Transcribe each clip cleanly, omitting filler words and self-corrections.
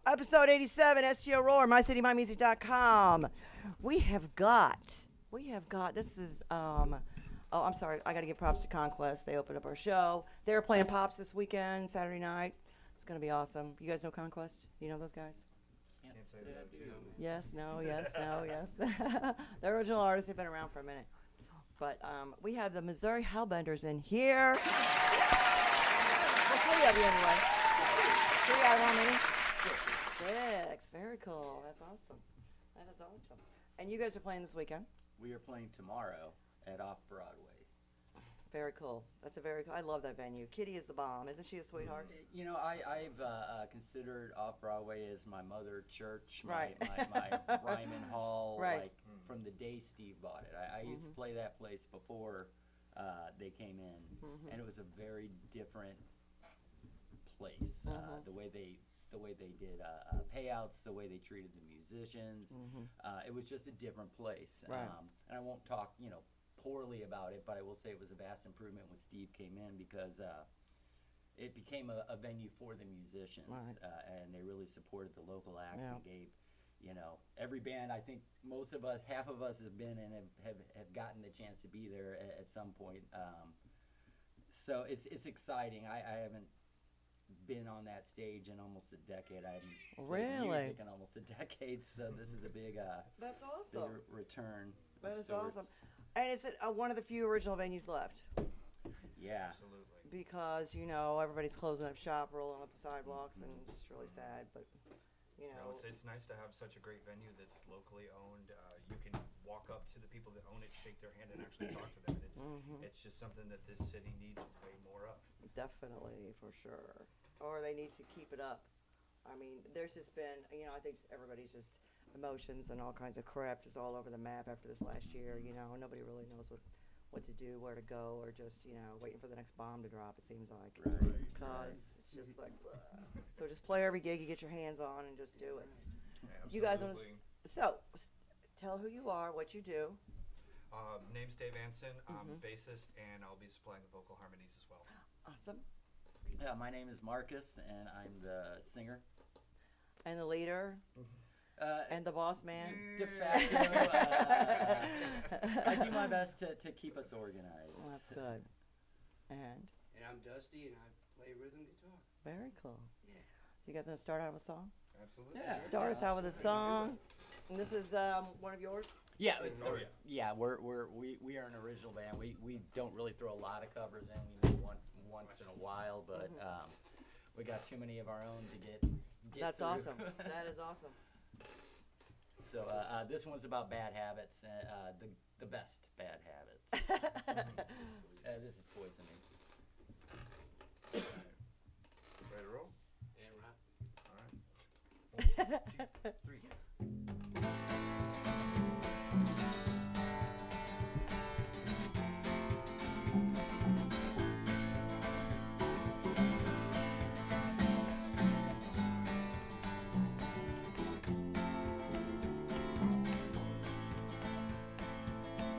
Episode 87, STL Roar, MyCityMyMusic.com. We have got, this is, oh, I'm sorry, I got to give props to Conquest. They opened up our show. They were playing Pops this weekend, Saturday night. It's going to be awesome. You guys know Conquest? You know those guys? Yes, no, yes, no, yes. The original artists have been around for a minute. But we have the Missouri Hellbenders in here. Well, three of you anyway. Three out of how many? Six. Very cool. That's awesome. That is awesome. And you guys are playing this weekend? We are playing tomorrow at Off Broadway. Very cool. That's a very cool. I love that venue. Kitty is the bomb. Isn't she a sweetheart? You know, I've considered Off Broadway as my mother church, Right. my Ryman Hall, Right. like from the day Steve bought it. I used to play that place before they came in, and it was a very different place. The way they did payouts, the way they treated the musicians, it was just a different place. Right. And I won't talk, poorly about it, but I will say it was a vast improvement when Steve came in because it became a venue for the musicians, Right. And they really supported the local acts and gave, every band. I think most of us, half of us, have been and have gotten the chance to be there at some point. So it's exciting. I haven't been on that stage in almost a decade. I haven't played music in almost a decade, so this is a big That's awesome. big return. That of is sorts. awesome. And it's one of the few original venues left. Yeah. Absolutely. Because, everybody's closing up shop, rolling up the sidewalks, and it's just really sad. But, No, it's nice to have such a great venue that's locally owned. You can walk up to the people that own it, shake their hand, and actually talk to them. And it's just something that this city needs way more of. Definitely, for sure. Or they need to keep it up. I mean, there's just been, I think everybody's just emotions and all kinds of crap just all over the map after this last year. Nobody really knows what to do, where to go, or just, waiting for the next bomb to drop, it seems like. Right. Because it's just like, so just play every gig you get your hands on and just do it. Yeah, You guys absolutely. tell who you are, what you do. Name's Dave Anson. I'm bassist, and I'll be supplying the vocal harmonies as well. Awesome. My name is Marcus, and I'm the singer. And the leader. And the boss man. De facto, I do my best to keep us organized. Well, that's good. And I'm Dusty, and I play rhythm guitar. very cool. Yeah. You guys gonna start out with a song? Absolutely. Yeah. Start us out with a song. And this is one of yours. Yeah, Oh, yeah. yeah. We are an original band. We don't really throw a lot of covers in. We do one once in a while, but we got too many of our own to get That's through. awesome. That is awesome. So this one's about bad habits, the best bad habits. This is Poisoning. Ready to roll? And All right. 1, 2, 3.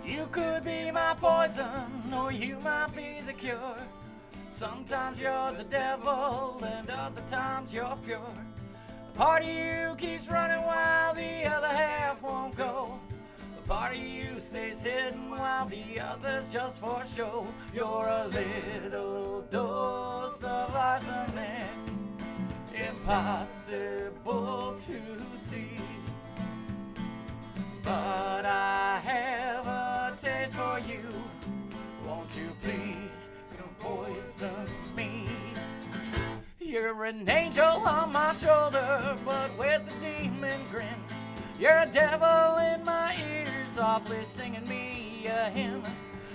You could be my poison, or you might be the cure. Sometimes you're the devil, and other times you're pure. A part of you keeps running while the other half won't go. A part of you stays hidden while the other's just for show. You're a little dose of arsenic, impossible to see. But I have a taste for you. Won't you please come poison me? You're an angel on my shoulder, but with a demon grin. You're a devil in my ears, softly singing me a hymn.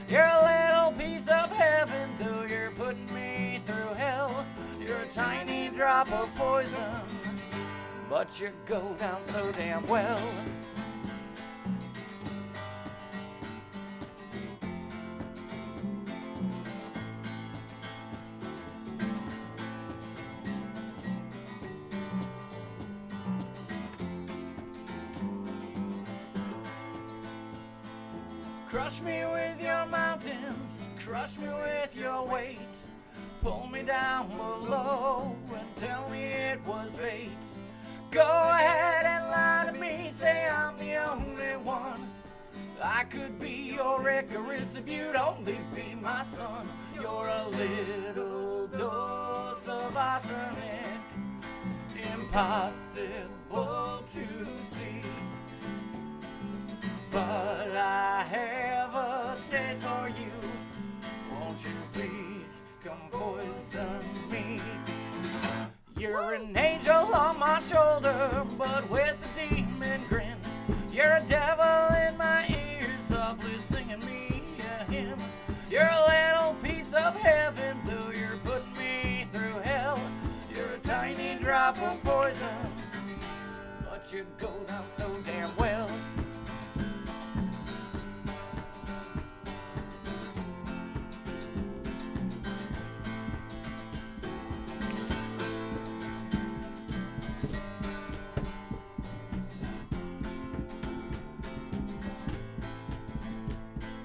You're a little piece of heaven, though you're putting me through hell. You're a tiny drop of poison, but you go down so damn well. Crush me with your mountains, crush me with your weight. pull me down below and tell me it was fate. Go ahead and lie to me, say I'm the only one. I could be your Icarus if you'd only be my son. You're a little dose of arsenic, impossible to see. But I have a taste for you. Won't you please come poison me? You're an angel on my shoulder, but with a demon grin. You're a devil in my ears, softly singing me a hymn. You're a little piece of heaven, though you're putting me through hell. You're a tiny drop of poison, but you go down so damn well.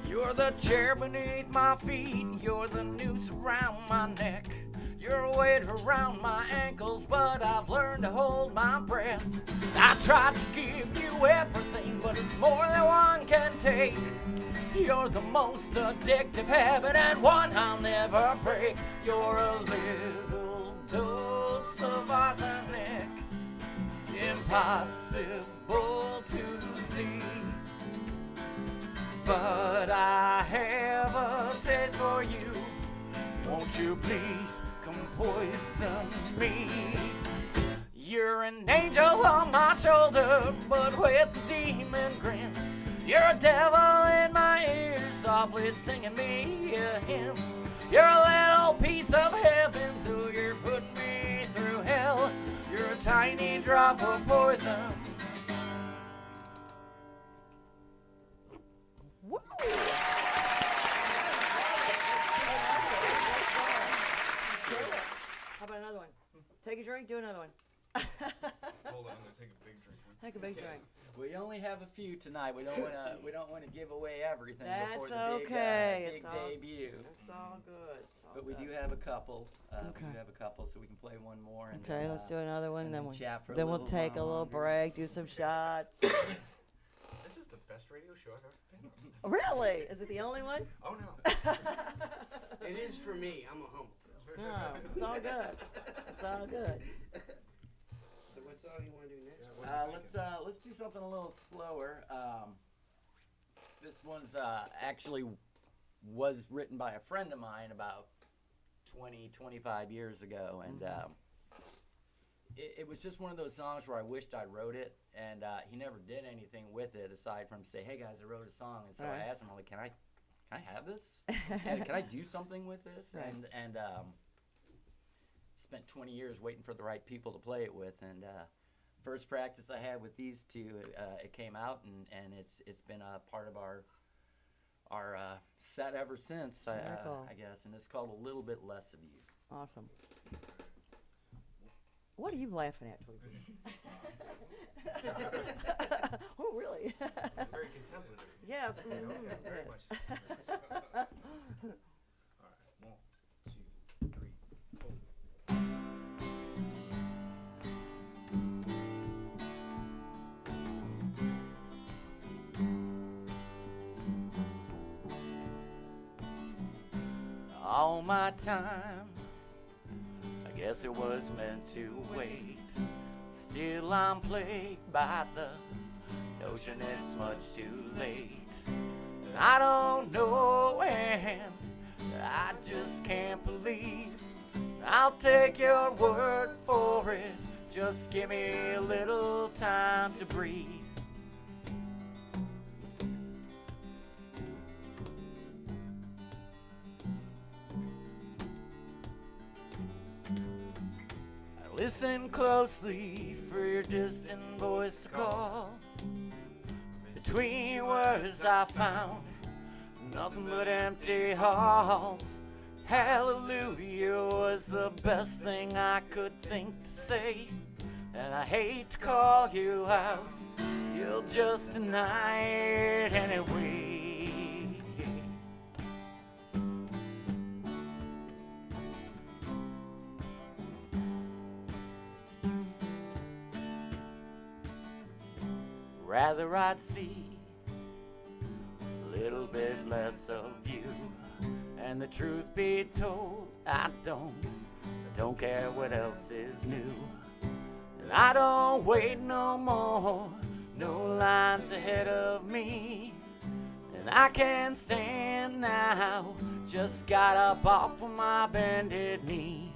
You're the chair beneath my feet, you're the noose around my neck. You're a weight around my ankles, but I've learned to hold my breath. I tried to give you everything, but it's more than one can take. You're the most addictive habit and one I'll never break. You're a little dose of arsenic, impossible to see. But I have a taste for you. Won't you please come poison me? You're an angel on my shoulder, but with a demon grin. You're a devil in my ears, softly singing me a hymn. You're a little piece of heaven, though you're putting me through hell. You're a tiny drop of poison. How about another one? Take a drink, do another one. Hold on, I'm gonna take a big drink. Take a big drink. We only have a few tonight. We don't want to give away everything before That's the big, okay. big It's all- debut. It's all good. It's all But we good. do have a couple. Okay. We do have a couple, so we can play one more. And Okay, then, let's do another one. and Then then we'll chat for a then we'll little take a while little longer. break, do some shots. This is the best radio show I've ever been on. Really? Is it the only one? Oh no. It is for me. I'm a humble. No, it's all good. It's all good. So what song you want to do next? Let's do something a little slower. This one's actually was written by a friend of mine about 25 years ago, and it was just one of those songs where I wished I wrote it, and he never did anything with it aside from say, "Hey guys, I wrote a song," and so Right. I asked him, I'm like, "Can I have this? Can I do something with this?" Right. And spent 20 years waiting for the right people to play it with, and first practice I had with these two, it came out, and it's been a part of our set ever since, Very cool. I guess, and it's called A Little Bit Less of You. Awesome. What are you laughing at, Tweety? Oh, really? It's very contemplative. Yes. Yeah, okay, very yes. much. All right, 1, 2, 3, 4. All my time, I guess it was meant to wait. Still I'm plagued by the notion it's much too late. I don't know, and I just can't believe I'll take your word for it. Just give me a little time to breathe. Listen closely for your distant voice to call. Between words I found nothing but empty halls. Hallelujah was the best thing I could think to say. And I hate to call you out, you'll just deny it anyway. Rather I'd see a little bit less of you. And the truth be told, I don't care what else is new. And I don't wait no more, no lines ahead of me. And I can't stand now, just got up off of my bended knee.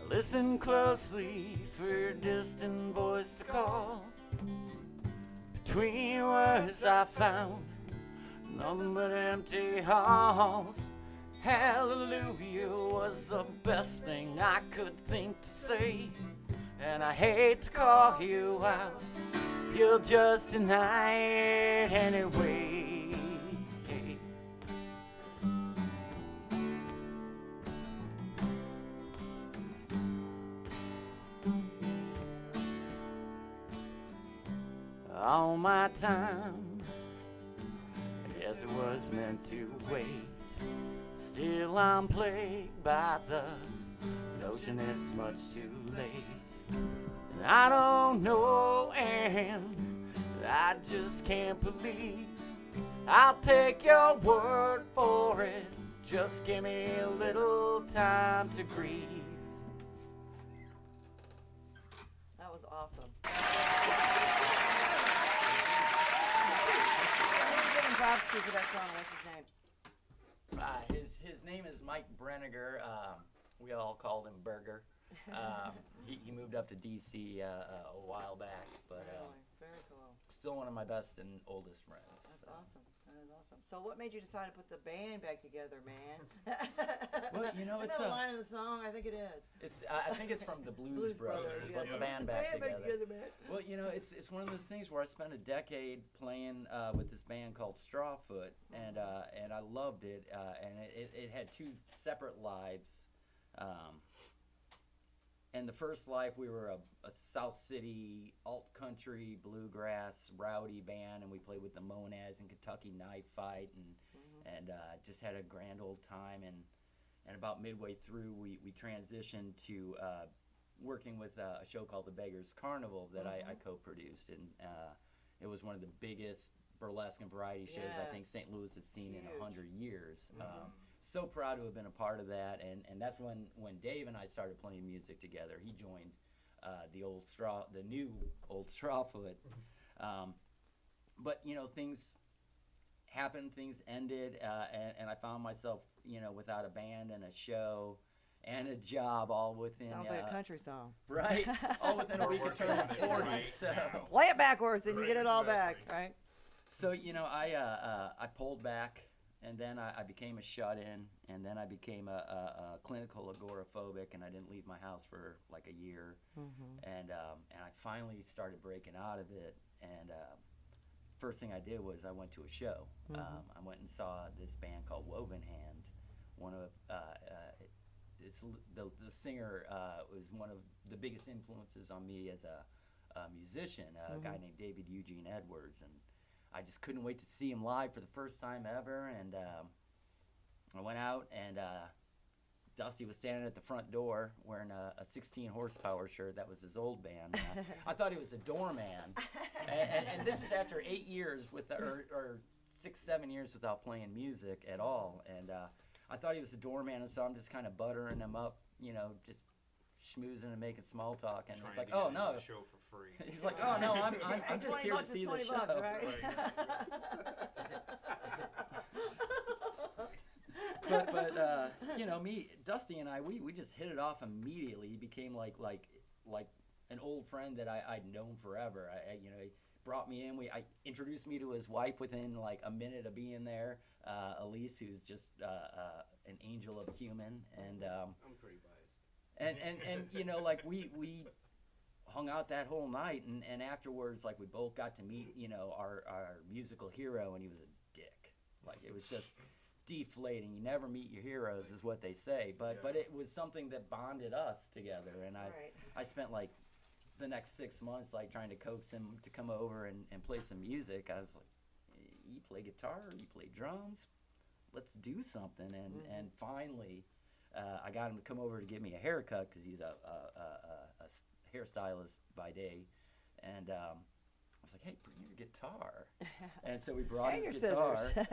Listen closely for a distant voice to call. Between words I found nothing but empty halls. Hallelujah was the best thing I could think to say. And I hate to call you out, you'll just deny it anyway. All my time, yes, it was meant to wait. Still I'm plagued by the notion it's much too late. And I don't know, and I just can't believe I'll take your word for it. Just give me a little time to grieve. That was awesome. Props to that song. What's his name? His name is Mike Brenniger. We all called him Burger. He moved up to DC a while back, but very cool. Still one of my best and oldest friends. That's awesome. That is awesome. So, what made you decide to put the band back together, man? Well, you know, it's a line in the song. I think it is. It's. I think it's from the Blues Brothers. We put the band back together. Man. Well, you know, it's one of those things where I spent a decade playing with this band called Strawfoot, and I loved it. And it had two separate lives. And the first life, we were a South City alt-country bluegrass rowdy band, and we played with the Monads and Kentucky Knife Fight, and just had a grand old time. And about midway through, we transitioned to working with a show called The Beggars Carnival that I co-produced, and it was one of the biggest burlesque and variety shows I think St. Louis has seen in 100 years. So proud to have been a part of that, and that's when Dave and I started playing music together. He joined the new old Strawfoot, but you know, things happened, things ended, and I found myself, you know, without a band and a show and a job all within. Sounds like a country song, right? All within a week of turning 40. So play it backwards, and you get it all back, right? So you know, I pulled back. And then I became a shut-in, and then I became a clinical agoraphobic, and I didn't leave my house for like a year. And I finally started breaking out of it, and first thing I did was I went to a show. I went and saw this band called Woven Hand. One of the singer was one of the biggest influences on me as a musician, a guy named David Eugene Edwards, and I just couldn't wait to see him live for the first time ever, and I went out, and Dusty was standing at the front door wearing a 16 horsepower shirt. That was his old band. I thought he was a doorman, and this is after 8 years or 6-7 years without playing music at all, and I thought he was a doorman, and so I'm just kind of buttering him up, you know, just schmoozing and making small talk, and it's like, oh no, show for free. He's like, oh no, I'm just here to see the show. $20, right? but you know, Dusty and I, we just hit it off immediately. He became like an old friend that I'd known forever. You know, he brought me in. I introduced me to his wife within like a minute of being there. Elise, who's just an angel of a human, and I'm pretty biased. And you know, like we hung out that whole night, and afterwards, like, we both got to meet, you know, our musical hero, and he was a dick. Like, it was just deflating. You never meet your heroes, is what they say, but it was something that bonded us together, and I spent like the next 6 months like trying to coax him to come over and play some music. I was like, you play guitar, you play drums, let's do something. And finally, I got him to come over to give me a haircut because he's a hairstylist by day, and I was like, hey, bring your guitar. And so we brought And his your guitar. scissors.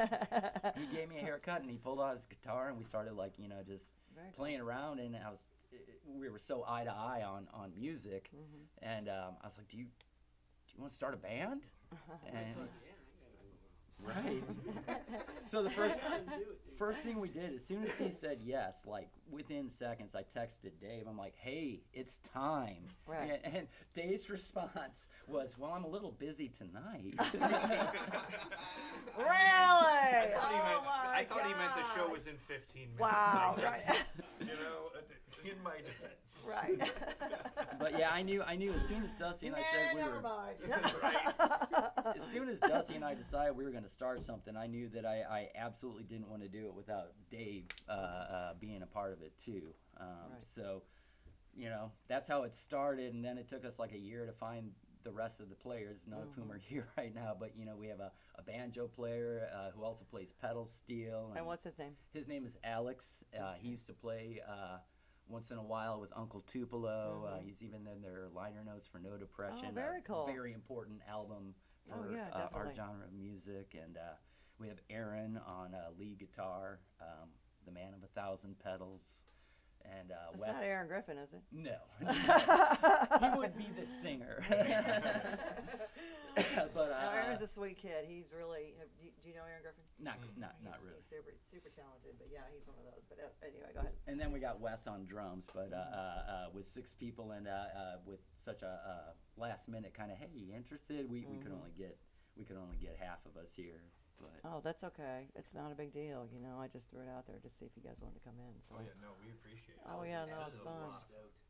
He gave me a haircut, and he pulled out his guitar, and we started like, you know, just Very cool. playing around. And we were so eye to eye on music, and I was like, do you want to start a band? And right. So the first thing we did, as soon as he said yes, like within seconds, I texted Dave. I'm like, hey, it's time. Right. And Dave's response was, well, I'm a little busy tonight. Really? I thought he meant the show was in 15 minutes. Wow. Like, Right. you know, in my defense. Right. But yeah, I knew as soon as Dusty and I said we never were, mind. as soon as Dusty and I decided we were going to start something, I knew that I absolutely didn't want to do it without Dave being a part of it too. Right. So, you know, that's how it started, and then it took us like a year to find the rest of the players, none of whom are here right now. But you know, we have a banjo player who also plays pedal steel. And what's his name? His name is Alex. He used to play once in a while with Uncle Tupelo. He's even in their liner notes for No Depression. Oh, very cool. Very important album for Oh, yeah, our definitely. genre of music. And we have Aaron on lead guitar, the man of 1,000 pedals. And It's Wes. not Aaron Griffin, is it? No. He would be the singer. But Aaron's a sweet kid. He's really. Do you know Aaron Griffin? not He's, really. He's super talented, but yeah, he's one of those. But anyway, go ahead. And then we got Wes on drums, but with 6 people and with such a last minute kind of, hey, you interested? We could only get half of us here. But Oh, that's okay. It's not a big deal. You know, I just threw it out there to see if you guys wanted to come in. So. Oh yeah, no, we appreciate it. Oh, yeah, This no, is it's a fun. lot.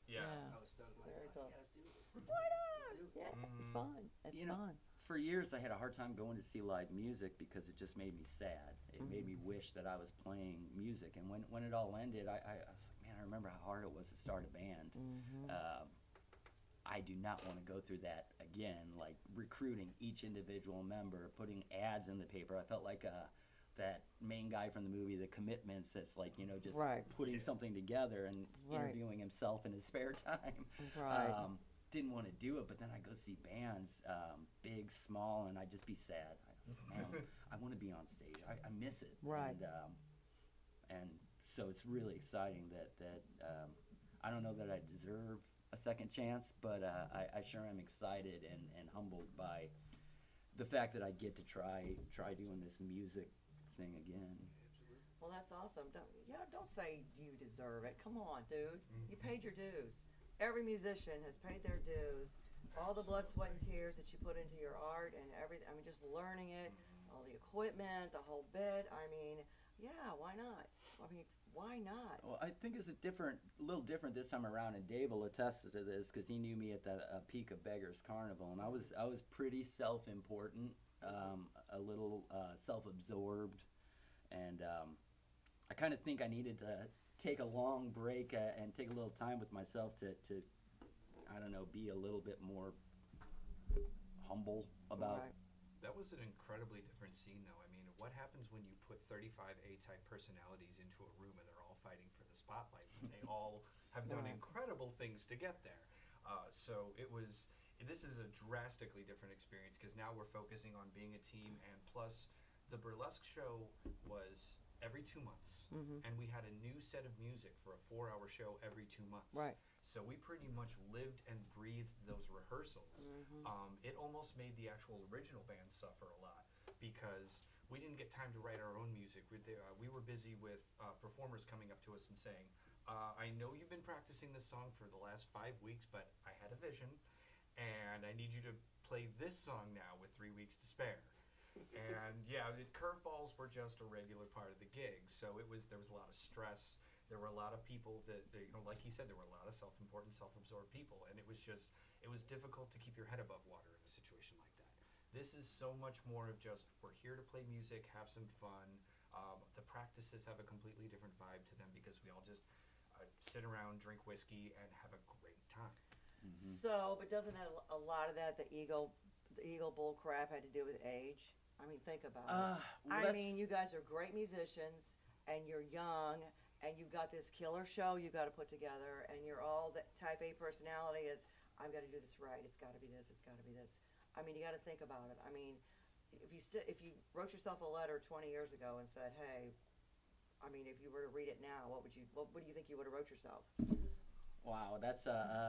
Yeah. I was stoked. Like, Very cool. yeah, let's do this. Why not? Yeah, it's fun. It's You know, fun. for years I had a hard time going to see live music because it just made me sad. It made me wish that I was playing music. And when it all ended, I was like, man, I remember how hard it was to start a band. I do not want to go through that again, like recruiting each individual member, putting ads in the paper. I felt like that main guy from the movie, The Commitments, that's like, you know, just Right. putting something together and Right. interviewing himself in his spare time. Right. Didn't want to do it, but then I go see bands, big, small, and I'd just be sad. I want to be on stage. I miss it. Right. And so it's really exciting that I don't know that I deserve a second chance, but I sure am excited and humbled by the fact that I get to try doing this music thing again. Well, that's awesome. Don't say you deserve it. Come on, dude. You paid your dues. Every musician has paid their dues. All the blood, sweat, and tears that you put into your art and everything. I mean, just learning it, all the equipment, the whole bit. I mean, yeah, why not? I mean, why not? Well, I think it's a little different this time around, and Dave will attest to this because he knew me at the peak of Beggars Carnival, and I was pretty self-important, a little self-absorbed, and I kind of think I needed to take a long break and take a little time with myself to I don't know, be a little bit more humble about. Right. That was an incredibly different scene, though. I mean, what happens when you put 35 A-type personalities into a room and they're all fighting for the spotlight? And they all have done Right. incredible things to get there. So this is a drastically different experience because now we're focusing on being a team, and plus the burlesque show was every 2 months, and we had a new set of music for a 4-hour show every 2 months. Right. So we pretty much lived and breathed those rehearsals. It almost made the actual original band suffer a lot because we didn't get time to write our own music. We were busy with performers coming up to us and saying, I know you've been practicing this song for the last 5 weeks, but I had a vision, and I need you to play this song now with 3 weeks to spare. And yeah, curveballs were just a regular part of the gig. So there was a lot of stress. There were a lot of people that you know, like he said, there were a lot of self-important, self-absorbed people, and it was difficult to keep your head above water in a situation like that. This is so much more of just, we're here to play music, have some fun. The practices have a completely different vibe to them because we all just sit around, drink whiskey, and have a great time. So, but doesn't have a lot of that, the ego bull crap had to do with age? I I mean, think about Well, it. I mean, you guys are great musicians, and you're young, and you've got this killer show you got to put together, and you're all that type A personality is, I've got to do this right. It's got to be this. It's got to be this. I mean, you got to think about it. I mean, if you wrote yourself a letter 20 years ago and said, hey, I mean, if you were to read it now, what do you think you would have wrote yourself? Wow, that's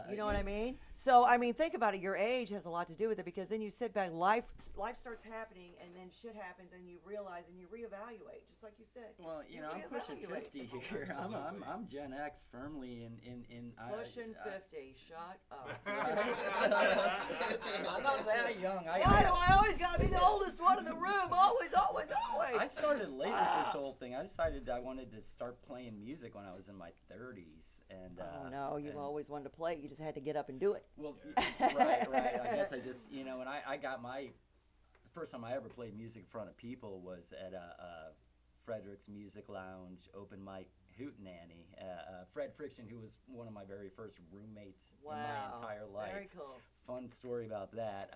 you know what I mean? So I mean, think about it. Your age has a lot to do with it, because then you sit back, life starts happening, and then shit happens, and you realize and you reevaluate, just like you said. Well, I'm pushing 50 here. I'm Gen X firmly in Pushing 50. Shut up. I'm not that young. Why do I always gotta be the oldest one in the room? Always, always, always. I started late with this whole thing. I decided I wanted to start playing music when I was in my 30s, and oh no, you always wanted to play. You just had to get up and do it. Well, right. I guess I just, and I got the first time I ever played music in front of people was at Frederick's Music Lounge open mic hootenanny. Fred Friction, who was one of my very first roommates in my entire life. Very cool. Fun story about that.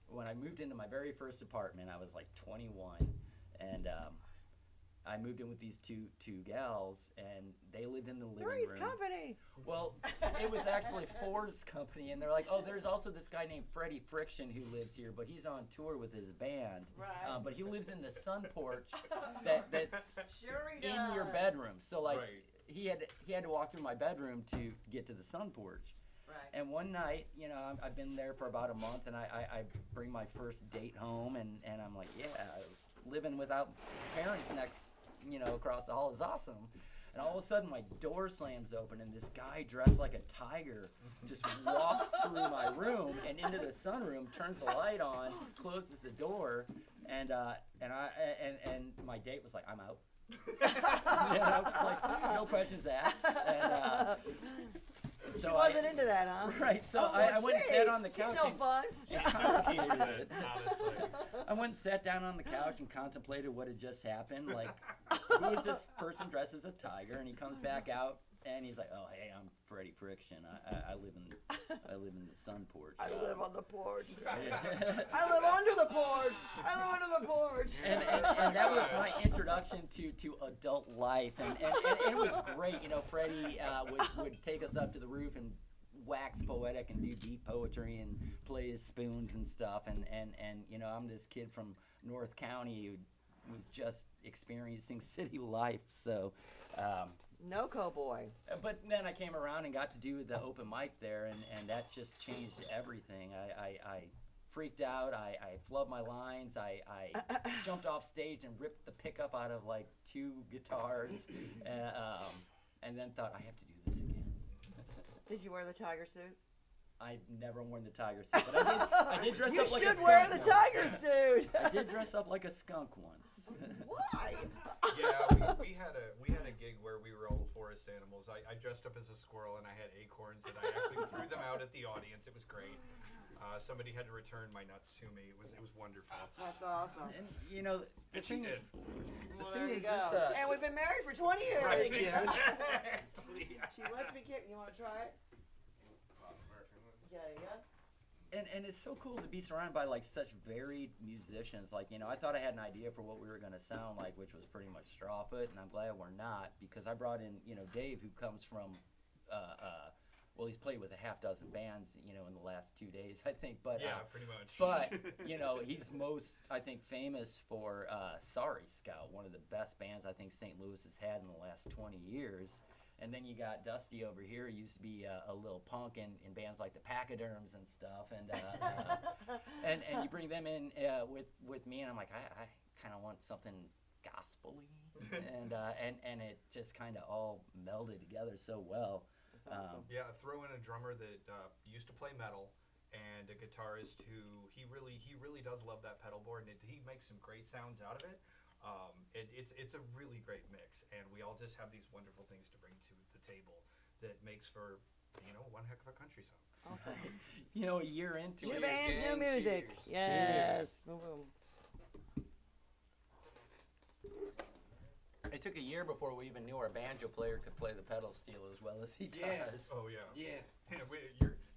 When I moved into my very first apartment, I was like 21, and I moved in with these two gals, and they lived in the living room. Three's company. Well, it was actually Four's company, and they're like, oh, there's also this guy named Freddie Friction who lives here, but he's on tour with his band. Right. But he lives in the sun porch that's Sure he does. in your bedroom. So like, Right. he had to walk through my bedroom to get to the sun porch. Right. And one night, I've been there for about a month, and I bring my first date home, and I'm like, yeah, living without parents next, across the hall is awesome. And all of a sudden, my door slams open, and this guy dressed like a tiger just walks through my room and into the sunroom, turns the light on, closes the door, and my date was like, I'm out. Like, no questions asked. And, she wasn't into that, huh? Right, so Oh, I went and sat on the she's couch no and fun. contemplated it. Honestly. I went and sat down on the couch and contemplated what had just happened. Like, who is this person dressed as a tiger? And he comes back out and he's like, "Oh, hey, I'm Freddie Friction. I live in the sun porch. I live on the porch. I live under the porch. I live under the porch." And that was my introduction to adult life, and it was great. Freddie would take us up to the roof and wax poetic and do deep poetry and play his spoons and stuff. And I'm this kid from North County who was just experiencing city life. So. No cowboy. But then I came around and got to do the open mic there, and that just changed everything. I freaked out. I flubbed my lines. I jumped off stage and ripped the pickup out of like 2 guitars, and then thought, I have to do this again. Did you wear the tiger suit? I've never worn the tiger suit, but I did dress You up like a skunk. should wear the once. tiger suit. I did dress up like a skunk once. Why? Yeah, we had a gig where we were all forest animals. I dressed up as a squirrel and I had acorns and I actually threw them out at the audience. It was great. Somebody had to return my nuts to me. It was wonderful. That's awesome. And And she did. the Well, thing there you is go. this. And we've been married for 20 years. Right, exactly. She lets me kick. You want to try it? Yeah. And it's so cool to be surrounded by like such varied musicians. Like, I thought I had an idea for what we were going to sound like, which was pretty much Strawfoot, and I'm glad we're not, because I brought in, Dave, who comes from, well, he's played with a half dozen bands, in the last 2 days, I think. But Yeah, pretty much. But he's most, I think, famous for Sorry Scout, one of the best bands I think St. Louis has had in the last 20 years. And then you got Dusty over here, who used to be a little punk in bands like the Pachyderms and stuff, and you bring them in with me, and I'm like, I kind of want something gospel-y, and it just kind of all melded together so well. That's awesome. Yeah, throw in a drummer that used to play metal and a guitarist who he really does love that pedal board, and he makes some great sounds out of it. It's a really great mix, and we all just have these wonderful things to bring to the table that makes for one heck of a country song. Awesome. A year into New it. bands, new gang, music. cheers. Yes. Boom, boom. It took a year before we even knew our banjo player could play the pedal steel as well as he Yeah. does. Oh yeah. Yeah.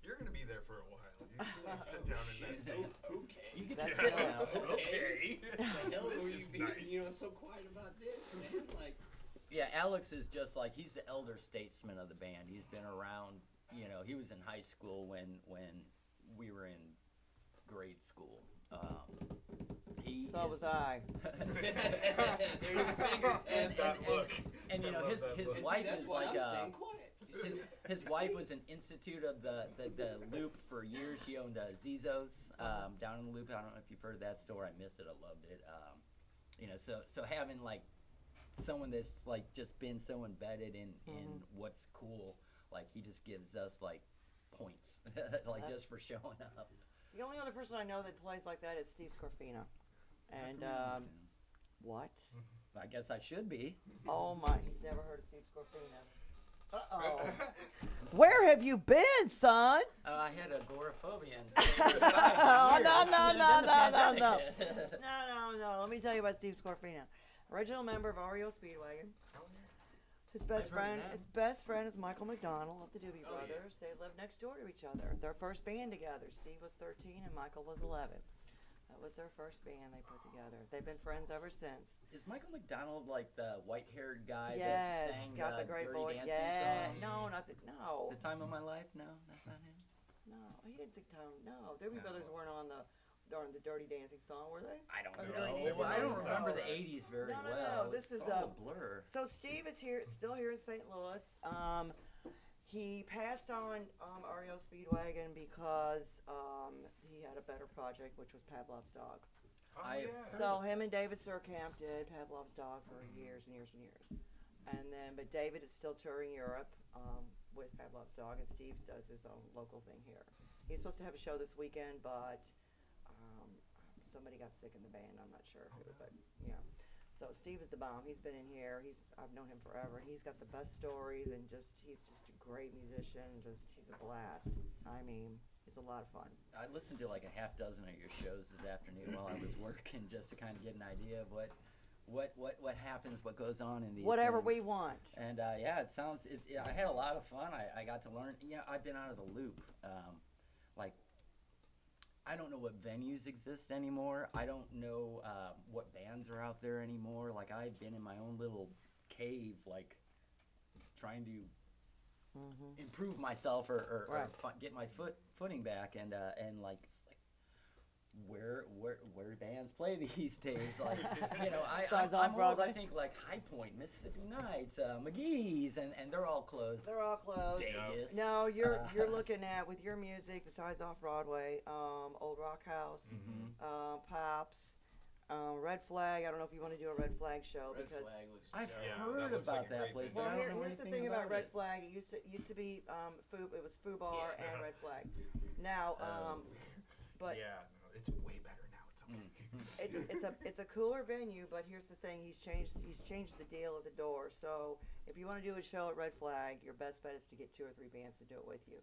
You're gonna be there for a while. You can sit down and Shit, who can? You get That's to sit it. down. Okay. The hell This were you is being, nice. so quiet about this, man? Like, Yeah, Alex is just like, he's the elder statesman of the band. He's been around, he was in high school when we were in grade school. So was I. there's his fingers. That look. And I love his that look. wife that's is why like I'm staying quiet. his wife was an institute of the Loop for years. She owned Zizos down in the Loop. I don't know if you've heard of that store. I miss it. I loved it. So having like someone that's like just been so embedded in what's cool, like he just gives us like points, like just for showing up. The only other person I know that plays like that is Steve Scorfino. And, what? I guess I should be. Oh my, he's never heard of Steve Scorfino. Uh-oh. Where have you been, son? I had agoraphobia and stayed for 5 Oh, years. no. Then the pandemic hit. No. Let me tell you about Steve Scorfino. Original member of REO Speedwagon. His best I've heard friend, of that. his best friend is Michael McDonald of the Doobie Brothers. They lived next door to each other. Their first band together. Steve was 13 and Michael was 11. That was their first band they put together. They've been friends ever since. Is Michael McDonald like the white-haired guy that Yes, sang got the great Dirty voice. Dancing Yeah, song? no. The Time of My Life? No, that's not him. No, he didn't sing tone. No, Doobie Brothers weren't on the Dirty Dancing song, were they? I don't Or the know. Dirty Dancing Well, I don't song? remember the 80s very No. well. This It's is, all a blur. So Steve is here, still here in St. Louis. He passed on REO Speedwagon because he had a better project, which was Pavlov's Dog. I So him and David Surkamp did Pavlov's Dog for years and years and years. And then, but David is still touring Europe with Pavlov's Dog, and Steve does his own local thing here. He's supposed to have a show this weekend, but somebody got sick in the band. I'm not sure who, but yeah. So Steve is the bomb. He's been in here. I've known him forever, and he's got the best stories, and he's just a great musician. He's a blast. I mean, it's a lot of fun. I listened to like a half dozen of your shows this afternoon while I was working, just to kind of get an idea of what happens, what goes on in these Whatever things. we want. And yeah, I had a lot of fun. I got to learn. Yeah, I've been out of the loop. Like, I don't know what venues exist anymore. I don't know what bands are out there anymore. Like, I've been in my own little cave, like, trying to improve myself or get my footing back. And like, it's like, where bands play these days? Like, Besides I'm old. Off-Broadway? I think like High Point, Mississippi Nights, McGee's, and they're all closed. They're all closed. Vegas. No, you're looking at, with your music, besides Off-Broadway, Old Rock House, Pops, Red Flag. I don't know if you want to do a Red Flag show Red because flag looks I've Yeah, heard that looks about like a that great place, venue. but I don't know here's the anything thing about Red it. Flag. It used to be it was Foo Bar and Red Flag. Now, but Yeah, no, it's way better now. It's okay. it's a cooler venue. But here's the thing: he's changed the deal at the door. So if you want to do a show at Red Flag, your best bet is to get 2 or 3 bands to do it with you.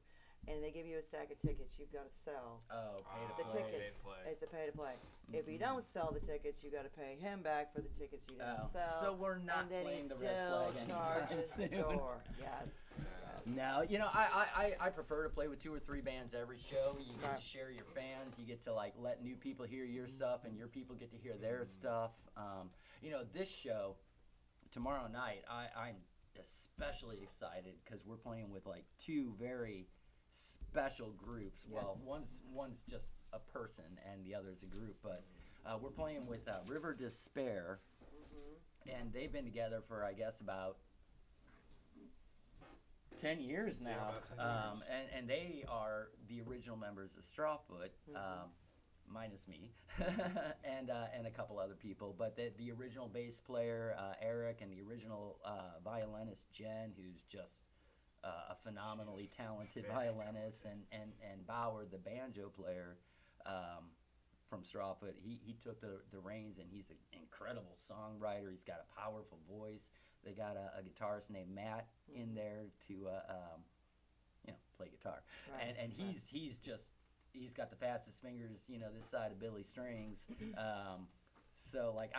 And they give you a stack of tickets. You've got to sell Oh, pay to the play. tickets. Pay to play. It's a pay to play. If you don't sell the tickets, you got to pay him back for the tickets you didn't sell. So we're not and then playing he the still Red Flag anytime charges the soon. door. Yes. No, I prefer to play with 2 or 3 bands every show. You get Right. to share your fans. You get to like let new people hear your stuff, and your people get to hear their stuff. This show tomorrow night, I'm especially excited because we're playing with like 2 very special groups. Well, Yes. one's just a person, and the other's a group. But we're playing with River Despair, and they've been together for I guess about 10 years now, about 10 years. and they are the original members of Strawfoot, minus me, and a couple other people. But the original bass player Eric, and the original violinist Jen, who's just a phenomenally talented violinist, and Bauer, the banjo player from Strawfoot. He took the reins, and he's an incredible songwriter. He's got a powerful voice. They got a guitarist named Matt in there to play guitar, Right, and he's got the fastest fingers this side of Billy Strings. So like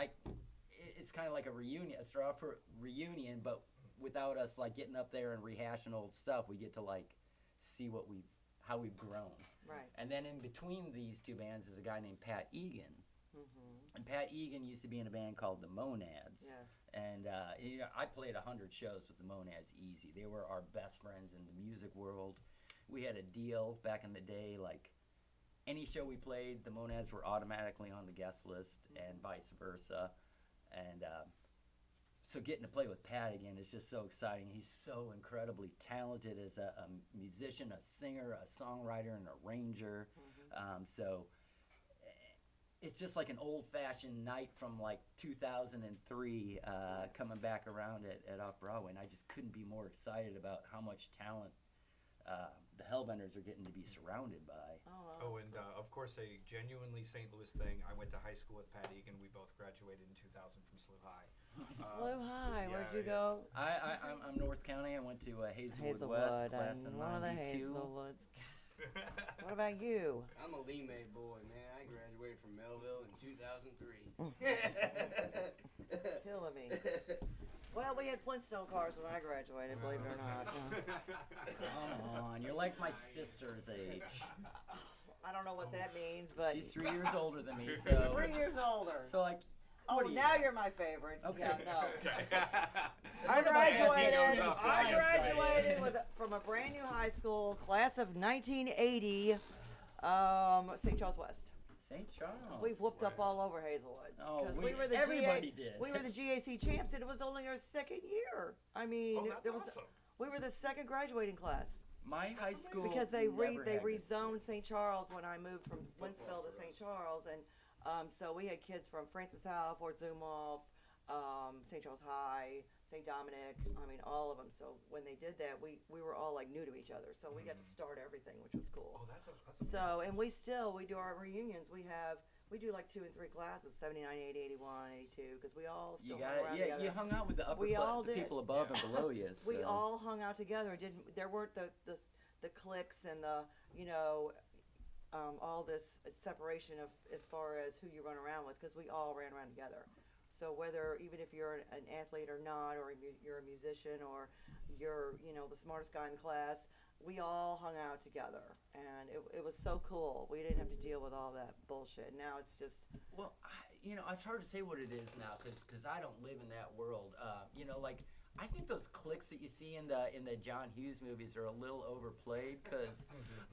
it's kind of like a reunion, a Strawfoot reunion, but without us like getting up there and rehashing old stuff. We get to like see what we've how we've grown. Right. And then in between these two bands is a guy named Pat Egan. Mm-hmm. And Pat Egan used to be in a band called the Monads. Yes. And I played 100 shows with the Monads easy. They were our best friends in the music world. We had a deal back in the day, like any show we played, the Monads were automatically on the guest list, and vice versa. And so getting to play with Pat again is just so exciting. He's so incredibly talented as a musician, a singer, a songwriter, and arranger. So it's just like an old-fashioned night from like 2003 coming back around at Off-Broadway, and I just couldn't be more excited about how much talent the Hellbenders are getting to be surrounded by. And of course, a genuinely St. Louis thing. I went to high school with Pat Egan. We both graduated in 2000 from SLU High. SLU High, where'd you yes. go? I'm North County. I went to Hazelwood Hazelwood, West, class of one of the 92. Hazelwoods. What about you? I'm a Lee May boy, man. I graduated from Melville in 2003. Killing me. Well, we had Flintstone cars when I graduated, believe it or not. Come on, you're like my sister's age. I don't know what that means, but She's 3 years older than me, so 3 years older. so like. Oh, what are you? now you're my favorite. Okay. Yeah, no. I I graduated from a brand new high school, class of 1980, St. Charles West. St. Charles. We whooped up all over Hazelwood. Oh, 'Cause we- were the everybody did. We were the GAC champs, and it was only our second year. I mean, Oh, that's there was awesome. we were the second graduating class My high school. because they never had rezoned this. St. Charles when I moved from Wentzville to St. Charles, and so we had kids from Francis Howe, Fort Zumwalt, St. Charles High, St. Dominic. I mean, all of them. So when they did that, we were all like new to each other. So we got to start everything, which was cool. Oh, that's So, and we do our reunions. We do like 2 and 3 classes, 79, 80, 81, 82, because we all still You hung got around it. Yeah, together. you hung out with the upper We all the did. people above and below you. We so. all hung out together. There weren't the cliques and the all this separation of as far as who you run around with, because we all ran around together. So even if you're an athlete or not, or you're a musician, or you're the smartest guy in the class, we all hung out together, and it was so cool. We didn't have to deal with all that bullshit. Now it's just Well, it's hard to say what it is now because I don't live in that world. Like I think those cliques that you see in the John Hughes movies are a little overplayed because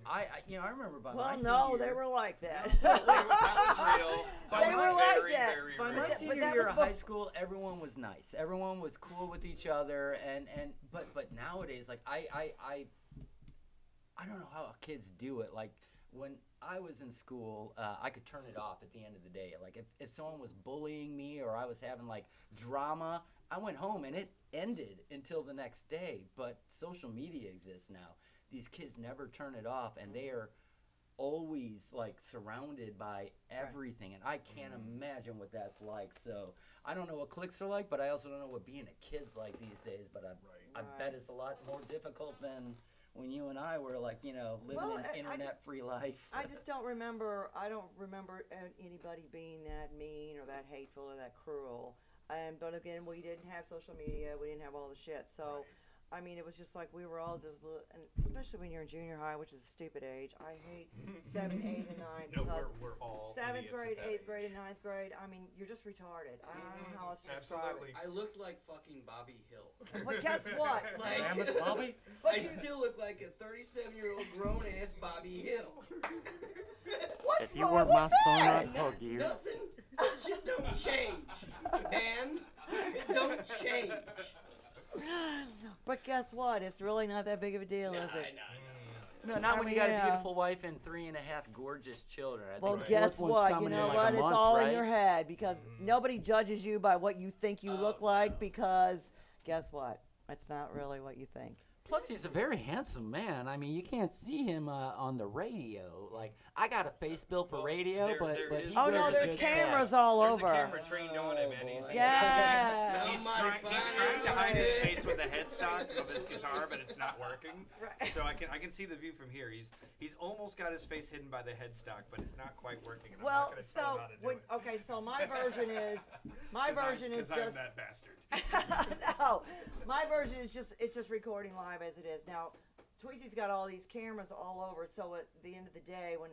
I remember by my senior no, they were like that. that was real. They were like very, that. very By real. my But senior that year was of high school, everyone was nice. Everyone was cool with each other, but nowadays, like I don't know how kids do it. Like when I was in school, I could turn it off at the end of the day. Like if someone was bullying me or I was having like drama, I went home and it ended until the next day. But social media exists now. These kids never turn it off, and they are always like surrounded by everything, and I can't imagine what that's like. So I don't know what cliques are like, but I also don't know what being a kid's like these days. But I bet it's a lot more difficult than when you and I were like living an internet-free life. I just don't remember. I don't remember anybody being that mean or that hateful or that cruel. But again, we didn't have social media. We didn't have all the shit. So, I mean, it was just like we were all just, and especially when you're in junior high, which is a stupid age. I hate 7, 8, and 9 No, because we're all 7th idiots grade, at that 8th grade, age. and 9th grade. I mean, you're just retarded. I don't know how else to describe Absolutely. I looked like fucking Bobby Hill. it. But guess what? Damn it, Bobby. I still look like a 37-year-old grown-ass Bobby Hill. What's If you wrong weren't with my son, that? I'd hug you. Nothing. This shit don't change, man. It don't change. But guess what? It's really not that big of a deal, is it? No, not when you got yeah. a beautiful wife and 3.5 gorgeous children. I Well, think the guess fourth one's what? You coming in know like what? a It's month, all right? in your head because nobody judges you by what you think you look like because guess what? It's not really what you think. Plus, he's a very handsome man. I mean, you can't see him on the radio. Like, I got a face built for radio, there but is- he Oh wears no, a there's good cameras staff. all There's over. a camera trained on him, and he's Yeah. He's trying to hide his face with the headstock of his guitar, but it's not working. Right. So I can see the view from here. He's almost got his face hidden by the headstock, but it's not quite working. And I'm Well, not going to tell so him how to do it. okay, so my version is my version is I'm just that bastard. no. My version is just recording live as it is. Now, Tweezy's got all these cameras all over, so at the end of the day, when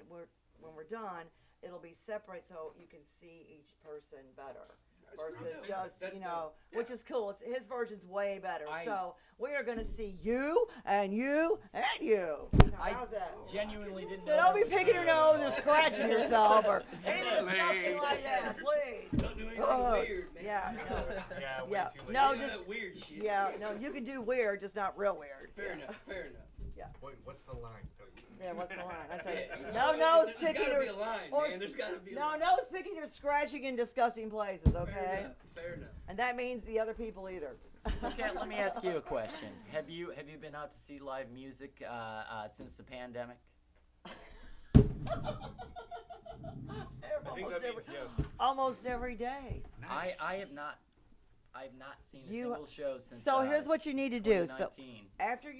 we're done, it'll be separate so you can see each person better. Versus just, That's you know, dope. which is cool. It's his version's way better. I- So we are going to see you and you and you. I How's that? genuinely didn't So know. don't be there was- picking your nose or scratching yourself or anything disgusting like that, please. Don't do anything weird, man. Yeah, no. Yeah, way Yeah. too late. No, Yeah, just that weird shit. yeah, no. You can do weird, just not real weird. Fair enough. Fair enough. Wait, what's the line? Yeah, what's the line? I say Yeah, no you nose there's picking gotta or be a line, or man. There's gotta be a no line. nose picking or scratching in disgusting places. Fair Okay, enough. Fair enough. and that means the other people either. So, Kat, let me ask you a question. Have you been out to see live music since the pandemic? Almost almost every day. I have not. I have not seen a You- single show since. So here's what you need to do. So 2019. after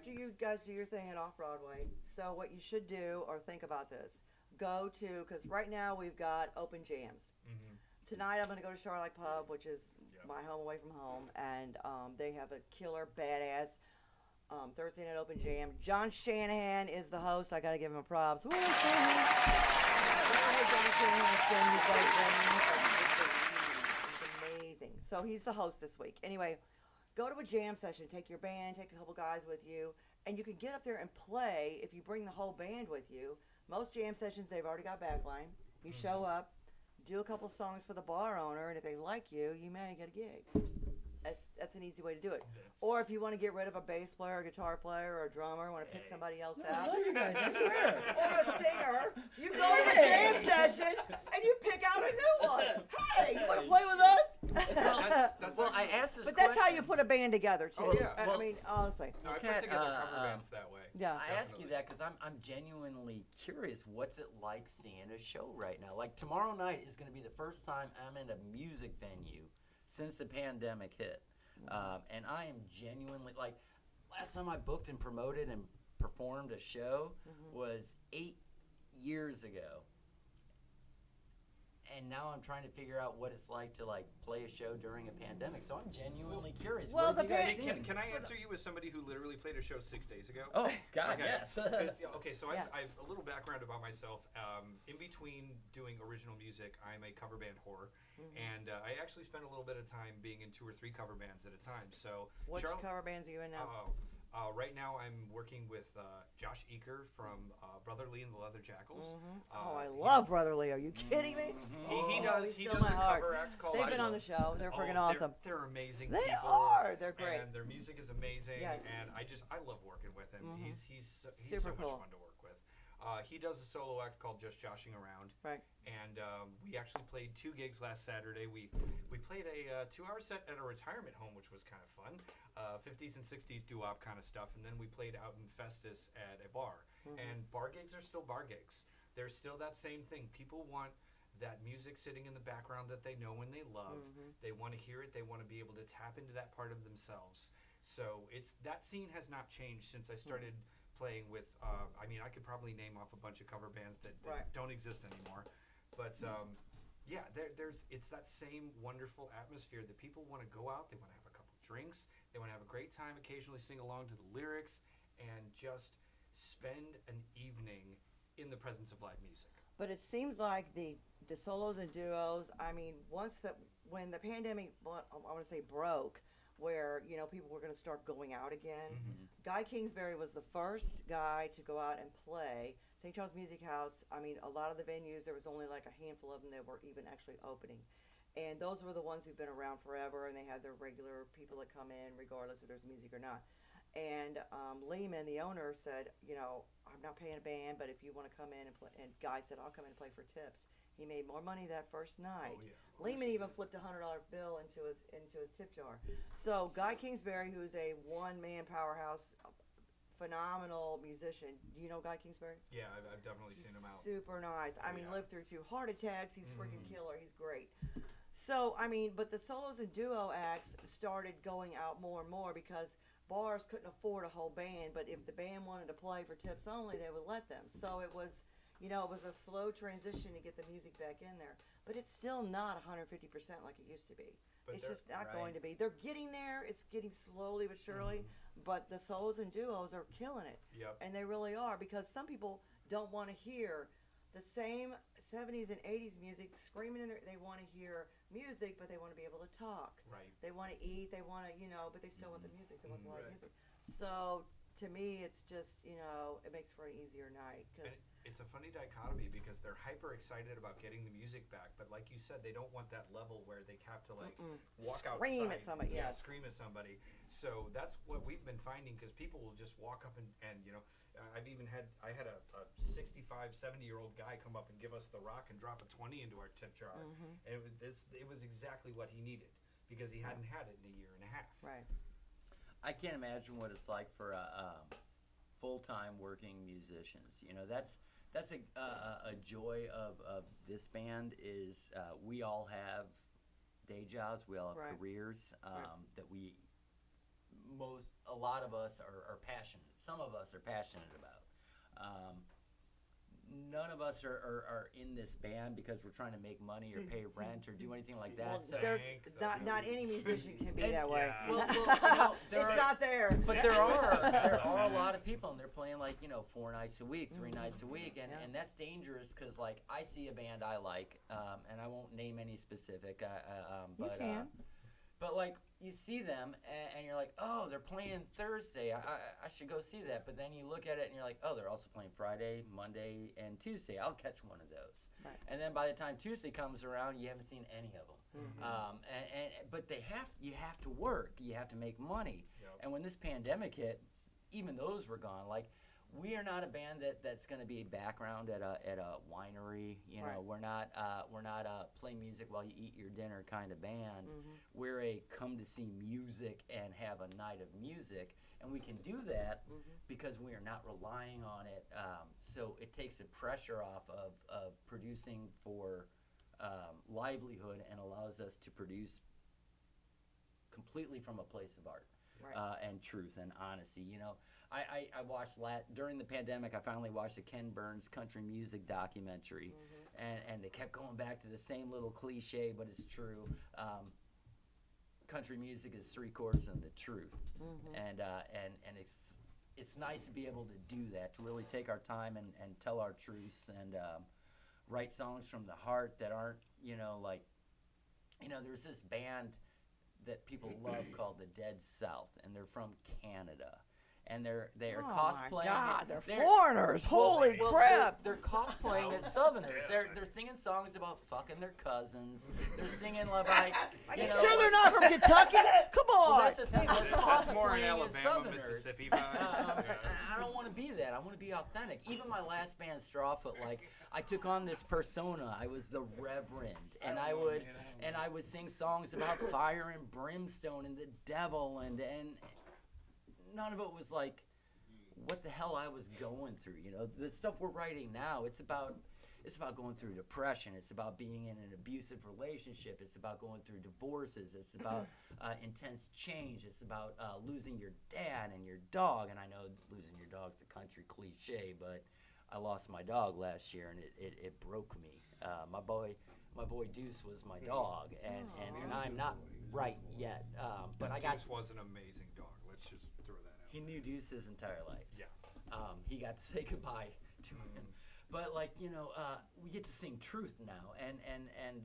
you guys do your thing at Off Broadway, so what you should do or think about this, go to, because right now we've got open jams. Mm-hmm. Tonight I'm going to go to Charlotte Pub, which is my home away from home, and they have a killer badass Thursday night open jam. John Shanahan is the host. I got to give him a props. Woo, Shanahan. John Shanahan sing. He's got a He's amazing. So he's the host this week. Anyway, go to a jam session. Take your band, take a couple guys with you, and you can get up there and play if you bring the whole band with you. Most jam sessions, they've already got backline. You show up, do a couple songs for the bar owner, and if they like you, you may get a gig. That's an easy way to do it. Or if you want to get rid of a bass player, a guitar player, or a drummer, want to pick somebody else out, or a singer, you go to a jam session and you pick out a new one. Hey, you want to play with us? Well, I asked this But that's how question. you put a band together too. Oh, yeah. I Well- mean, honestly. No, I Kat, put together cover bands that way. Yeah. I ask you that because I'm genuinely curious. What's it like seeing a show right now? Like tomorrow night is going to be the first time I'm in a music venue since the pandemic hit, and I am genuinely like. Last time I booked and promoted and performed a show was 8 years ago. And now I'm trying to figure out what it's like to like play a show during a pandemic. So I'm genuinely curious. Well, What have the you guys pan- seen? Can I answer you as somebody who literally played a show 6 days ago? Oh God, Okay. yes. 'Cause, yeah, okay, so Yeah. I've a little background about myself. In between doing original music, I'm a cover band whore, and I actually spend a little bit of time being in 2 or 3 cover bands at a time. So Which Charlotte- cover bands are you in now? right now, I'm working with Josh Eaker from Brother Lee and the Leather Jackals. Oh, I love Brother Lee. Are you kidding me? He Oh, does. he's He still does my a heart. cover act called. They've been on the Idols. show. They're freaking awesome. They're amazing. They people, are. They're great. And their music is amazing. Yes. And I love working with him. He's Super so cool. much fun to work with. He does a solo act called Just Joshing Around. Right. And we actually played 2 gigs last Saturday. We played a 2-hour set at a retirement home, which was kind of fun. 50s and 60s doo-wop kind of stuff. And then we played out in Festus at a bar. And bar gigs are still bar gigs. There's still that same thing. People want that music sitting in the background that they know and they love. They want to hear it. They want to be able to tap into that part of themselves. So that scene has not changed since I started playing with. I mean, I could probably name off a bunch of cover bands that Right. don't exist anymore. But yeah, it's that same wonderful atmosphere that people want to go out. They want to have a couple drinks. They want to have a great time. Occasionally sing along to the lyrics and just spend an evening in the presence of live music. But it seems like the solos and duos. I mean, when the pandemic, I want to say broke, where people were going to start going out again. Guy Kingsbury was the first guy to go out and play. St. Charles Music House. I mean, a lot of the venues there was only like a handful of them that were even actually opening. And those were the ones who've been around forever, and they had their regular people that come in regardless if there's music or not. And Lehman, the owner, said, I'm not paying a band, but if you want to come in and play, and Guy said, I'll come in and play for tips. He made more money that first night. Oh, yeah. Lehman even flipped a $100 bill into his tip jar. So Guy Kingsbury, who is a one-man powerhouse, phenomenal musician. Do you know Guy Kingsbury? Yeah, I've definitely seen him out. Super nice. I mean, yeah. lived through 2 heart attacks. He's freaking killer. He's great. So, I mean, but the solos and duo acts started going out more and more because bars couldn't afford a whole band, but if the band wanted to play for tips only, they would let them. So it was, it was a slow transition to get the music back in there. But it's still not 150% like it used to be. But It's they're- just not right. going to be. They're getting there. It's getting slowly but surely. But the solos and duos are killing it. Yep. And they really are, because some people don't want to hear the same 70s and 80s music screaming in their. They want to hear music, but they want to be able to talk. Right. They want to eat. They want to, but they still want the music. They want the live Right. music. So to me, it's just, it makes for an easier night because. And it's a funny dichotomy because they're hyper excited about getting the music back, but like you said, they don't want that level where they have to walk Scream outside. at somebody, Yeah, yes. scream at somebody. So that's what we've been finding, because people will just walk up and I had a 65, 70-year-old guy come up and give us the rock and drop a 20 into our tip jar, and it was exactly what he needed because he hadn't had it in a year and a half. Right. I can't imagine what it's like for full-time working musicians. That's a joy of this band is we all have day jobs, we all have Right. careers that a lot of us are passionate. Some of us are passionate about. None of us are in this band because we're trying to make money or pay rent or do anything like that. Well, So, not any musician can be And- that way. Yeah. It's not there. But there are a lot of people, and they're playing 4 nights a week, 3 nights a week, and, Yeah. and that's dangerous because I see a band I like, and I won't name any specific, but can. but you see them and you're like, oh, they're playing Thursday. I should go see that. But then you look at it and you're like, oh, they're also playing Friday, Monday, and Tuesday. I'll catch one of those. Right. And then by the time Tuesday comes around, you haven't seen any of them. But you have to work. You have to make money. Yep. And when this pandemic hit, even those were gone. We are not a band that's going to be background at a winery. Right. We're not play music while you eat your dinner kind of band. We're a come to see music and have a night of music, and we can do that because we are not relying on it. So it takes the pressure off of producing for livelihood and allows us to produce completely from a place of art. Right. And truth and honesty. I watched during the pandemic. I finally watched the Ken Burns country music documentary, and they kept going back to the same little cliche, but it's true. Country music is 3 chords and the truth, and it's nice to be able to do that, to really take our time and tell our truths and write songs from the heart that aren't there's this band that people love called the Dead South, and they're from Canada, and they are cosplaying. Oh my God, they're foreigners! Holy crap! They're cosplaying as Southerners. They're singing songs about fucking their cousins. They're singing Are you know, sure they're not from Kentucky? Come on! Well, that's the thing. They're That's more an cosplaying as Alabama, Southerners. Mississippi vibe. And I don't want to be that. I want to be authentic. Even my last band, Strawfoot, I took on this persona. I was the Reverend, and I would sing songs about fire and brimstone and the devil, and none of it was what the hell I was going through. The stuff we're writing now, it's about going through depression. It's about being in an abusive relationship. It's about going through divorces. It's about intense change. It's about losing your dad and your dog. And I know losing your dog's the country cliche, but I lost my dog last year, and it broke me. My boy Deuce was my dog, and I'm not right yet. But I got. Deuce was an amazing dog. Let's just throw that out. He knew Deuce his entire life. Yeah. He got to say goodbye to him. But we get to sing truth now, and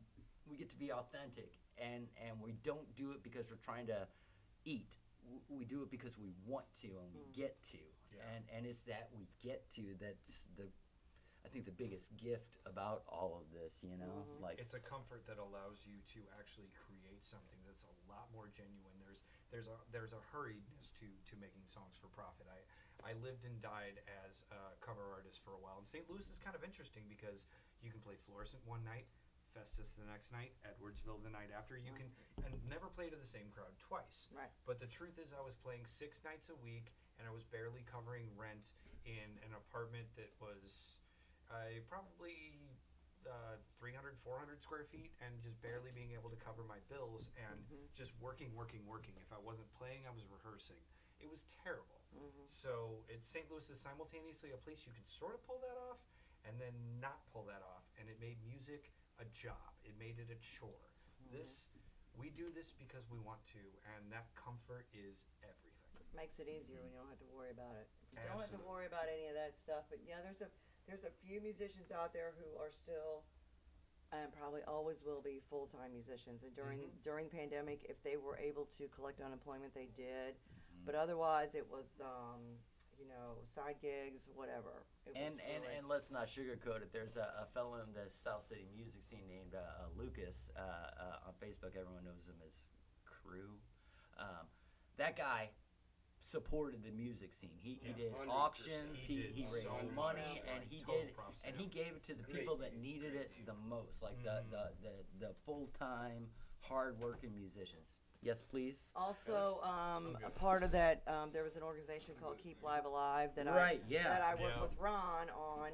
we get to be authentic, and we don't do it because we're trying to eat. We do it because we want to, and we get to. Yeah. And it's that we get to that's I think the biggest gift about all of this, It's a comfort that allows you to actually create something that's a lot more genuine. There's a hurriedness to making songs for profit. I lived and died as a cover artist for a while, and St. Louis is kind of interesting because you can play Florissant one night, Festus the next night, Edwardsville the night after. You can and never play to the same crowd twice. Right. But the truth is, I was playing 6 nights a week, and I was barely covering rent in an apartment that was probably 300, 400 square feet, and just barely being able to cover my bills, and just working. If I wasn't playing, I was rehearsing. It was terrible. So St. Louis is simultaneously a place you can sort of pull that off and then not pull that off, and it made music a job. It made it a chore. This we do this because we want to, and that comfort is everything. Makes it easier when you don't have to worry about it. You don't have to Absolutely. worry about any of that stuff. But yeah, there's a few musicians out there who are still, and probably always will be, full-time musicians. And during the pandemic, if they were able to collect unemployment, they did. But otherwise, it was side gigs, whatever. It And, was and really- and let's not sugarcoat it. There's a fellow in the South City music scene named Lucas on Facebook. Everyone knows him as Crew. That guy supported the music scene. He did 100%. auctions. He He did raised so money, much, and like, he total did, props to and he him. gave it to the Great people that dude, needed great it dude. the most, like the full time, hard working musicians. Yes, please. Also, a part of that, there was an organization called Keep Live Alive that Right, yeah. that I worked Yeah. with Ron on.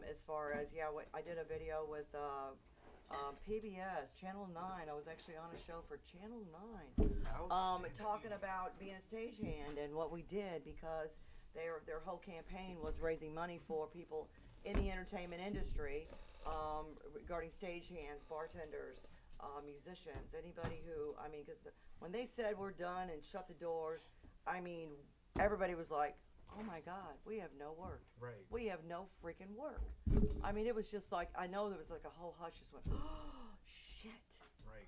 As far as I did a video with PBS Channel 9. I was actually on a show for Channel 9, Outstanding. talking about being a stagehand and what we did, because their whole campaign was raising money for people in the entertainment industry, regarding stagehands, bartenders, musicians, anybody who, because when they said we're done and shut the doors, everybody was like, oh my God, we have no work. Right. We have no freaking work. It was just like, I know there was like a whole hush just went, oh, shit. Right.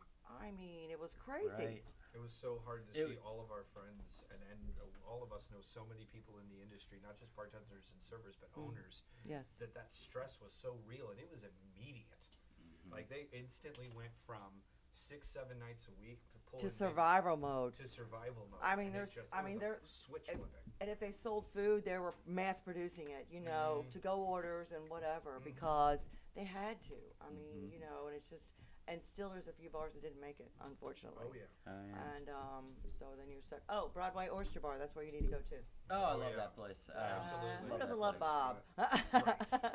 It was crazy. Right. It was so hard to It see w- all of our friends, and all of us know so many people in the industry, not just bartenders and servers, but owners, Yes. that stress was so real, and it was immediate. Like, they instantly went from 6-7 nights a week to To pulling survival mode. to survival mode. I mean, and it there's- just- I it mean, was a there- switch if- flipping. And if they sold food, they were mass producing it, to go orders and whatever, because they had to. And it's just, and still there's a few bars that didn't make it, unfortunately. Oh yeah. And so then you're stuck. Oh, Broadway Oyster Bar, that's where you need to go to. Oh, I Oh, love yeah. that place. Absolutely. Who doesn't that love place. Bob?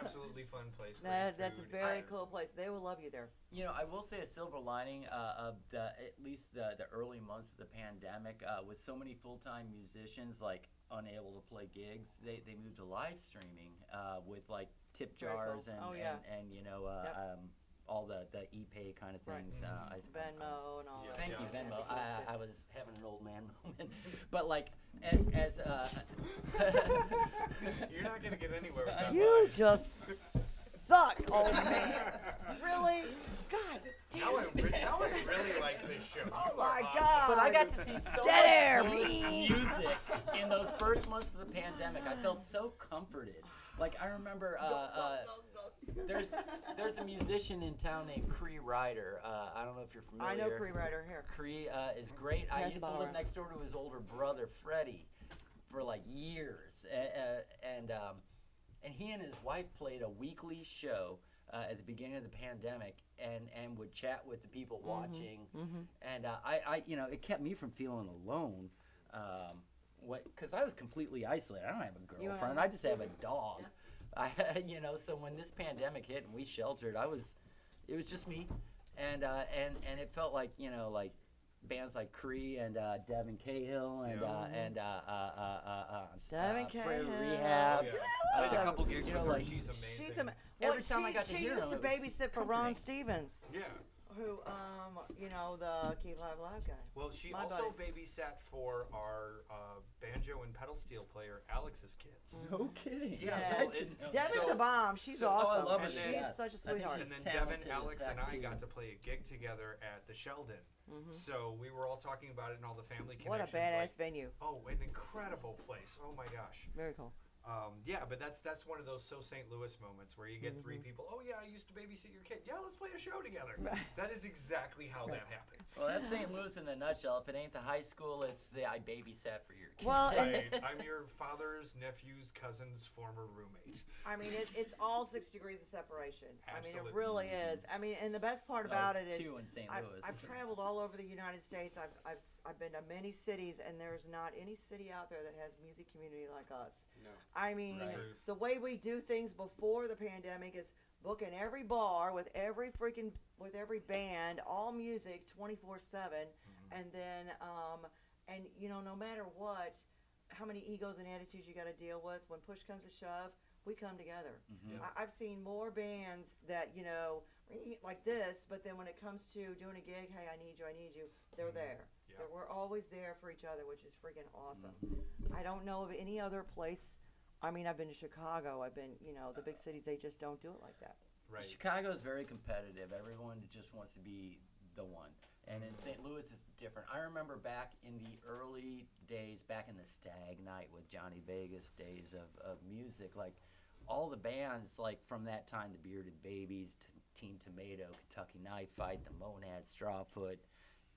Absolutely fun place. Great That's a food. very cool place. They will love you there. I will say a silver lining of at least the early months of the pandemic, with so many full-time musicians like unable to play gigs, they moved to live streaming with like tip Very cool. jars and Oh, yeah. and Yep. all the e-pay kind of Right. things. Venmo and all that. Thank you, Yeah. Venmo. I was having an old man moment, but like as You're not gonna get anywhere with that. You line. just suck, old man. Really? God Now damn it. I really like this show. Oh You are my awesome. God. But I got to see so Dead air, much good me. music in those first months of the pandemic. I felt so comforted. Like I remember, there's a musician in town named Cree Ryder. I don't know if you're familiar. I know Cree Ryder here. Cree is great. I Yes, used to Barbara. live next door to his older brother Freddie for like years, and he and his wife played a weekly show at the beginning of the pandemic, and would chat with the people watching, and I it kept me from feeling alone. Because I was completely isolated. I don't have a girlfriend. I just have a dog. So when this pandemic hit and we sheltered, it was just me, and it felt like like bands like Cree and Devin Cahill and Devin Prayer Cahill. Rehab. Oh, yeah. Played a couple gigs you with know, her. like, She's amazing. She's a Every time I got to she hear used him, to it was babysit for Ron comforting. Stevens, Yeah. who the Keep Live Live guy. Well, she My also babysat for our banjo and pedal steel player Alex's kids. No kidding. Yeah, Yes. well, it's Devin's so- a bomb. She's so- awesome. Oh, I love her. And She's then- Yeah. such a I think sweetheart. And then She's Devin, talented as Alex, heck, and I too. got to play a gig together at the Sheldon. So we were all talking about it and all the family connections. What a badass like, venue. oh, an incredible place. Oh my gosh. Very cool. Yeah, but that's one of those so St. Louis moments where you get three people. Oh yeah, I used to babysit your kid. Yeah, let's play a show together. That is exactly how that happens. Well, that's St. Louis in a nutshell. If it ain't the high school, it's the I babysat for your kid. Well, and Right. I'm your father's nephew's cousin's former roommate. it's all 6 degrees of separation. Absolutely. It really is. And the best part about it is two in St. I've Louis. traveled all over the United States. I've been to many cities, and there's not any city out there that has music community like us. No. Right. The way we do things before the pandemic is booking every bar with every band, all music 24/7, and then no matter what, how many egos and attitudes you got to deal with when push comes to shove. we come together. Yeah. I've seen more bands that, you know, like this, but then when it comes to doing a gig, hey, I need you, they're there. Yeah. We're always there for each other, which is freaking awesome. I don't know of any other place. I mean, I've been to Chicago. I've been, you know, the big cities, they just don't do it like that. Right. Chicago's very competitive. Everyone just wants to be the one. And in St. Louis, it's different. I remember back in the early days, back in the Stag Night with Johnny Vegas days of music, like all the bands, like from that time, the Bearded Babies, Team Tomato, Kentucky Knife Fight, the Monad, Strawfoot,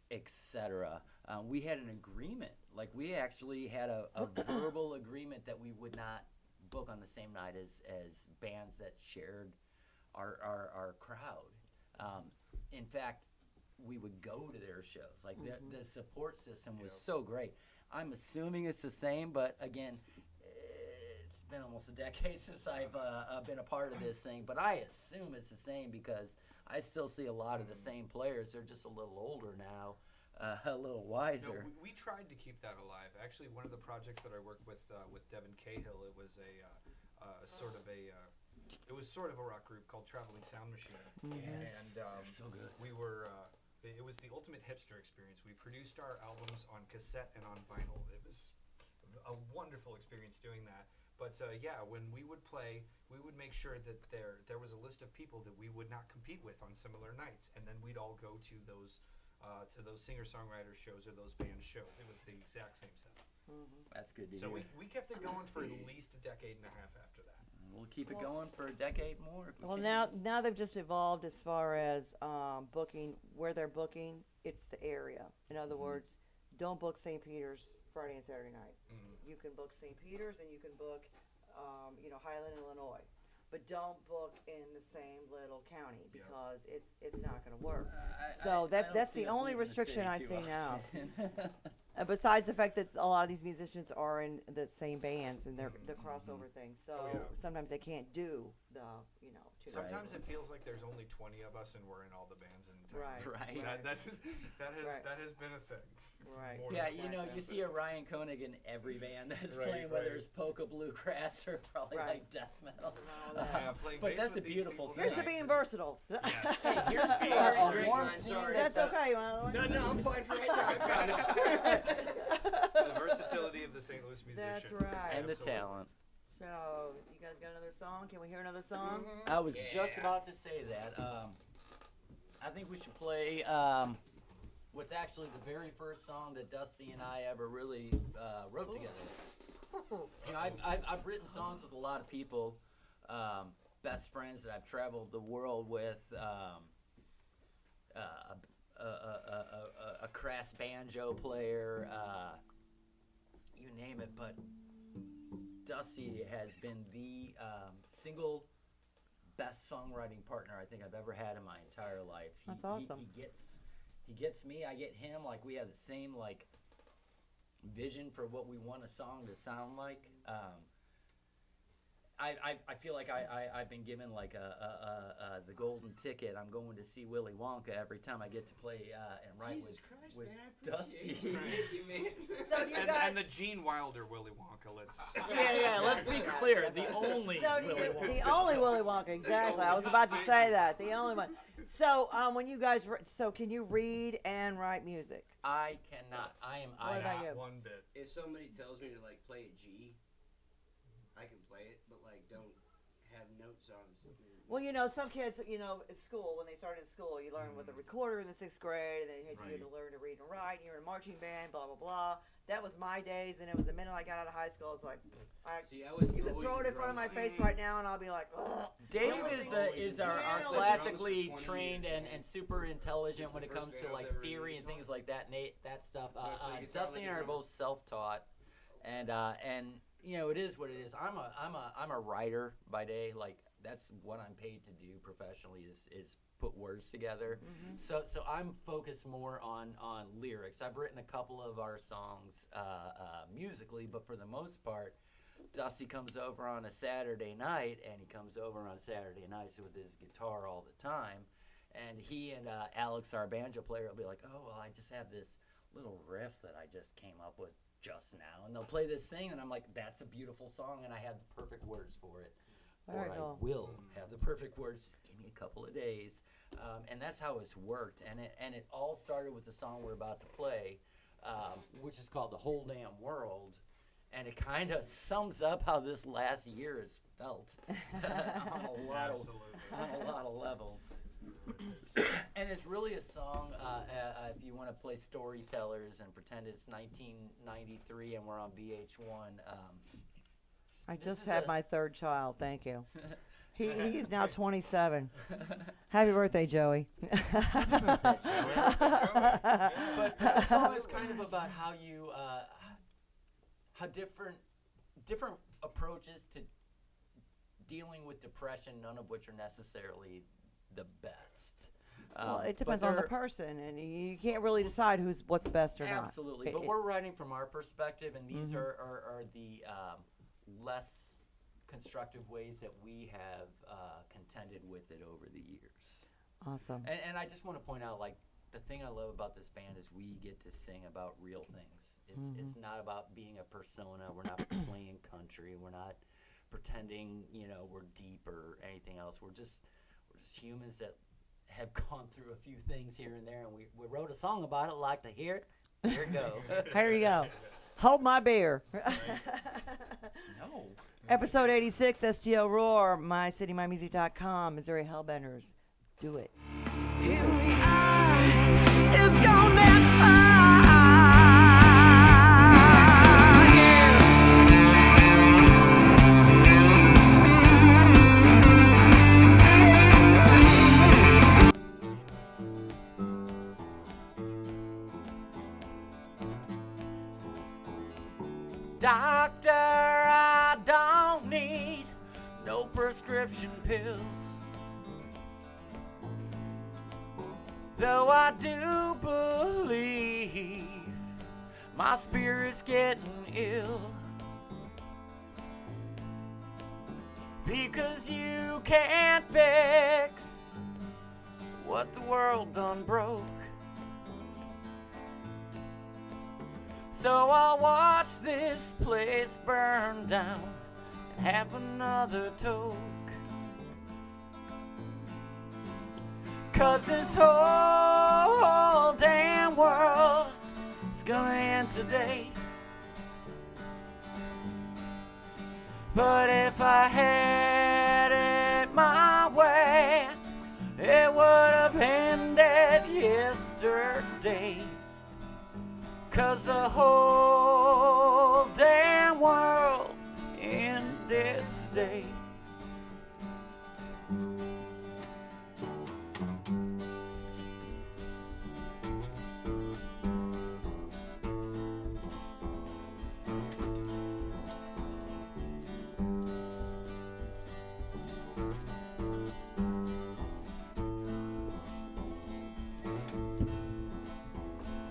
etc. We had an agreement. Like we actually had a verbal agreement that we would not book on the same night as bands that shared our crowd. In fact, we would go to their shows. Like the support system was so great. I'm assuming it's the same, but again, it's been almost a decade since I've been a part of this thing. But I assume it's the same because I still see a lot of the same players. They're just a little older now, a little wiser. No, we tried to keep that alive. Actually, one of the projects that I worked with Devin Cahill, it was it was sort of a rock group called Traveling Sound Machine. Yes, And they're so good. we were it was the ultimate hipster experience. We produced our albums on cassette and on vinyl. It was a wonderful experience doing that. But yeah, when we would play, we would make sure that there was a list of people that we would not compete with on similar nights, and then we'd all go to those singer-songwriter shows or those band shows. It was the exact same setup. That's good to So hear. we kept it going for at least a decade and a half after that. We'll keep it going for a decade more. If we Well, can. now they've just evolved as far as booking, where they're booking, it's the area. In other words, don't book St. Peter's Friday and Saturday night. You can book St. Peter's and you can book, Highland, Illinois. But don't book in the same little county because it's not going to work. So I don't that's see the us only leaving the restriction I city too see now. often. Besides the fact that a lot of these musicians are in the same bands and they're the crossover things, so Oh, yeah. sometimes they can't do the two nights. Sometimes it feels like there's only 20 of us and we're in all the bands in town. Right. That has been a thing. Right. More Yeah, than you know, once. you see a Ryan Koenig in every band that's Right, playing, whether right. it's polka, bluegrass, or probably Right. like death metal. all that. Yeah, playing But bass that's with a these beautiful people thing. Here's to tonight. being versatile. Yes. Here's to Oh, drink warm mine, sorry. That's okay. No, I'm fine for right now. The versatility of the St. Louis musician. That's right. and the Absolutely. talent. So, you guys got another song? Can we hear another song? I was just Yeah. about to say that. I think we should play what's actually the very first song that Dusty and I ever really wrote together. You know, I've written songs with a lot of people, best friends that I've traveled the world with, a crass banjo player, you name it. But Dusty has been the single best songwriting partner I think I've ever had in my entire life. That's awesome. He gets me, I get him. Like we have the same like vision for what we want a song to sound like. I feel like I've been given like the golden ticket. I'm going to see Willy Wonka every time I get to play and write Jesus Christ, with man, I appreciate Dusty. you. Thank you, man. So do you guys? And the Gene Wilder Willy Wonka. Let's. yeah. Let's be clear. The only So do Willy you, Wonka. the only Willy Wonka, exactly. I was about to say that. The only one. So, when you guys, so can you read and write music? I cannot. I am. What about you? Not one bit. If somebody tells me to like play a G, I can play it, but like don't have notes on something. Well, some kids, at school, when they started in school, you learn with a recorder in the 6th grade, and then you had Right. to learn to read and write, and you're in a marching band, blah, blah, blah. That was my days, and it was the minute I got out of high school, I was like, See, I was you can always throw it a in front of my drummer. face right now, and I'll be like, ugh. Dave Drummer. is our Yeah, classically drums for 20 trained years, and, man. and super intelligent It's when the it first comes to band I've like ever theory really and things done. like that. Nate, that stuff. I play guitar Dusty like and I a are both self-taught, and it is what it is. I'm a writer by day. Like that's what I'm paid to do professionally is put words together. So I'm focused more on lyrics. I've written a couple of our songs musically, but for the most part, Dusty comes over on a Saturday night, and he comes over on Saturday nights with his guitar all the time. And he and Alex, our banjo player, will be like, "Oh, well, I just have this little riff that I just came up with just now," and they'll play this thing, and I'm like, "That's a beautiful song," and I had the perfect words for it. Very or cool. I will have the perfect words. Just give me a couple of days, and that's how it's worked. And it all started with the song we're about to play, which is called "The Whole Damn World," and it kind of sums up how this last year has felt on a lot of levels. And it's really a song, if you want to play storytellers and pretend it's 1993 and we're on VH1. I This just is had a- my third child. Thank you. He's now 27. Happy birthday, Joey. But the song is kind of about how you, how different approaches to dealing with depression, none of which are necessarily the best. Well, it but depends on the they're- person, and you can't really decide what's best or not. Absolutely, but we're writing from our perspective, and these are the less constructive ways that we have contended with it over the years. Awesome. And I just want to point out, like, the thing I love about this band is we get to sing about real things. It's not about being a persona. We're not playing country. We're not pretending, we're deep or anything else. We're just humans that have gone through a few things here and there, and we wrote a song about it. Like to hear it? Here it go. Here you go. Hold my beer. No. Episode 86, STL Roar, mycitymymusic.com, Missouri Hellbenders. Do it. Here we are, it's gone that far, Doctor, I don't need no prescription pills. Though I do believe my spirit's getting ill. Because you can't fix what the world done broke. So I'll watch this place burn down and have another toke. 'Cause this whole damn world is gonna end today. But if I had it my way, it would have ended yesterday. 'Cause the whole damn world ended today.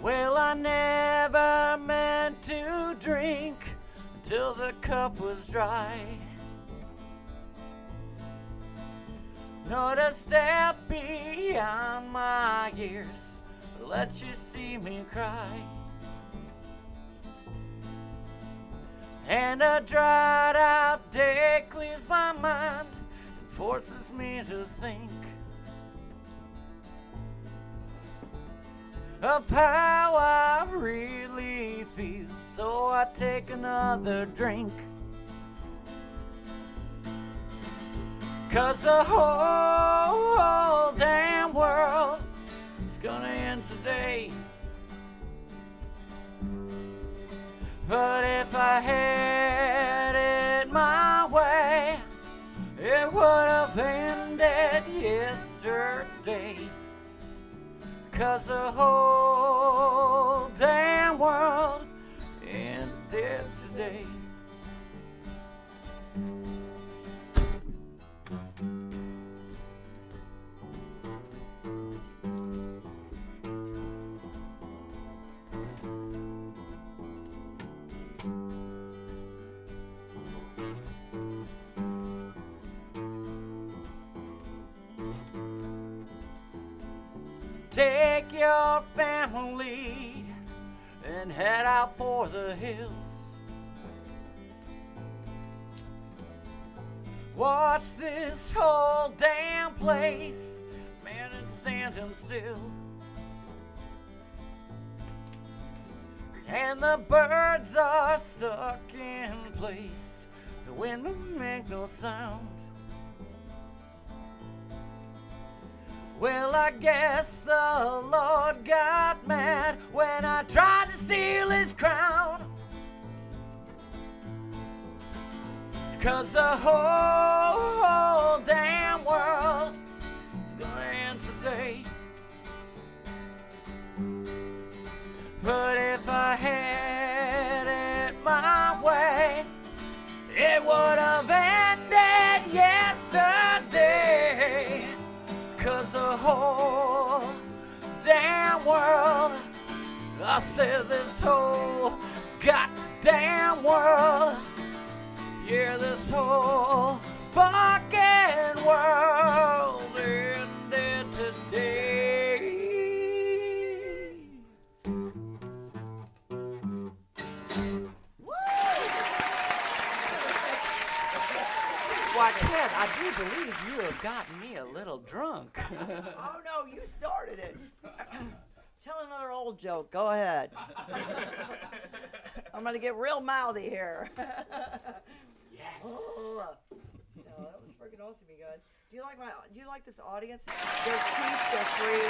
Well, I never meant to drink until the cup was dry. Nor to step beyond my years, let you see me cry. And a dried out day clears my mind and forces me to think of how I really feel. So I take another drink. 'Cause the whole damn world is gonna end today. But if I had it my way, it would have ended yesterday. 'Cause the whole damn world ended today. Take your family and head out for the hills, Watch this whole damn place, man, it's standing still. And the birds are stuck in place, the wind don't make no sound. Well, I guess the Lord got mad when I tried to steal his crown. 'Cause the whole damn world is gonna end today. But if I had it my way, it would have ended yesterday. 'Cause the whole damn world, I said this whole goddamn world, yeah, this whole fucking world ended today. Why, Ted, I do believe you have gotten me a little drunk. Oh no, you started it. Tell another old joke. Go ahead. I'm gonna get real mouthy here. Yes. Oh, no, that was freaking awesome, you guys. Do you like this audience? They're cheap, they're free.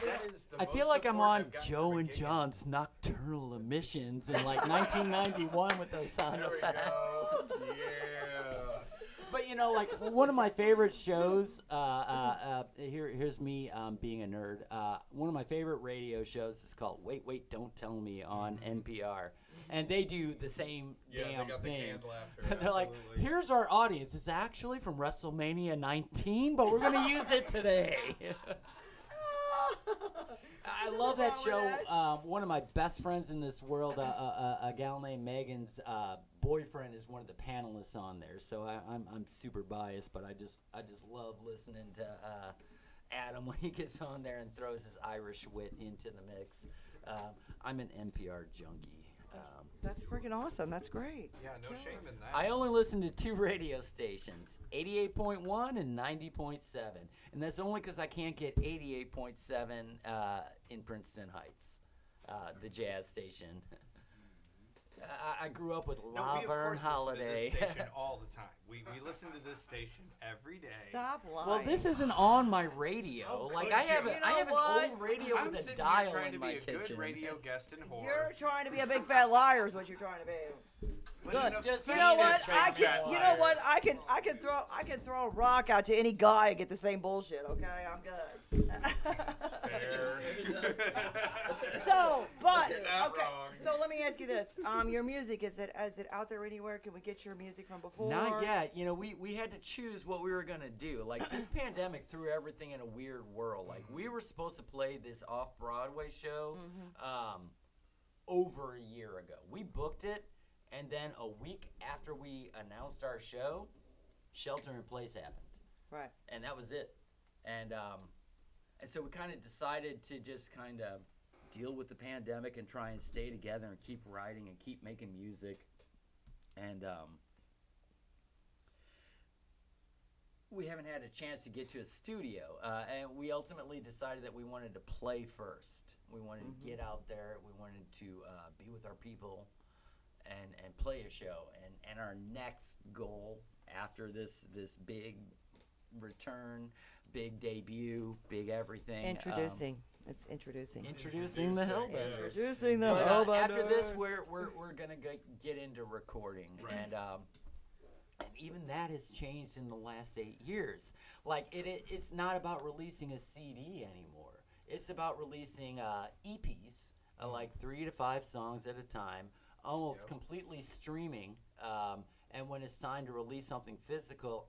That is the I most feel like I'm support on I've gotten Joe from a and gig. John's Nocturnal Emissions in like 1991 with those sound There we effects. go. Yeah. But you know, like one of my favorite shows. Here's me being a nerd. One of my favorite radio shows is called "Wait, Wait, Don't Tell Me" on NPR, and they do the same Yeah, they damn got the thing. canned laughter. They're like, absolutely. "Here's our audience. It's actually from WrestleMania 19, but we're gonna use it today." I love that wrong with show. One of my best friends in this world, a gal named Megan's boyfriend, is one of the panelists on there. So I'm super biased, but I just love listening to Adam when he gets on there and throws his Irish wit into the mix. I'm an NPR junkie. That's freaking awesome. That's great. Yeah, no shame in that. I only listen to 2 radio stations, 88.1 and 90.7. And that's only because I can't get 88.7 in Princeton Heights, the jazz station. I grew up with No, we Laverne of course Holiday. listen to this station all the time. We listen to this station every day. Stop lying. Well, this isn't on my radio. Oh, Like could I have, you? I have an what? old radio I'm with a sitting dial here trying in to my be a kitchen. good radio guest and whore. You're trying to be a big fat liar is what you're trying to be. But Good. enough Just You faith know to what? change I can. that You know liar. what? I can throw a rock out to any guy and get the same bullshit. Okay, I'm good. Fair. So, but Not okay. wrong. So let me ask you this: your music is it out there anywhere? Can we get your music from before? Not yet. You know, we had to choose what we were gonna do. Like this pandemic threw everything in a weird whirl. Like we were supposed to play this off-Broadway show over a year ago. We booked it, and then a week after we announced our show, shelter in place happened, Right. and that was it. And so we kind of decided to just kind of deal with the pandemic and try and stay together and keep writing and keep making music. And we haven't had a chance to get to a studio, and we ultimately decided that we wanted to play first. We wanted to get out there. We wanted to be with our people and play a show. And our next goal after this big return, big debut, big everything. Introducing. It's introducing. Introducing the Hellbenders. Introducing the But, after Hellbenders. this, we're gonna get into recording, and even that has changed in the last 8 years. Like it's not about releasing a CD anymore. It's about releasing EPs, like 3 to 5 songs at a time, almost completely streaming. And when it's time to release something physical,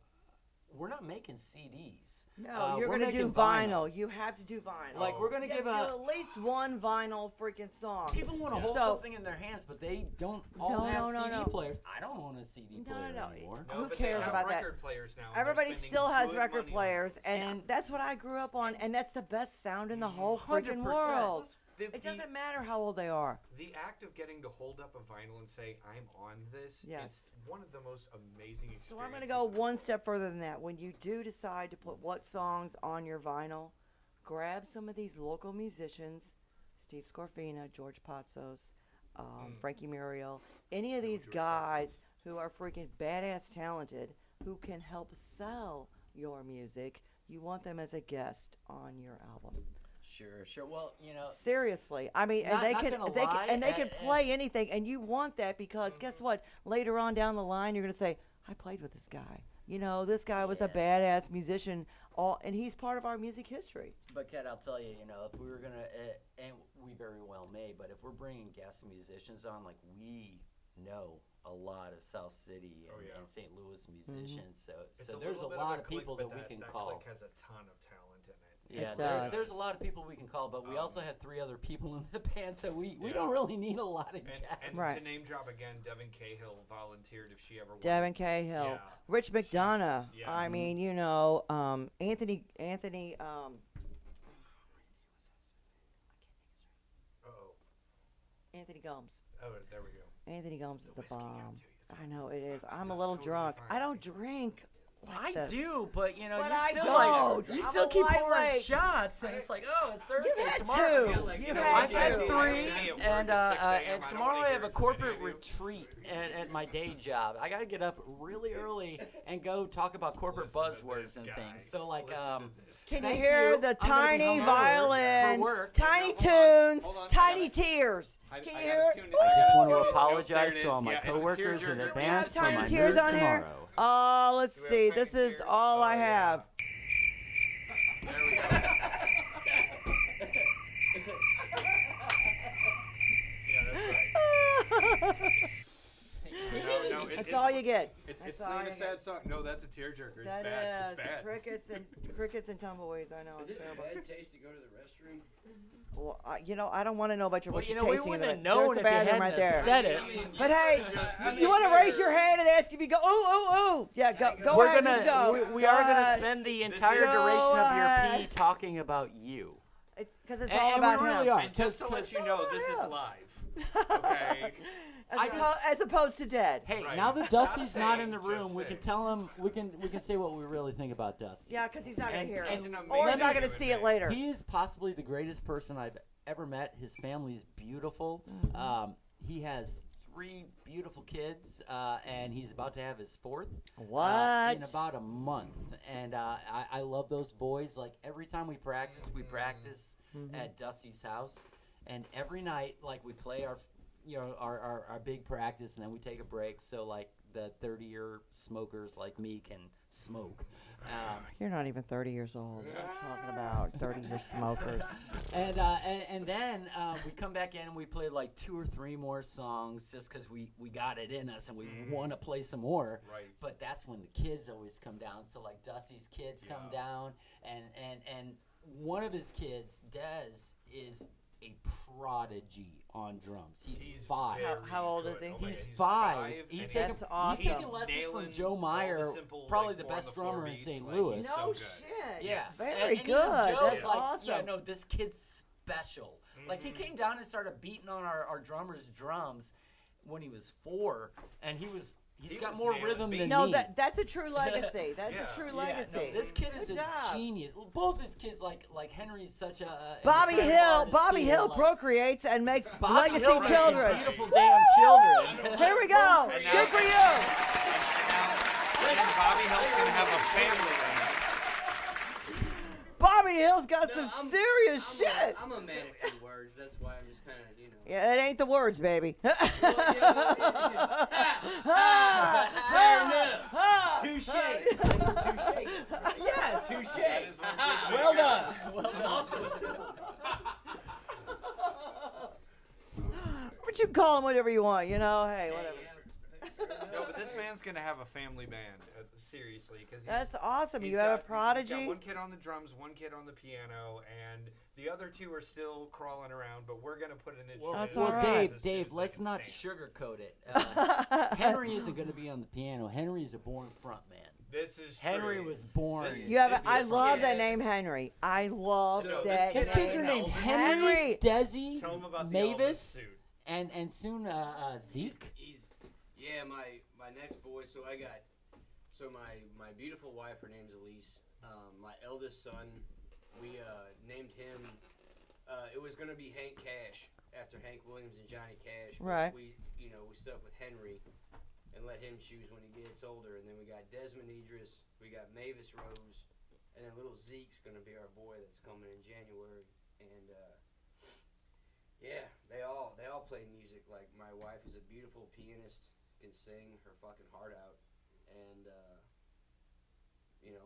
we're not making CDs. No, you're we're gonna do making vinyl. You have to do vinyl. Like we're gonna You give have to a. do at least one vinyl freaking song. People want to hold So- something in their hands, but they don't all No, have no, CD no. players. I don't own a CD No, player no. anymore. No, Who but cares they have about that? record players now, and they're Everybody spending still has good record money on players, it. and that's what I grew up on, and that's the best sound in the whole freaking 100%. world. It doesn't matter how old they are. The act of getting to hold up a vinyl and say, I'm on this, Yes. it's one of the most amazing experiences. So I'm going to go one step further than that. When you do decide to put what songs on your vinyl, grab some of these local musicians, Steve Scorfina, George Patsos, Frankie Muriel, any of these guys who are freaking badass talented who can help sell your music. You want them as a guest on your album. Sure. Well, Seriously, I mean, Not- and not gonna lie, they can play anything, and you want that because guess what? Later on down the line, you're gonna say, "I played with this guy. This guy was a badass musician, and he's part of our music history." But Kat, I'll tell you, if we were gonna, and we very well may, but if we're bringing guest musicians on, like we know a lot of South City and St. Louis musicians, so there's a lot of people that we can call. Click has a ton of talent in it. Yeah, there's a lot of people we can call, but we also have 3 other people in the band, so we don't really need a lot of guests. And Right. to name drop again, Devin Cahill volunteered if she ever wanted. Devin Cahill, Yeah. Rich McDonough. Yeah. I mean, Anthony. Uh-oh. Anthony Gomes. Oh, there we go. Anthony Gomes is the whiskey got bomb. to you. It's I know it is. I'm a It's little totally drunk. fine. I don't drink. Like I this. do, but you But you I still don't. you I'm still a keep pouring lightweight. shots, and it's like, oh, it's Thursday. You've had Tomorrow, two. like, You've know, had I've two. had I 3, have to be at work and at 6 a.m. and I don't tomorrow wanna I have hear a it from corporate any of you. retreat at my day job. I gotta get up really early and go talk about corporate Listen to buzzwords this and guy. things. So like, Listen to this. Can you Thank hear you. the I'm gonna be tiny hungover violin, for work. tiny Hold on, tunes, hold on, I tiny gotta- tears? I Can you gotta hear tune it? it. I just want to There it apologize is. to all my Yeah, it's a coworkers in tearjerker. advance for Tiny my tears mood on there. tomorrow. Oh, let's Do we have see. tiny This is tears? all I Oh, yeah. have. There we go. Yeah, that's right. No, That's all you get. It's That's all not a you sad get. song. No, that's a tearjerker. It's That bad. is It's bad. crickets and tumbleweeds. I know Is it's it terrible. bad taste to go to the restroom? Well, I don't want to know about your Well, what you you're know, we tasting. wouldn't in have the, known there's if the you bathroom hadn't right there. said it. But hey, you want to raise your hand and ask if you go, ooh. Yeah, go We're ahead. gonna you go. we are gonna But spend the is- entire Go duration of your ahead. pee talking about you. It's because it's And- all and about we really him. are. And just to let you know, this is Yeah. live. Okay. As opposed to dead. Hey, Right. now that Dusty's not in the Just room, we can saying. tell him we can say what we really think about Dusty. Yeah, because he's not going And- to hear and us. an Or he's not amazing going to see it human later. He is possibly the greatest person I've ever met. His family is beautiful. He has 3 beautiful kids, and he's about to have his 4th What? in about a month. And I love those boys. Like every time we practice at Dusty's house, and every night, like we play our big practice, and then we take a break. So like the 30-year smokers like me can smoke. You're not even 30 years old. What are you talking about? 30-year smokers. And then we come back in and we play like 2 or 3 more songs just because we got it in us and we want to play some more. Right. But that's when the kids always come down. So like Dusty's kids come down, and one of his kids, Dez, is a prodigy on drums. He's 5. very How old is good. he? Oh my He's God, 5. and He's That's awesome. taking lessons nailing from Joe all the Meyer, simple, probably like, the 4 on best the floor drummer in beats, St. like, Louis. he's No so good. shit. Yeah, Very and good. even Joe's That's like, awesome. Yeah, no, this kid's special. Like he came down and started beating on our drummer's drums when he was 4, and he's got was more nailing rhythm beats. than No, me. that's a true legacy. That's Yeah. a true Yeah, no, legacy. this kid is Good a job. genius. Both his kids, like Henry's such a Bobby incredible Hill. artist, Bobby too, Hill like, procreates and makes Bobby legacy Hill makes some children. beautiful damn children. Here we go. And Good now- for you. And Bobby Hill's gonna have a family. Bobby Hill's got No, some I'm- serious I'm shit. I'm a man of few words. That's why I'm just kind of, Yeah, it ain't the words, baby. Fair enough. Touche. Yes. Touche. Well done. I'm also a simple. But you can call him whatever you want, hey, whatever. No, but this man's gonna have a family band. Seriously, because That's awesome. he's You have a got- He's prodigy. got 1 kid on the drums, 1 kid on the piano, and the other 2 are still crawling around. But we're gonna put an instrument. That's in all their right. hands Dave, as soon as they let's can not stand. sugarcoat it. Henry isn't going to be on the piano. Henry is a born front man. This is Henry true. was born. You have. This I is love kid. that name, Henry. I love So that. this His kid kids has are an named Elvis Henry, Desi, Tell him about the Elvis Mavis, suit. and soon Zeke. Yeah, my next boy. So my beautiful wife, her name's Elise. My eldest son, we named him. It was gonna be Hank Cash after Hank Williams and Johnny Cash. But Right. We stuck with Henry and let him choose when he gets older. And then we got Desmond Idris, we got Mavis Rose, and then little Zeke's gonna be our boy that's coming in January. And yeah, they all play music. Like my wife is a beautiful pianist, can sing her fucking heart out, and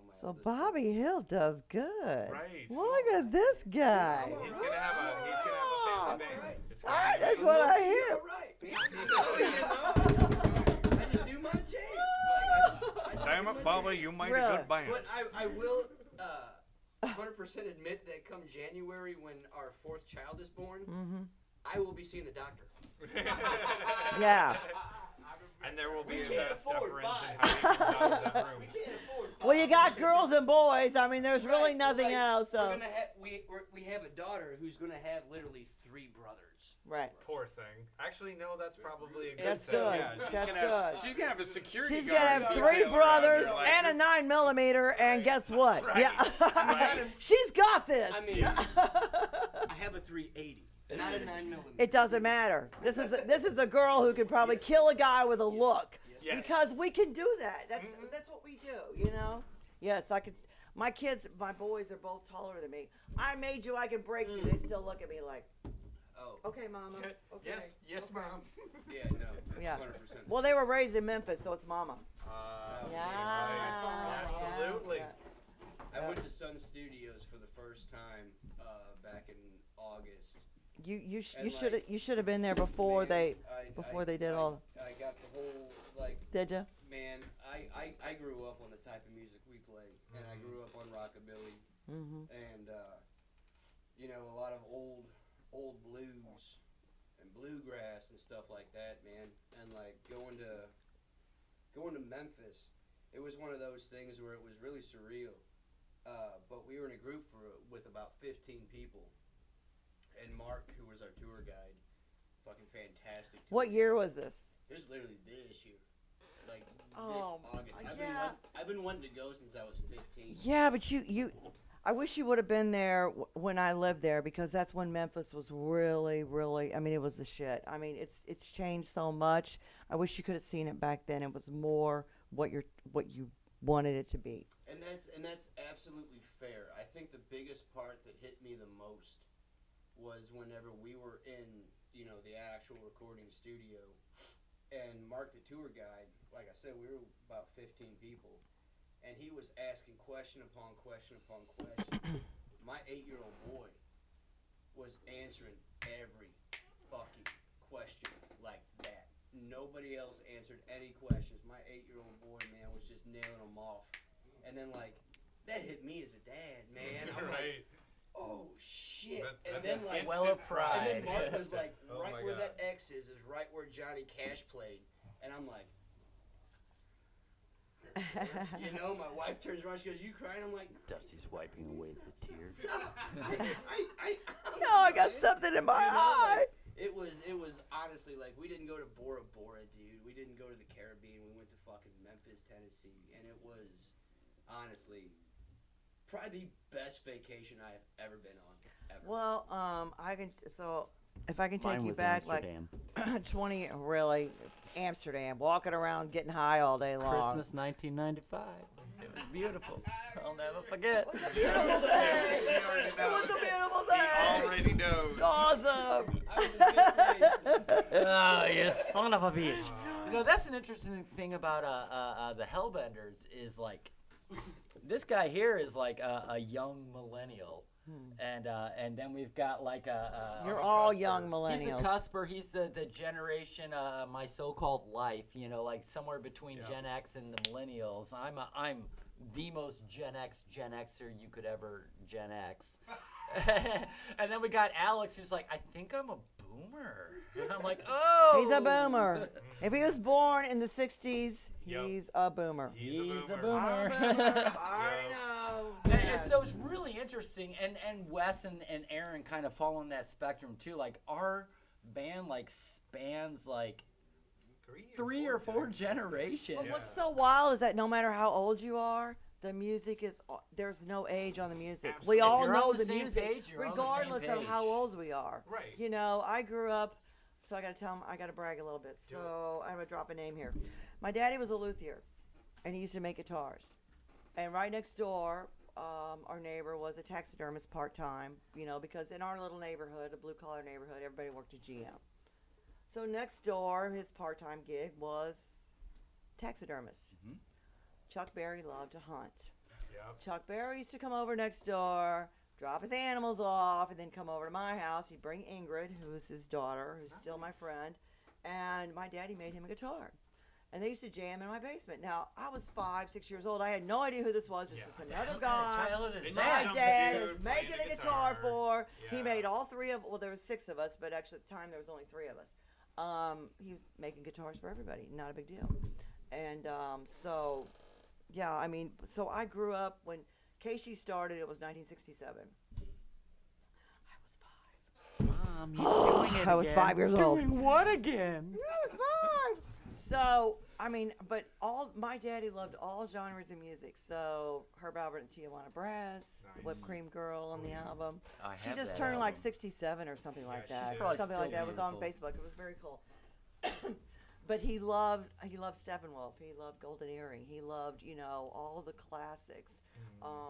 my So eldest Bobby Hill does good. Right. Well, look at this guy. He's gonna have a family band. Alright. It's All gonna right, be that's great. what I hear. All right. I just do my jam. I just Damn do it, my Bobby, jam. you made Really? a good band. But I will 100% admit that come January when our fourth child is born, I will be seeing the doctor. Yeah. And there will be We a can't vast afford deference five. in how you can out of that room. We can't afford Well, you five. got girls and boys. I mean, there's really Right, nothing like, else. We're So gonna have we have a daughter who's gonna have literally 3 brothers. right. Poor thing. Actually, no, that's probably a good That's thing. good. Yeah, she's That's gonna have, good. she's gonna have a security She's guard. gonna have detail 3 around brothers her, like, and a 9mm, and guess what? Right. Yeah, Right. she's got this. I mean, I have a 380, not a 9mm. It doesn't matter. This is a girl who could probably kill a guy with a look. Yes. Because we can do that. That's what we do, you know? Yes, I could. My kids, my boys are both taller than me. I made you, I could break you. They still look at me like, Oh, okay, mama. Okay. Yes, okay. ma'am. yeah, no, Yeah. 100%. Well, they were raised in Memphis, so it's mama. Right. Absolutely. Yeah. I went to Sun Studios for the first time back in August. You And, should have been there before Man, they did all. I got the whole like. Did you? Man, I grew up on the type of music we play, and I grew up on rockabilly, Mm-hmm. and a lot of old blues and bluegrass and stuff like that, man. And like going to Memphis, it was one of those things where it was really surreal. But we were in a group with about 15 people, and Mark, who was our tour guide, fucking fantastic. What year was this? It was literally this year. Like Oh, this August. yeah. I've been wanting to go since I was 15. Yeah, but you I wish you would have been there when I lived there, because that's when Memphis was really, really. I mean, it was the shit. I mean, it's changed so much. I wish you could have seen it back then. It was more what you wanted it to be. And that's absolutely fair. I think the biggest part that hit me the most was whenever we were in, the actual recording studio, and Mark, the tour guide, like I said, we were about 15 people, and he was asking question upon question upon question. My 8-year-old boy was answering every fucking question like that. Nobody else answered any questions. My 8-year-old boy, man, was just nailing them off. And then, like, that hit me as a dad, man. I'm Right. like, oh, shit. That- And then, that's like, instant Well of pride. and then Mark was like, Oh right my where God. that X is right where Johnny Cash played. And I'm like, my wife turns around, she goes, you crying? I'm like, Dusty's wiping away the tears. No, I got something in my eye. It was honestly like, we didn't go to Bora Bora, dude. We didn't go to the Caribbean. We went to fucking Memphis, Tennessee. And it was honestly probably the best vacation I've ever been on. Ever. Well, if I can take Mine you was back Amsterdam. like 20, really, Amsterdam, walking around getting high all day long. Christmas 1995. It was beautiful. I'll never forget. Beautiful day. It was a beautiful He day. already knows. Awesome. I was in fifth grade. Oh, you son of a bitch. That's an interesting thing about the Hellbenders is like, this guy here is like a young millennial. And then we've got like You're a all cusper. young he's millennials. a cusper. He's the generation my so-called life. Like somewhere between Yeah. Gen X and the millennials. I'm the most Gen Xer you could ever Gen X. And then we got Alex, who's like, I think I'm a boomer. And I'm like, oh. He's a boomer. If he was born in the 60s, Yep. he's a boomer. He's a He's a boomer. I'm a boomer. boomer. I already know. And so it's really interesting, and Wes and Aaron kind of fall on that spectrum too. Like our band like spans like three or four generations. But what's so wild is that no matter how old you are, the music is, there's no age on the music. Absolutely. We all If you're know on the the same music, page, you're on the same regardless of how page. old we are. Right. You know, I grew up, so I got to tell them, I got to brag a little bit. So I'm going to drop a name here. My daddy was a luthier, and he used to make guitars. And right next door, our neighbor was a taxidermist part-time, you know, because in our little neighborhood, a blue-collar neighborhood, everybody worked at GM. So next door, his part-time gig was taxidermist. Mhm. Chuck Berry loved to hunt. Yep. Chuck Berry used to come over next door, drop his animals off, and then come over to my house. He'd bring Ingrid, who was his daughter, who's still my friend, and my daddy made him a guitar. And they used to jam in my basement. Now, I was 5, 6 years old. I had no idea who this was. It's just another What kind guy. of childhood is It's that? My Some dad dude is playing making the a guitar for. He Yeah. made all three of, well, there was 6 of us, but actually at the time there was only 3 of us. He was making guitars for everybody. Not a big deal. And so, yeah, I mean, so I grew up when Casey started, it was 1967. I was 5. Mom, he's doing it I was again. 5 years old. Doing what again? I was 5. So, I mean, but my daddy loved all genres of music. So, Herb Albert and Tijuana Brass, the Nice. Whipped Cream Girl on the album. I She have just that turned like album. 67 or something like she that. did. Probably Something like still that. It was on beautiful. Facebook. It was very cool. But he loved Steppenwolf. He loved Golden Earring. He loved, you know, all the classics.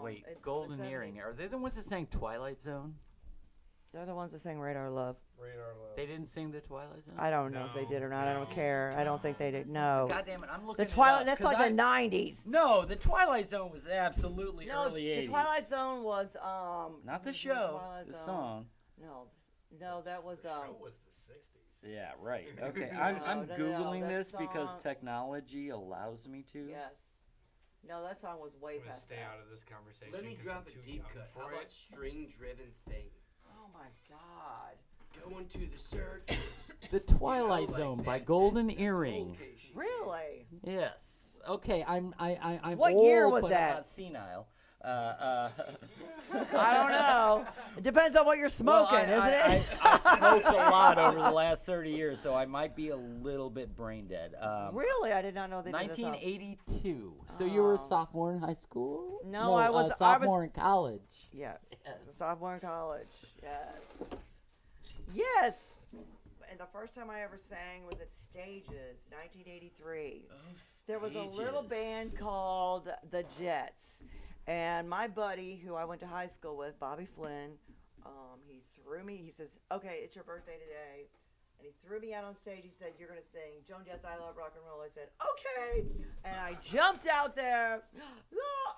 Wait, from the Golden 70s. Earring. Are they the ones that sang Twilight Zone? They're the ones that sang Radar Love. Radar Love. They didn't sing the Twilight Zone? I don't know if they did or not. I No. don't care. I don't think they did. No. God damn it, I'm looking The Twilight, it up, that's 'cause like the 90s. No, the Twilight Zone was absolutely No, early 80s. the Twilight Zone was Not the was show, Twilight the Zone. song. No, that was The show was the 60s. Yeah, right. Okay, No, I'm no, Googling that this because song- technology allows me to. yes. No, that song was way I'm gonna past stay that. out of this conversation. Let me 'cause drop I'm a too deep young cut. for How about it. string driven thing? Oh my God. Going to the circus. The Twilight like Zone by that. Golden That's Earring. old Casey. Really? Yes. Okay, I'm What old, year was but that? I'm not senile. I don't know. It depends on what you're smoking, Well, isn't it? I smoked a lot over the last 30 years, so I might be a little bit brain dead. Really? I did not know they did this song. 1982. So you were a Oh. sophomore in high school? No, I was- a sophomore in college. Yes. Yes. Sophomore in college. Yes. Yes. And the first time I ever sang was at Stages, 1983. There was a little band called the Jets, and my buddy, who I went to high school with, Bobby Flynn, he threw me. He says, "Okay, it's your birthday today," and he threw me out on stage. He said, "You're gonna sing Joan Jett's I Love Rock and Roll." I said, "Okay," and I jumped out there.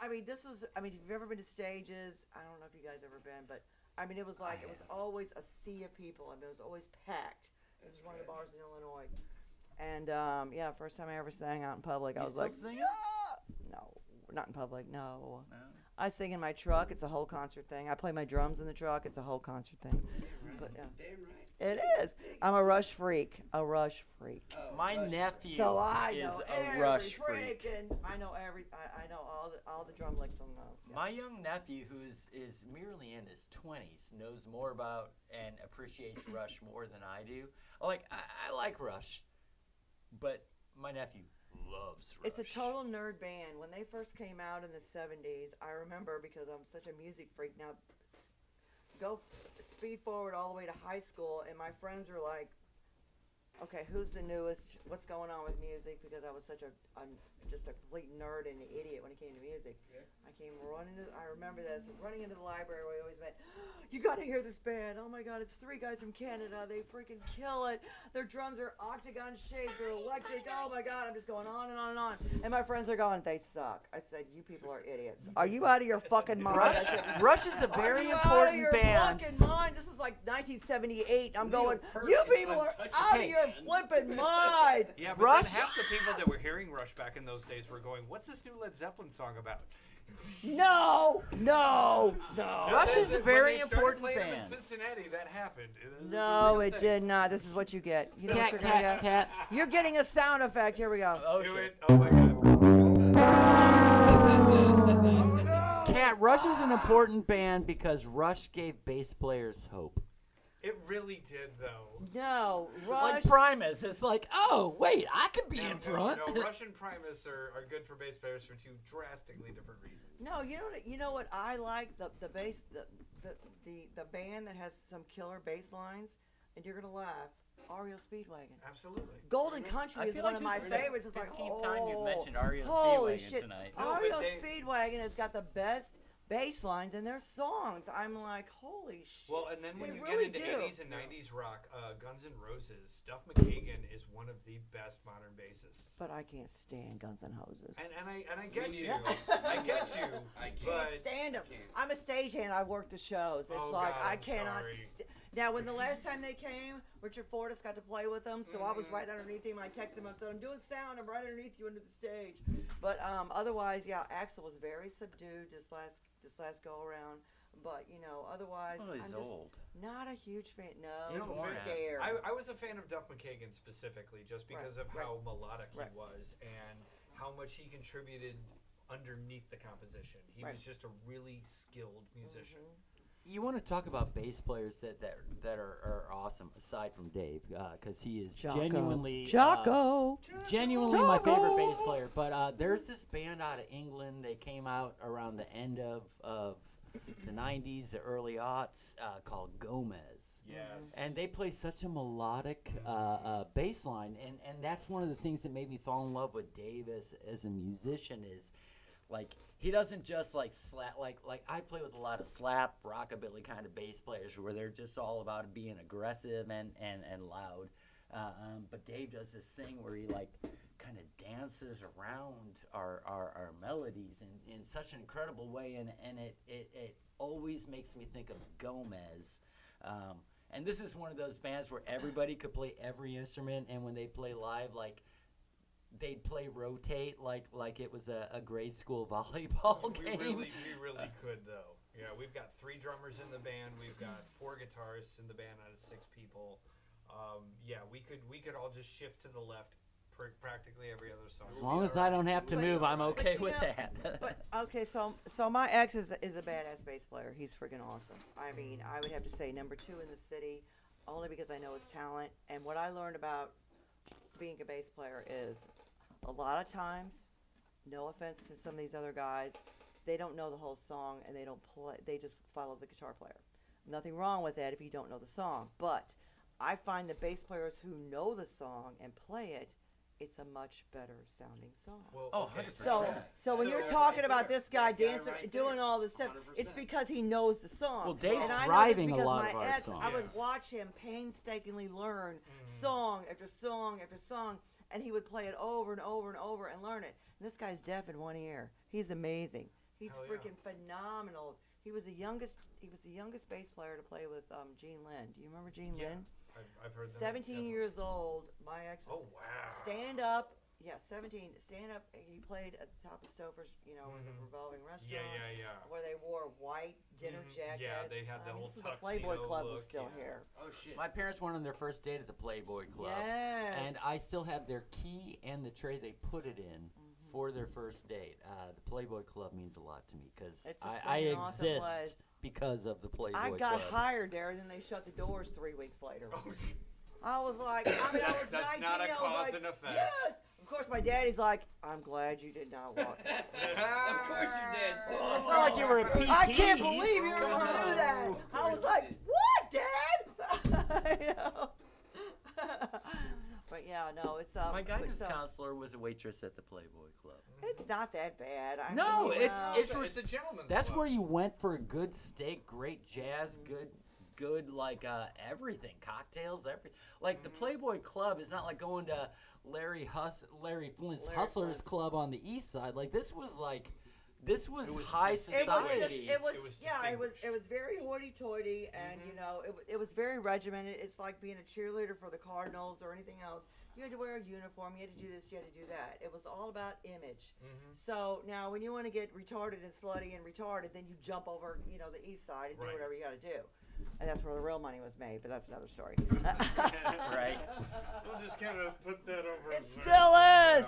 I mean, this was. I mean, if you've ever been to Stages, I don't know if you guys ever been, but I mean, it was like it was always a sea of people. I mean, it was always packed. This is one of the bars in Illinois. And yeah, first time I ever sang out in public, I You was still like, singing? "Yeah!" No, not in public. No. I sing in my truck. It's a whole concert thing. I play my drums in the truck. It's a whole concert thing. But yeah, Damn right. it is. I'm a Rush freak. A Rush freak. Oh, My Rush. nephew So I is know a every Rush freak. freaking. I know every. I know all the drum licks on the. My young nephew, who is merely in his 20s, knows more about and appreciates Rush more than I do. I like Rush, but my nephew loves Rush. It's a total nerd band. When they first came out in the 70s, I remember because I'm such a music freak. Now, speed forward all the way to high school, and my friends were like, "Okay, who's the newest? What's going on with music?" Because I was I'm just a complete nerd and an idiot when it came to music. Yeah. I remember this, running into the library where we always met, "You gotta hear this band. Oh my God, it's 3 guys from Canada. They freaking kill it. Their drums are octagon shaped, they're electric. Oh my God," I'm just going on and on and on. And my friends are going, "They suck." I said, "You people are idiots. Are you out of your fucking mind?" I said, Rush is a "Are very you out of important your band. fucking mind?" This was like 1978. I'm Neil going, Peart "You is people are untouchable, out of Hey. your flipping mind." Yeah, but Rush- then half the people that were hearing Rush back in those days were going, "What's this new Led Zeppelin song about?" No. Rush is a very when they started important playing them in band. Cincinnati, that happened. It was a No, real it thing. did not. This is what you get. You know what you're Cat, gonna cat, get? cat. You're getting a sound effect. Here we go. Oh, Do shit. it. Oh my god. Cat, Rush is an important band because Rush gave bass players hope. It really did, though. No, Like Rush. Primus, it's like, oh, wait, I could be in No, front. No, Rush and Primus are good for bass players for two drastically different reasons. No, you know what I like the bass the band that has some killer bass lines, and you're gonna laugh. REO Speedwagon. Absolutely. Golden Country I is feel one like of my this is the favorites. It's like 15th time you've mentioned REO holy Speedwagon shit. tonight. No, but REO they- Speedwagon has got the best bass lines in their songs. I'm like, holy shit. Well, and then when They you really get into do. 80s and 90s rock, Guns N' Roses, Duff McKagan is one of the best modern bassists. But I can't stand Guns N' Roses. And I get Me you. neither. I get you. I Can't but stand them. can't. I'm a stagehand. I work the shows. It's Oh, like God, I I'm cannot. sorry. Now, when the last time they came, Richard Fortas got to play with them, so I was right underneath him. I texted him. I said, "I'm doing sound. I'm right underneath you under the stage." But otherwise, yeah, Axl was very subdued this last go around. But otherwise, Well, he's I'm just old. not a huge fan. No, He's I'm worn out. scared. I was a fan of Duff McKagan specifically just because of how melodic Right. he was and how much he contributed underneath the composition. He Right. was just a really skilled musician. You want to talk about bass players that are awesome, aside from Dave, because he is genuinely genuinely my favorite bass player. But there's this band out of England. They came out around the end of the 90s, the early aughts, called Gomez. Yes. And they play such a melodic bass line. And that's one of the things that made me fall in love with Dave as a musician is, like, he doesn't just like slap, like I play with a lot of slap, rockabilly kind of bass players where they're just all about being aggressive and loud. But Dave does this thing where he like kind of dances around our melodies in such an incredible way, and it always makes me think of Gomez. And this is one of those bands where everybody could play every instrument, and when they play live, like, they'd play rotate like it was a grade school volleyball game. We really could though. Yeah, we've got 3 drummers in the band. We've got 4 guitarists in the band out of 6 people. Yeah, we could all just shift to the left practically every other song. As long as I don't have to move, I'm okay you with know, that. But okay, so my ex is a badass bass player. He's freaking awesome. I mean, I would have to say number 2 in the city, only because I know his talent. And what I learned about being a bass player is a lot of times, no offense to some of these other guys, they don't know the whole song and they don't play. They just follow the guitar player. Nothing wrong with that if you don't know the song, but I find the bass players who know the song and play it, it's a much better sounding song. Well, Oh, okay, 100%. So when you're So, talking right about there, this guy that guy dancing, right doing there, all this stuff, it's 100%. because he knows the song. Well, Dave's and I know driving this a because lot my of our ex, songs. I would Yes. watch him painstakingly learn song after song after song, and he would play it over and over and over and learn it. And this guy's deaf in one ear. He's amazing. He's Hell yeah. freaking phenomenal. He was the youngest bass player to play with Gene Lynn. Do you remember Gene Yeah, Lynn? I've heard that. 17 years old. My ex is Oh wow. stand up. Yeah, 17. Stand up. He played at the top of Stouffer's, in the revolving restaurant. Yeah. Where they wore white dinner jackets. Yeah, they had the whole this is the Playboy tuxedo Club look, was still yeah. here. Oh shit. My parents went on their first date at the Playboy Club. Yes. And I still have their key and the tray they put it in for their first date. The Playboy Club means a lot to me because It's a I freaking awesome exist place. because of the Playboy I Club. got hired there, and then they shut the doors 3 weeks later. Oh, I was like, I was That's 19. not a I was cause like, and effect. yes. Of course, my daddy's like, I'm glad you did not walk. Of course your dad said that. It's not like you were a PT. I can't believe you were Come going to on. do that. I was like, what, Dad? You know? But yeah, no, it's My guidance it's, counselor was a waitress at the Playboy Club. it's not that bad. I No, mean, it's a gentleman's That's club. where you went for a good steak, great jazz, good like everything, cocktails, everything. Like the Playboy Club is not like going to Larry Flint's Hustlers Flint's. Club on the East Side. Like this was was high just- It was, society. it was, It was yeah, it was distinguished. very hoity-toity, and it was very regimented. It's like being a cheerleader for the Cardinals or anything else. You had to wear a uniform. You had to do this. You had to do that. It was all about image. Mm-hmm. So now, when you want to get retarded and slutty and retarded, then you jump over, the east side and do Right. whatever you got to do. And that's where the real money was made. But that's another story. Right. We'll just kind of put that over. It still is.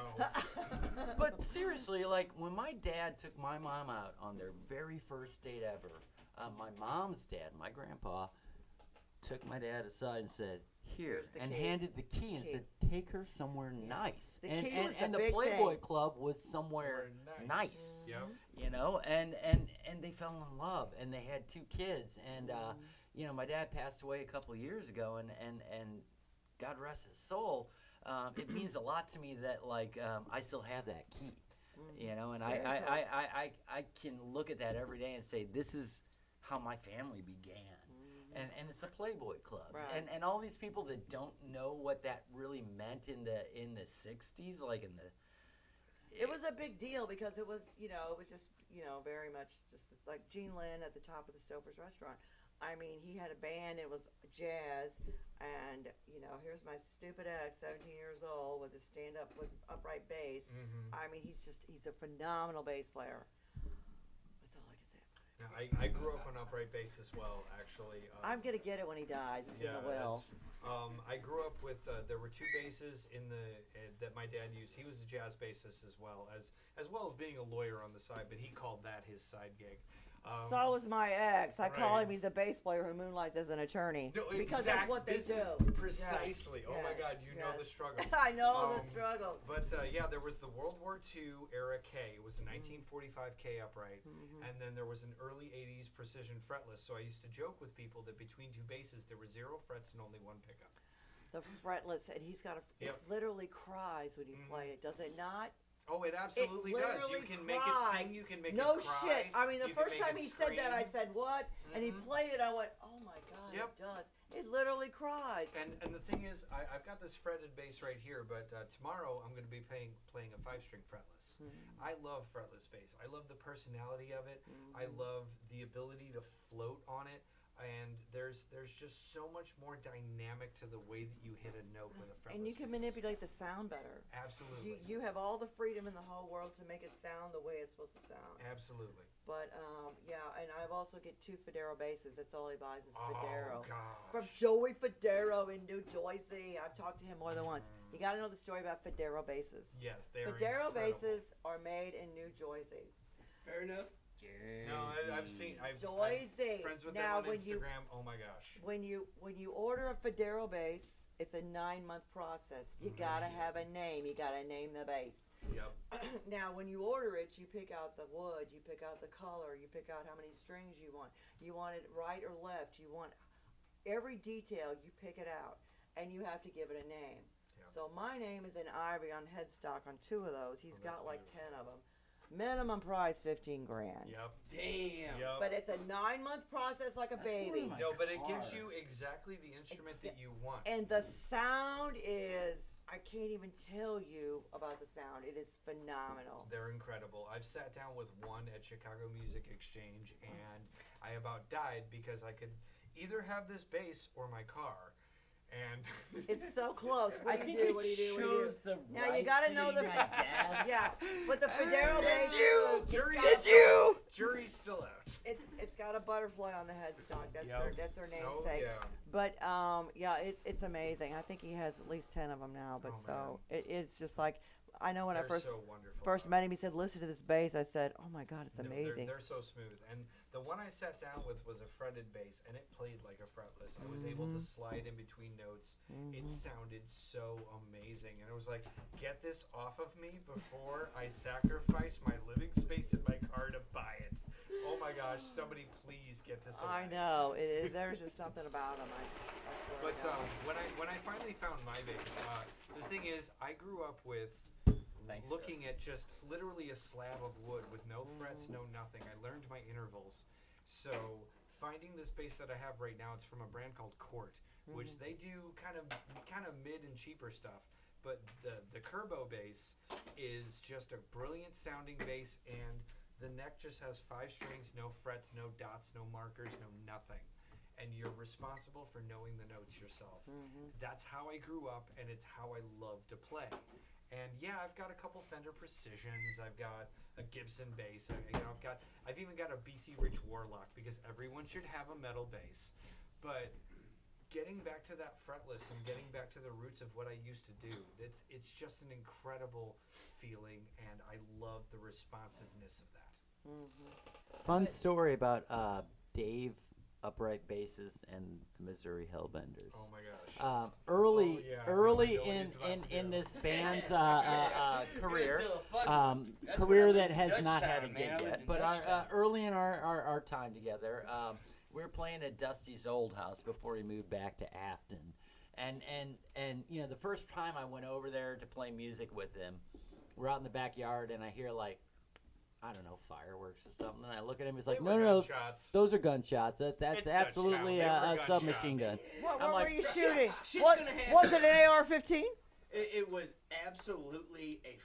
But seriously, like when my dad took my mom out on their very first date ever, my mom's dad, my grandpa, took my dad aside and said, "Here," Here's the and key. handed the key and said, "Take her somewhere nice." The and key and, was and the the big Playboy thing. Club was somewhere nice. Yep. And they fell in love, and they had 2 kids, and my dad passed away a couple of years ago, and God rest his soul. It means a lot to me that I still have that key, and Very I can look at that every day and say, this is how my family began. And it's a Playboy Club, Right. and all these people that don't know what that really meant in the 60s, It was a big deal because it was, it was just, very much just like Gene Lynn at the top of the Stouffer's restaurant. I mean, he had a band, it was jazz, and, here's my stupid ex, 17 years old, with his stand-up, with upright bass. Mm-hmm. I mean, he's a phenomenal bass player. That's all I can say. Now, I grew up on upright bass as well, actually. I'm going to get it when he dies. It's in the will. I grew up with there were 2 basses that my dad used. He was a jazz bassist as well as being a lawyer on the side, but he called that his side gig. So was my ex. I call right. him, he's a bass player who moonlights as an attorney. No, because that's what they this do. Is precisely. Yes, Oh my yes, God, you know the yes. struggle. I know the Um, struggle. But there was the World War II era K. It was a 1945 K upright, and then there was an early 80s precision fretless. So I used to joke with people that between 2 basses there were 0 frets and only 1 pickup. The fretless, and he's got it Yep. literally cries when you play it, does it not? Oh, it absolutely does. You literally can make it cries. sing. You can make No it cry. shit. I mean, the you can first make time it he said that, I scream. said, what? And he played it, I went, oh my God, Yep. it does. It literally cries. And the thing is, I've got this fretted bass right here, but tomorrow I'm going to be playing a 5-string fretless. I love fretless bass. I love the personality of it. I love the ability to float on it. And there's just so much more dynamic to the way that you hit a note with a fretless And you can bass. manipulate the sound better. Absolutely. You have all the freedom in the whole world to make it sound the way it's supposed to sound. Absolutely. But, and I've also get 2 Federo basses. That's all he buys is Federo. Oh, gosh. From Joey Federo in New Jersey. I've talked to him more than once. You got to know the story about Federo basses. Yes, they are Federo incredible. basses are made in New Jersey. Fair enough. No, I've seen. I'm Jersey. friends with Now, them on when you- Instagram. Oh my gosh. When you order a Federo bass, it's a 9-month process. You gotta have a name. You gotta name the bass. Yep. Now, when you order it, you pick out the wood, you pick out the color, you pick out how many strings you want. You want it right or left. You want every detail. You pick it out, and you have to give it a name. Yep. So my name is in Ivory on headstock on 2 of those. He's Oh, got that's like beautiful. 10 of them. Minimum price $15,000. Yep. Damn. Yep. But it's a 9-month process like a That's one of baby. my No, but it gives car. you exactly the instrument that you want. And the sound is, I can't even tell you about the sound. It is phenomenal. They're incredible. I've sat down with one at Chicago Music Exchange, and I about died because I could either have this bass or my car. And It's so close. I What do you think do? What do you do? What do you do? the Now you right gotta know thing, the- I guess. Yeah, but the Federo bass, Jury's still out. it's got a butterfly on the headstock. That's Yep. their Oh namesake. yeah. But it's amazing. I think he has at least 10 of them now. But Oh, so it's just like, I know when I They're first so wonderful. met him, he said, "Listen to this bass." I said, "Oh my God, it's No, amazing." They're so smooth. And the one I sat down with was a fretted bass, and it played like a fretless. I was able to slide in between notes. It sounded so amazing. And I was like, get this off of me before I sacrifice my living space in my car to buy it. Oh my gosh, somebody please get this away. I know. There's just something about him. I swear But to God. when I finally found my bass, the thing is, I grew up with Nice. looking at just literally a slab of wood with no frets, no nothing. I learned my intervals. So finding this bass that I have right now, it's from a brand called Court, which they do kind of mid and cheaper stuff. But the Kerbo bass is just a brilliant sounding bass, and the neck just has 5 strings, no frets, no dots, no markers, no nothing. and you're responsible for knowing the notes yourself. That's how I grew up, and it's how I love to play. And yeah, I've got a couple Fender Precisions. I've got a Gibson bass. I've even got a BC Rich Warlock, because everyone should have a metal bass. But getting back to that fretless and getting back to the roots of what I used to do, it's just an incredible feeling, and I love the responsiveness of that. Fun story about Dave Upright Basses and the Missouri Hellbenders. Oh my gosh. Early I know what he's in about to this do. band's career, That's career when I that lived in has not had a Dutchtown, gig man. I lived yet. in But Dutchtown. early in our time together, we were playing at Dusty's old house before he moved back to Afton. And you know, the first time I went over there to play music with him, we're out in the backyard, and I hear, like, I don't know, fireworks or something. And I look at him, he's like, They no, were no, gunshots. those are gunshots. That's It's absolutely Dutchtown. They a were submachine gun. gunshots. What I'm were like, you shooting? She's What gonna have was it? An AR-15? It was absolutely a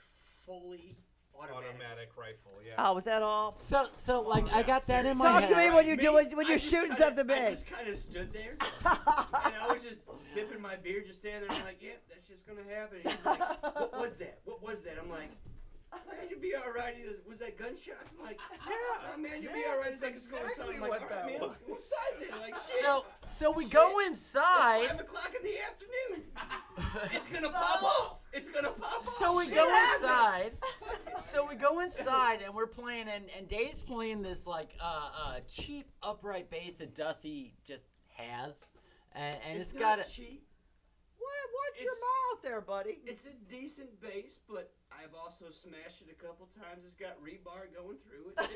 fully Automatic rifle, yeah. Oh, was that all? So like, I yeah, got that in my Talk head. to me when you're Me, doing when I you're just shooting kinda- something I big. just kind of stood there, and I was just sipping my beer, just standing there, and I'm like, "Yep, that's just gonna happen." And he's like, "What was that? What was that?" I'm like, "Man, you'll be all right." He goes, "Was that gunshots?" I'm like, "Yeah, oh, man, you'll be all right." It's like it's going exactly something. I'm like, what "All right, that man, let's go inside then." Like, shit. So we go It's inside. 5:00 in the afternoon. It's gonna pop off. It's gonna pop off. So we Shit go happened. inside. So we go inside, and we're playing, and Dave's playing this like cheap upright bass that Dusty just has, and it's got not a. cheap. Watch your It's- mouth there, buddy. It's a decent bass, but I've also smashed it a couple times. It's got rebar going through it.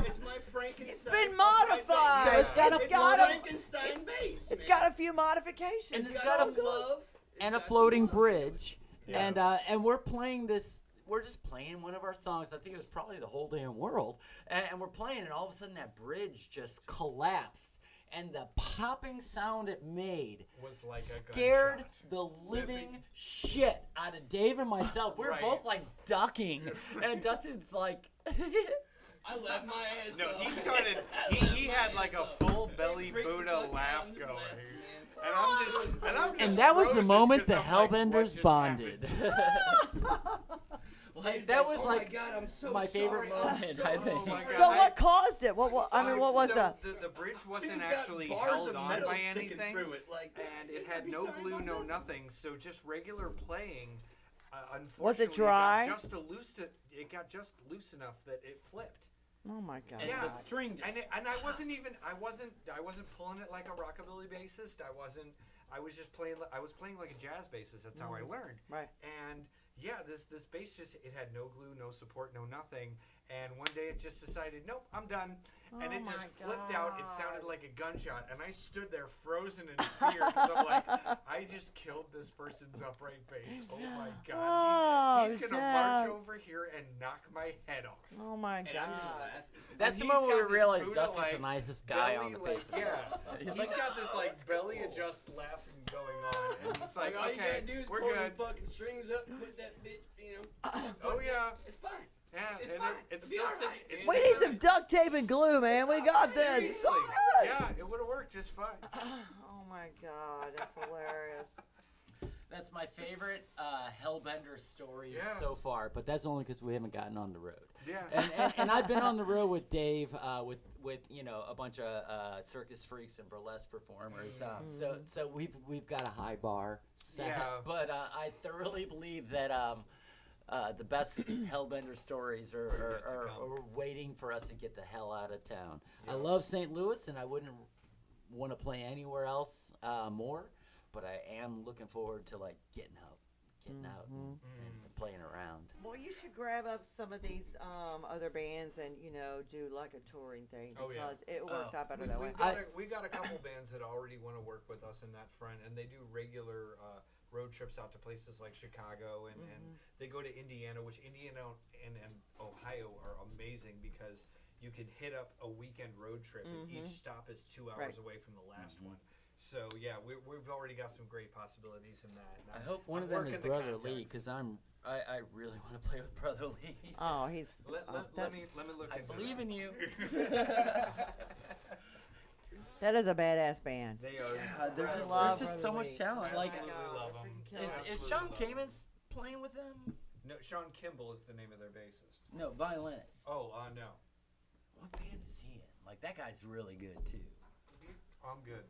It's my Frankenstein. It's been upright bass. modified. So it's got a it's got a a- Frankenstein bass. It's man. got a few modifications. And it's It's got some a- love. It's and a got some floating love. bridge, Yeah. and we're playing this. We're just playing one of our songs. I think it was probably The Whole Damn World, and we're playing, and all of a sudden that bridge just collapsed, and the popping sound it made Was like a scared gunshot. the living shit out of Dave and myself. We were Right. both like ducking, and Dustin's like, I laughed my ass No, off. he started. He had like a full belly Buddha laugh going. And I'm just and that was the frozen moment 'cause the I'm like, what Hellbenders just bonded. He's Like, that was "Oh like my God, I'm so my favorite sorry. I'm moment, so I think. Oh my sorry." So God, what caused it? What I mean, what was so that? the bridge She's wasn't got actually bars held of on metal by sticking anything, through it, like, and it I'd had be no sorry glue, about no that. nothing. So just regular playing. Unfortunately, Was it dry? It got just loose enough that it flipped. Oh my God. And Yeah. the string just And I wasn't even I wasn't pulling it like a rockabilly bassist. I was just playing like a jazz bassist. That's how I learned. Right. And yeah, this bass just, it had no glue, no support, no nothing. And one day it just decided, nope, I'm done. And Oh it just my flipped out. It sounded God. like a gunshot. And I stood there frozen in fear because I'm like, I just killed this person's upright bass. Oh my God. Oh, He's going to march Jack. over here and knock my head off. Oh my And I'm just God. laughing. That's the he's moment got we this realized Buddha, Dusty's like, the nicest guy on the belly, face of the yeah. earth. He's like, got this like "Oh, belly cool." adjust laughing going on, and it's like, All you okay, gotta do is we're pull good. the fucking strings up, put that bitch, Oh yeah, It's fine. yeah, It's and fine. it's It'll be still all sitting. right. It's We sitting need some there. duct tape and glue, man. We got this. Seriously, So good. yeah, it would have worked just fine. Oh my God, that's hilarious. That's my favorite Hellbender stories Yeah. so far, but that's only because we haven't gotten on the road. Yeah. And I've been on the road with Dave, with you know, a bunch of circus freaks and burlesque performers. So we've got a high bar set, Yeah. but I thoroughly believe that the best Hellbender stories are waiting for us to get the hell out of town. I love St. Louis, and I wouldn't want to play anywhere else more. But I am looking forward to like getting out and playing around. Well, you should grab up some of these other bands and do like a touring thing Oh, yeah. because it works out better We, that way. we've got a couple bands that already want to work with us in that front, and they do regular road trips out to places like Chicago, and they go to Indiana, which Indiana and Ohio are amazing because you can hit up a weekend road trip, and each stop is 2 hours Right. away from the last one. So yeah, we've already got some great possibilities in that. And I hope one I'm of them is working the Brother Lee, contacts. because I really want to play with Brother Lee. Oh, he's. Let me look. I into believe that. in you. That is a badass band. They are. There's love just so Brother much Lee. talent. Like, Absolutely love them. is Sean Kamens playing with them? No, Sean Kimball is the name of their bassist. No, violinist. Oh, no. What band is he in? Like, that guy's really good too. I'm good.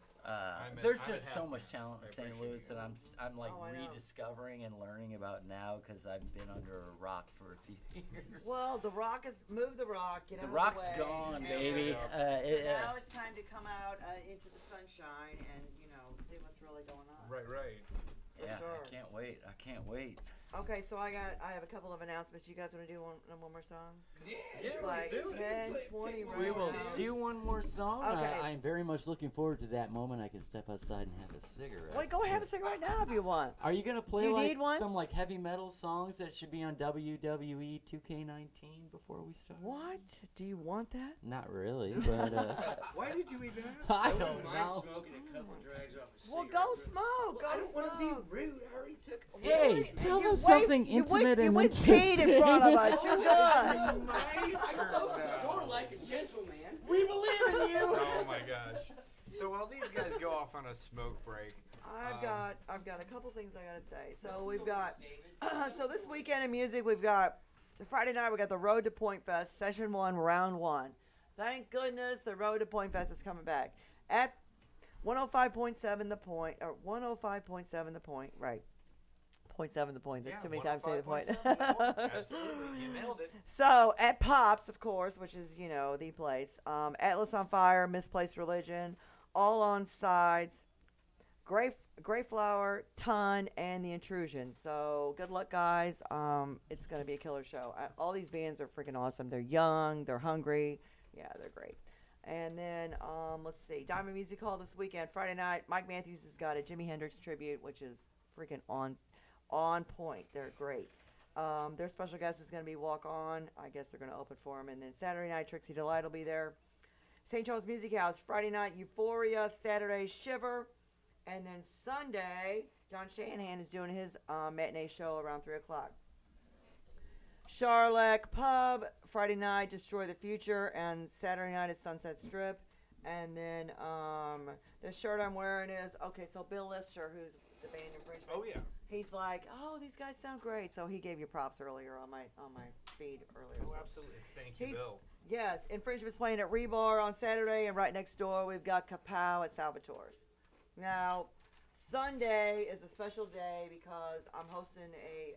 There's I'm just at so half much mast. talent I in St. appreciate Louis you. that I'm like Oh, I know. rediscovering and learning about now because I've been under a rock for a few years. Well, the rock is move the rock. Get The out of rock's way. gone, And baby. now it's time to come out into the sunshine and see what's really going on. Right. For yeah, sure. I can't wait. Okay, so I have a couple of announcements. You guys want to do one more song? Yeah, It's like 10, 20 right We will now. do one more song. Okay. I'm very much looking forward to that moment I can step outside and have a cigarette. Wait, go have a cigarette now if you want. Are you gonna play Do you like need one? some like heavy metal songs that should be on WWE 2K19 before we start? What? Do you want that? Not really, but Why did you even ask? I wouldn't don't mind know. smoking a couple drags off a Well, cigarette. go smoke. Go I don't smoke. want to be rude. I already took. Hey, tell them Wait, something you intimate went, and you went interesting. peed in front of us. You're good. I closed the door like a gentleman. We believe in you. Oh my gosh. So while these guys go off on a smoke break, I've got a couple things I gotta say. So we've got so this weekend in music we've got Friday night we got the Road to Point Fest Session 1 Round 1. Thank goodness the Road to Point Fest is coming back at 105.7 the point or 105.7 the point right. 0.7 the point. That's yeah, too many times to say the point. 105.7. Absolutely, you nailed it. So at Pops, of course, which is the place. Atlas on Fire, Misplaced Religion, All on Sides, Greyflower, Ton, and The Intrusion. So good luck, guys. It's gonna be a killer show. All these bands are freaking awesome. They're young, they're hungry. Yeah, they're great. And then let's see, Diamond Music Hall this weekend, Friday night. Mike Matthews has got a Jimi Hendrix tribute, which is freaking on point. They're great. Their special guest is going to be Walk On. I guess they're going to open for him. And then Saturday night, Trixie Delight will be there. St. Charles Music House, Friday night, Euphoria. Saturday, Shiver. And then Sunday, John Shanahan is doing his matinee show around 3 o'clock. Charlotte Pub, Friday night, Destroy the Future. And Saturday night is Sunset Strip. And then the shirt I'm wearing is, okay, so Bill Lister, who's the band Infringement. Oh yeah. He's like, oh, these guys sound great. So he gave you props earlier on my feed earlier. Oh, So. absolutely. Thank you, He's- Bill. Yes, Infringement's playing at Rebar on Saturday, and right next door we've got Kapow at Salvatore's. Now, Sunday is a special day because I'm hosting a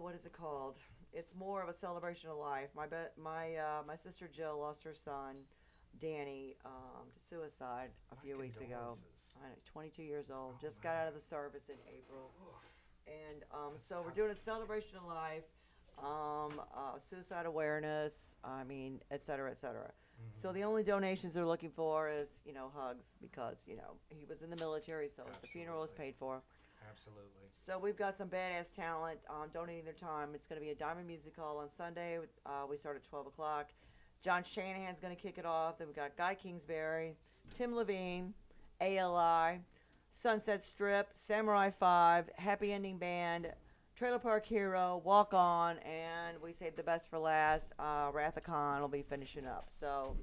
what is it called? It's more of a celebration of life. My sister Jill lost her son, Danny, to suicide a few weeks ago. I know, 22 years old. Just got out of the service in April. And so we're doing a celebration of life, suicide awareness, et cetera, et cetera. So the only donations they're looking for is, hugs because, he was in the military, so the funeral is paid for. Absolutely. So we've got some badass talent donating their time. It's going to be a Diamond Music Hall on Sunday. We start at 12 o'clock. John Shanahan's going to kick it off. Then we've got Guy Kingsbury, Tim Levine, ALI, Sunset Strip, Samurai 5, Happy Ending Band, Trailer Park Hero, Walk On, and we saved the best for last. Wrath of Khan will be finishing up. So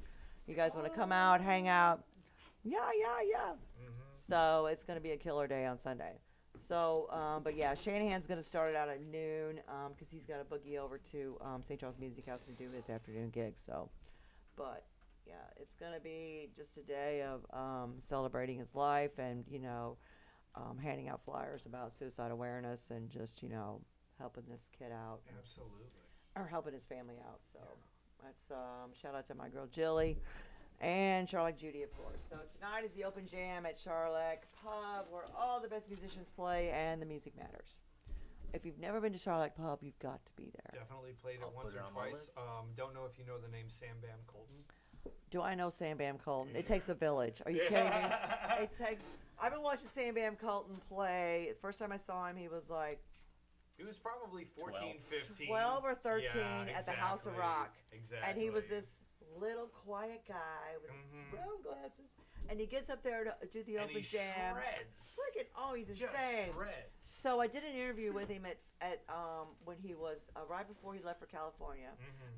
you guys want to come out, hang out? Yeah. So it's going to be a killer day on Sunday. So, but yeah, Shanahan's going to start it out at noon because he's got to boogie over to St. Charles Music House to do his afternoon gig. So, but yeah, it's going to be just a day of celebrating his life and, handing out flyers about suicide awareness and just, helping this kid out. Absolutely. Or helping his family out. So that's shout out to my girl Jilly. And Charlotte Judy, of course. So tonight is the open jam at Charlotte Pub where all the best musicians play and the music matters. If you've never been to Charlotte Pub, you've got to be there. Definitely played it I'll once put it or on my twice. list. Don't know if you know the name Sam Bam Colton. Do I know Sam Bam Colton? It takes a village. Are you kidding me? It takes. I've been watching Sam Bam Colton play. The first time I saw him, he was like He was probably 14, 15. 12 or 13 Yeah, at the House of exactly. Rock. Exactly. And he was this little quiet guy with his Mhm. brown glasses, and he gets up there to do the And open he jam. shreds. Freaking, oh, he's Just insane. shreds. So I did an interview with him at when he was right before he left for California,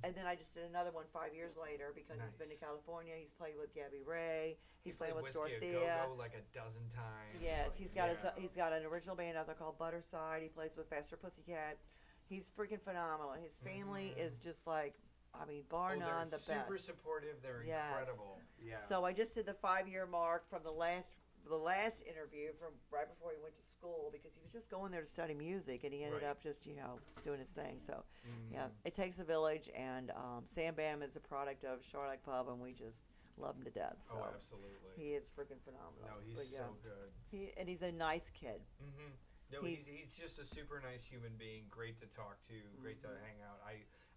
and then I just did another one 5 years later because he's been to Nice. California. He's played with Gabby Ray. He's playing with Whiskey a Dorothea. Go-Go like a dozen times. Yes, Like, he's got yeah. he's got an original band out there called Butterside. He plays with Faster Pussycat. He's freaking phenomenal. His family is just like, I mean, bar Oh, none, they're the super best. supportive. They're Yes. incredible. Yeah. So I just did the 5 year mark from the last interview from right before he went to school because he was just going there to study music and he ended Right. up just doing his thing. So yeah, Mhm. it takes a village, and Sam Bam is a product of Charlotte Pub, and we just love him to death. So Oh, absolutely. he is freaking phenomenal. No, he's But, yeah, so good. he's a nice kid. Mm-hmm. No, He's- he's just a super nice human being. Great to talk to. Great to hang out.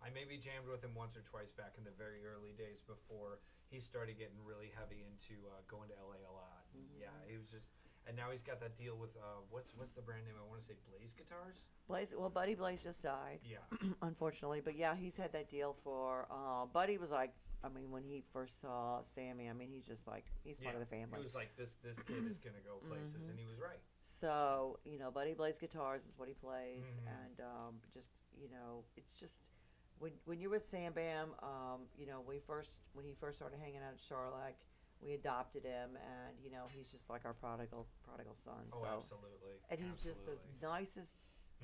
I maybe jammed with him once or twice back in the very early days before he started getting really heavy into going to LA a lot. Yeah, he was just, and now he's got that deal with what's the brand name? I want to say Blaze Guitars. Buddy Blaze just died, Yeah. unfortunately. But yeah, he's had that deal for. Buddy was like, I mean, when he first saw Sammy, I mean, he's just like he's part of the family. He was like, this kid is gonna go places, and he was right. So, Buddy Blaze Guitars is what he plays, Mhm. and just, it's just when you're with Sam Bam, when he first started hanging out at Charlotte, we adopted him, and he's just like our prodigal son. Oh, so, absolutely. and he's just the nicest.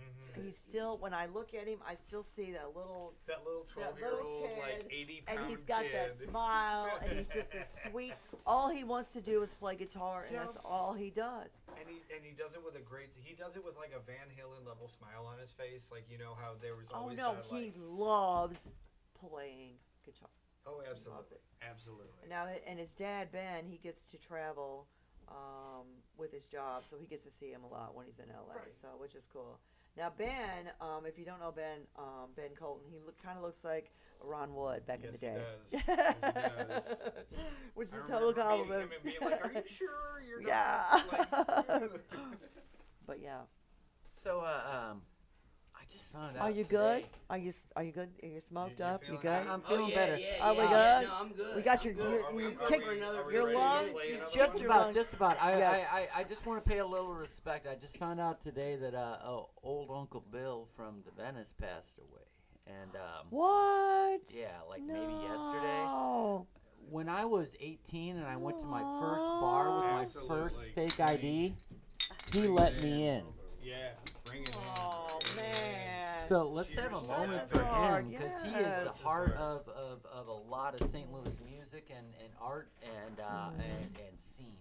Mm-hmm. He's still, when I look at him, I still see that little. That little That 12-year-old, little like kid, 80-pound And he's got kid. that smile, and he's just a sweet. All he wants to do is play guitar, and that's all he does. And he does it with he does it with like a Van Halen level smile on his face, like how there was Oh always no, that he like, loves playing guitar. oh loves absolutely, it. absolutely. Now, and his dad Ben, he gets to travel with his job, so he gets to see him a lot when he's in LA. Right. So, which is cool. Now Ben, if you don't know Ben, Ben Colton, he kind of looks like Ron Wood back in the day. Yes, he does. Yes, he does. Which is I a total remember meeting compliment. him and being like, "Are you sure you're Yeah. not?" Like, But yeah, So, I just found out. are you today- good? Are you good? Are you smoked You're up? You feeling good? good? I'm feeling yeah, better. Yeah, Are we yeah, good? No, I'm good. We got I'm your- good. your- Are we- you are take we- another are we your ready to lung- play another Just one? about, just about. Yes. I just want to pay a little respect. I just found out today that old Uncle Bill from the Venice passed away, and What? yeah, like maybe yesterday. No. When I was 18 and I went to my first bar with my first Absolutely. fake ID, he let me in. Yeah, bring it in. Oh man. So let's have a Cheers. moment This for is hard, him because he is yes. the This is heart hard. of a lot of St. Louis music and art and scene.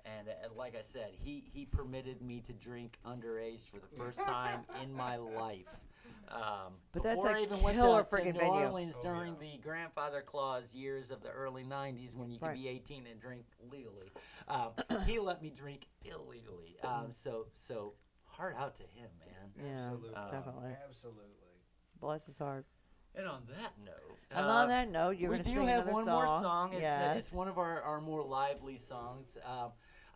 And like I said, he permitted me to drink underage for the first time in my life. But that's before a I even went killer to friggin' New venue. Orleans Oh, during yeah. the grandfather clause years of the early 90s when you could Right. be 18 and drink legally. He let me drink illegally. So heart out to him, man. Yeah, Absolutely. definitely. Absolutely. Bless his heart. And on that note, And on that note, you're we going to do sing have another one song. more song. It's, Yes. it's one of our more lively songs.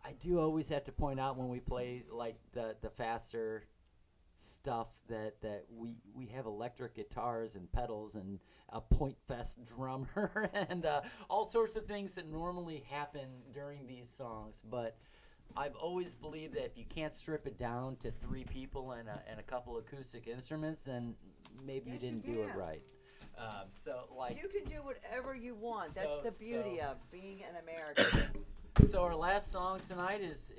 I do always have to point out when we play like the faster stuff that we have electric guitars and pedals and a Point Fest drummer and all sorts of things that normally happen during these songs. But I've always believed that if you can't strip it down to 3 people and a couple acoustic instruments, then maybe you Yes, you didn't do it can. right. So like. You can do whatever you want. That's So- the beauty so- of being an American. So our last song tonight is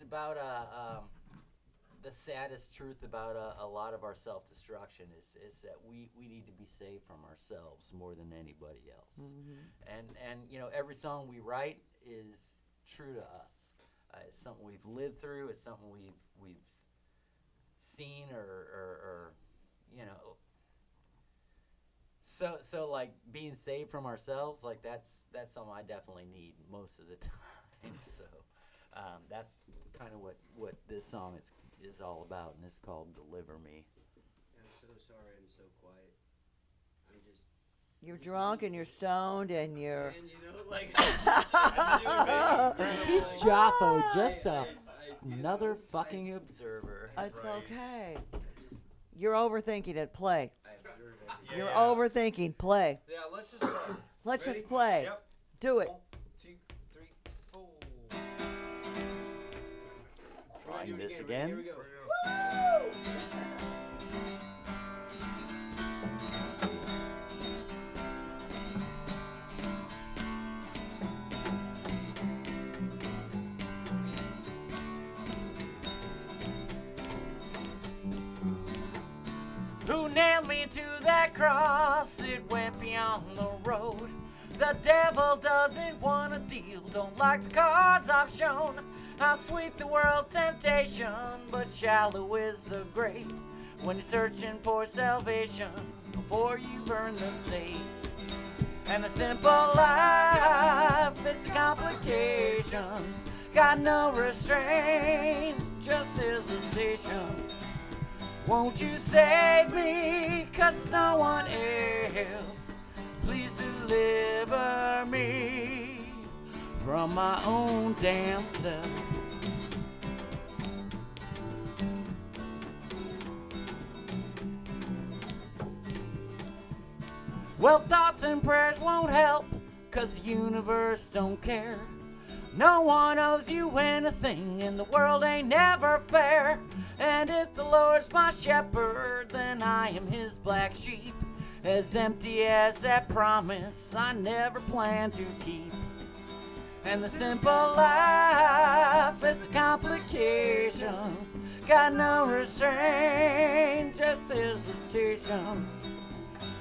about the saddest truth about a lot of our self-destruction is that we need to be saved from ourselves more than anybody else. And every song we write is true to us. It's something we've lived through. It's something we've seen or So like being saved from ourselves, like that's something I definitely need most of the time. So that's kind of what this song is all about, and it's called "Deliver Me." I'm so sorry. I'm so quiet. I'm just. You're drunk and you're stoned and you're. And like. He's Jaffo, just I- another fucking observer. It's Right. okay. I just. You're overthinking it. Play. I Yeah, You're yeah. overthinking. Play. Yeah, let's just. Let's Ready? just play. Yep. Do it. 1, 2, 3, 4. Trying this Ready? again. Here we go. Who nailed me to that cross? It went beyond the road. The devil doesn't want a deal. Don't like the cards I've shown. How sweet the world's temptation, but shallow is the grave. When you're searching for salvation before you burn the safe. And the simple life is a complication. Got no restraint, just hesitation. Won't you save me, 'cause no one else. Please deliver me from my own damn self. Well, thoughts and prayers won't help, 'cause the universe don't care. No one owes you anything, and the world ain't never fair. And if the Lord's my shepherd, then I am his black sheep. As empty as that promise I never planned to keep. And the simple life is a complication. Got no restraint, just hesitation.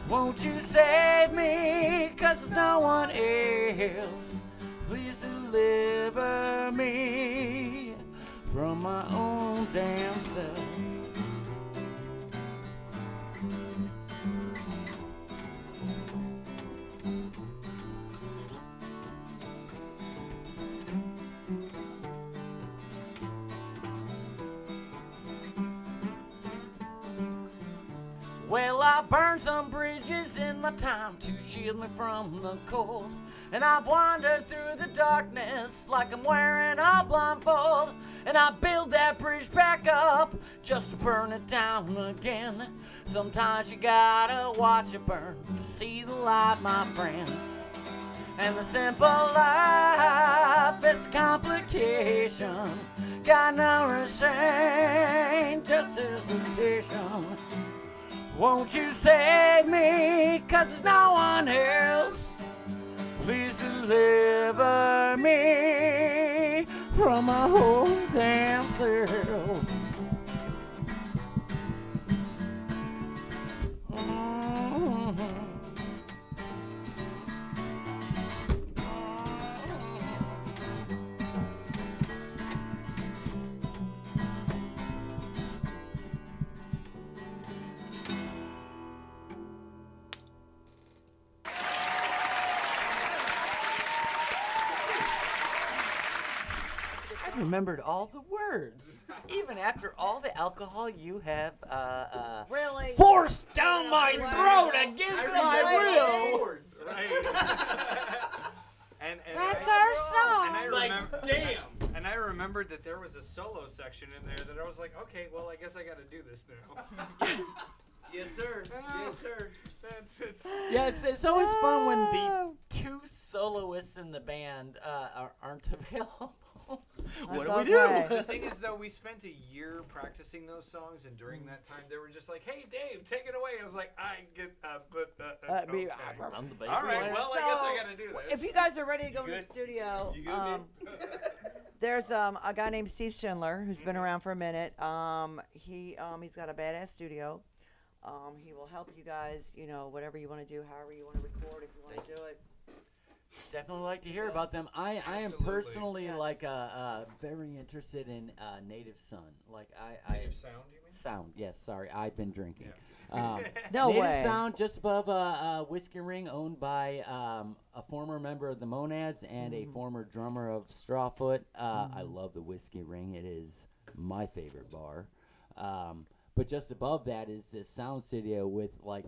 Won't you save me, 'cause no one else. Please deliver me from my own damn self. Well, I burned some bridges in my time to shield me from the cold. And I've wandered through the darkness like I'm wearing a blindfold. And I build that bridge back up just to burn it down again. Sometimes you gotta watch it burn to see the light, my friends. And the simple life is a complication. Got no restraint, just hesitation. Won't you save me, 'cause there's no one else. Please deliver me from my whole damn self. I remembered all the words, even after all the alcohol you have Really? forced down my throat against my will. And That's I, our and I song. remember, Damn. and I remembered that there was a solo section in there that I was like, okay, well, I guess I got to do this now. Yes, sir. Yes, sir. Yeah, it's always fun when the two soloists in the band aren't available. What do we okay. do? The thing is, though, we spent a year practicing those songs, and during that time, they were just like, "Hey, Dave, take it away." I was like, "I get, okay. I'm the bass All right, player. well, I guess I gotta do this." If you guys are ready to go in the good? studio, You good, man? there's a guy named Steve Schindler who's been around for a minute. He's got a badass studio. He will help you guys, whatever you want to do, however you want to record, if you want to do it. Definitely like to hear about them. I am Absolutely. personally Yes. like very interested in Native Son. Like Native sound, you mean? sound. Yes, sorry, I've been drinking. No Native way. Sound, just above a whiskey ring, owned by a former member of the Monads and a former drummer of Strawfoot. I love the Whiskey Ring. It is my favorite bar. But just above that is this sound studio with like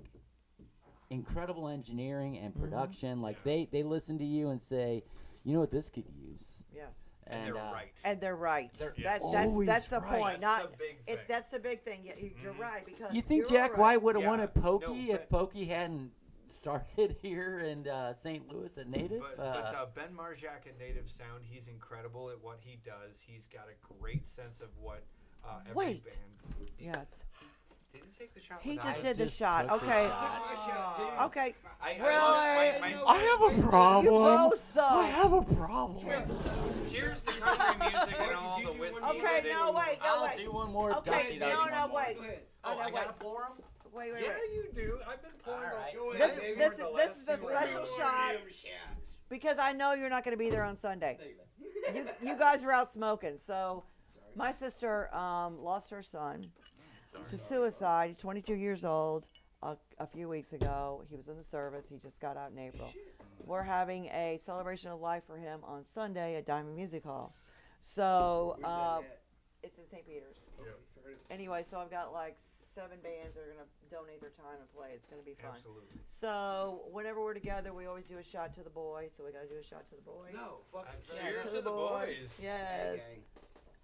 incredible engineering and production. Like they listen to you and say, you know what this could use. Yes. And they're right. And they're right. They're That's always the right. point. That's Not the big thing. that's the big thing. Yeah, you're right because You think you're Jack right. White would have Yeah. wanted Pokey No, if Pokey hadn't started here in St. Louis at Native? But Ben Marjak at Native Sound, he's incredible at what he does. He's got a great sense of what every Wait. band. Yes. Did he take the shot? He without just us? did the just shot. took the Okay. shot. Okay. I I have a problem. You both suck. I have a problem. Cheers to country music and all the whiskey. Okay, no, wait, no, I'll wait. do one more. if Okay, Dusty does no, one no, more. wait. Go ahead. Oh, no, I wait. gotta pour them. Wait, wait, Yeah, wait. you do. I've been pouring All right. Go This, ahead. this, The this last is a two were special good. shot because I know you're not going to be there on Sunday. There you go. You guys were out smoking. So my sister lost her son to suicide. He's 22 years old. A few weeks ago, he was in the service. He just got out in April. We're having a celebration of life for him on Sunday at Diamond Music Hall. So Where's that at? it's in St. Peter's. Okay. Anyway, so I've got like 7 bands that are gonna donate their time and play. It's gonna be fun. Absolutely. So whenever we're together, we always do a shot to the boys. So we gotta do a shot to the boys. No, fuck it. Cheers to to the the boys. Yes. Gang.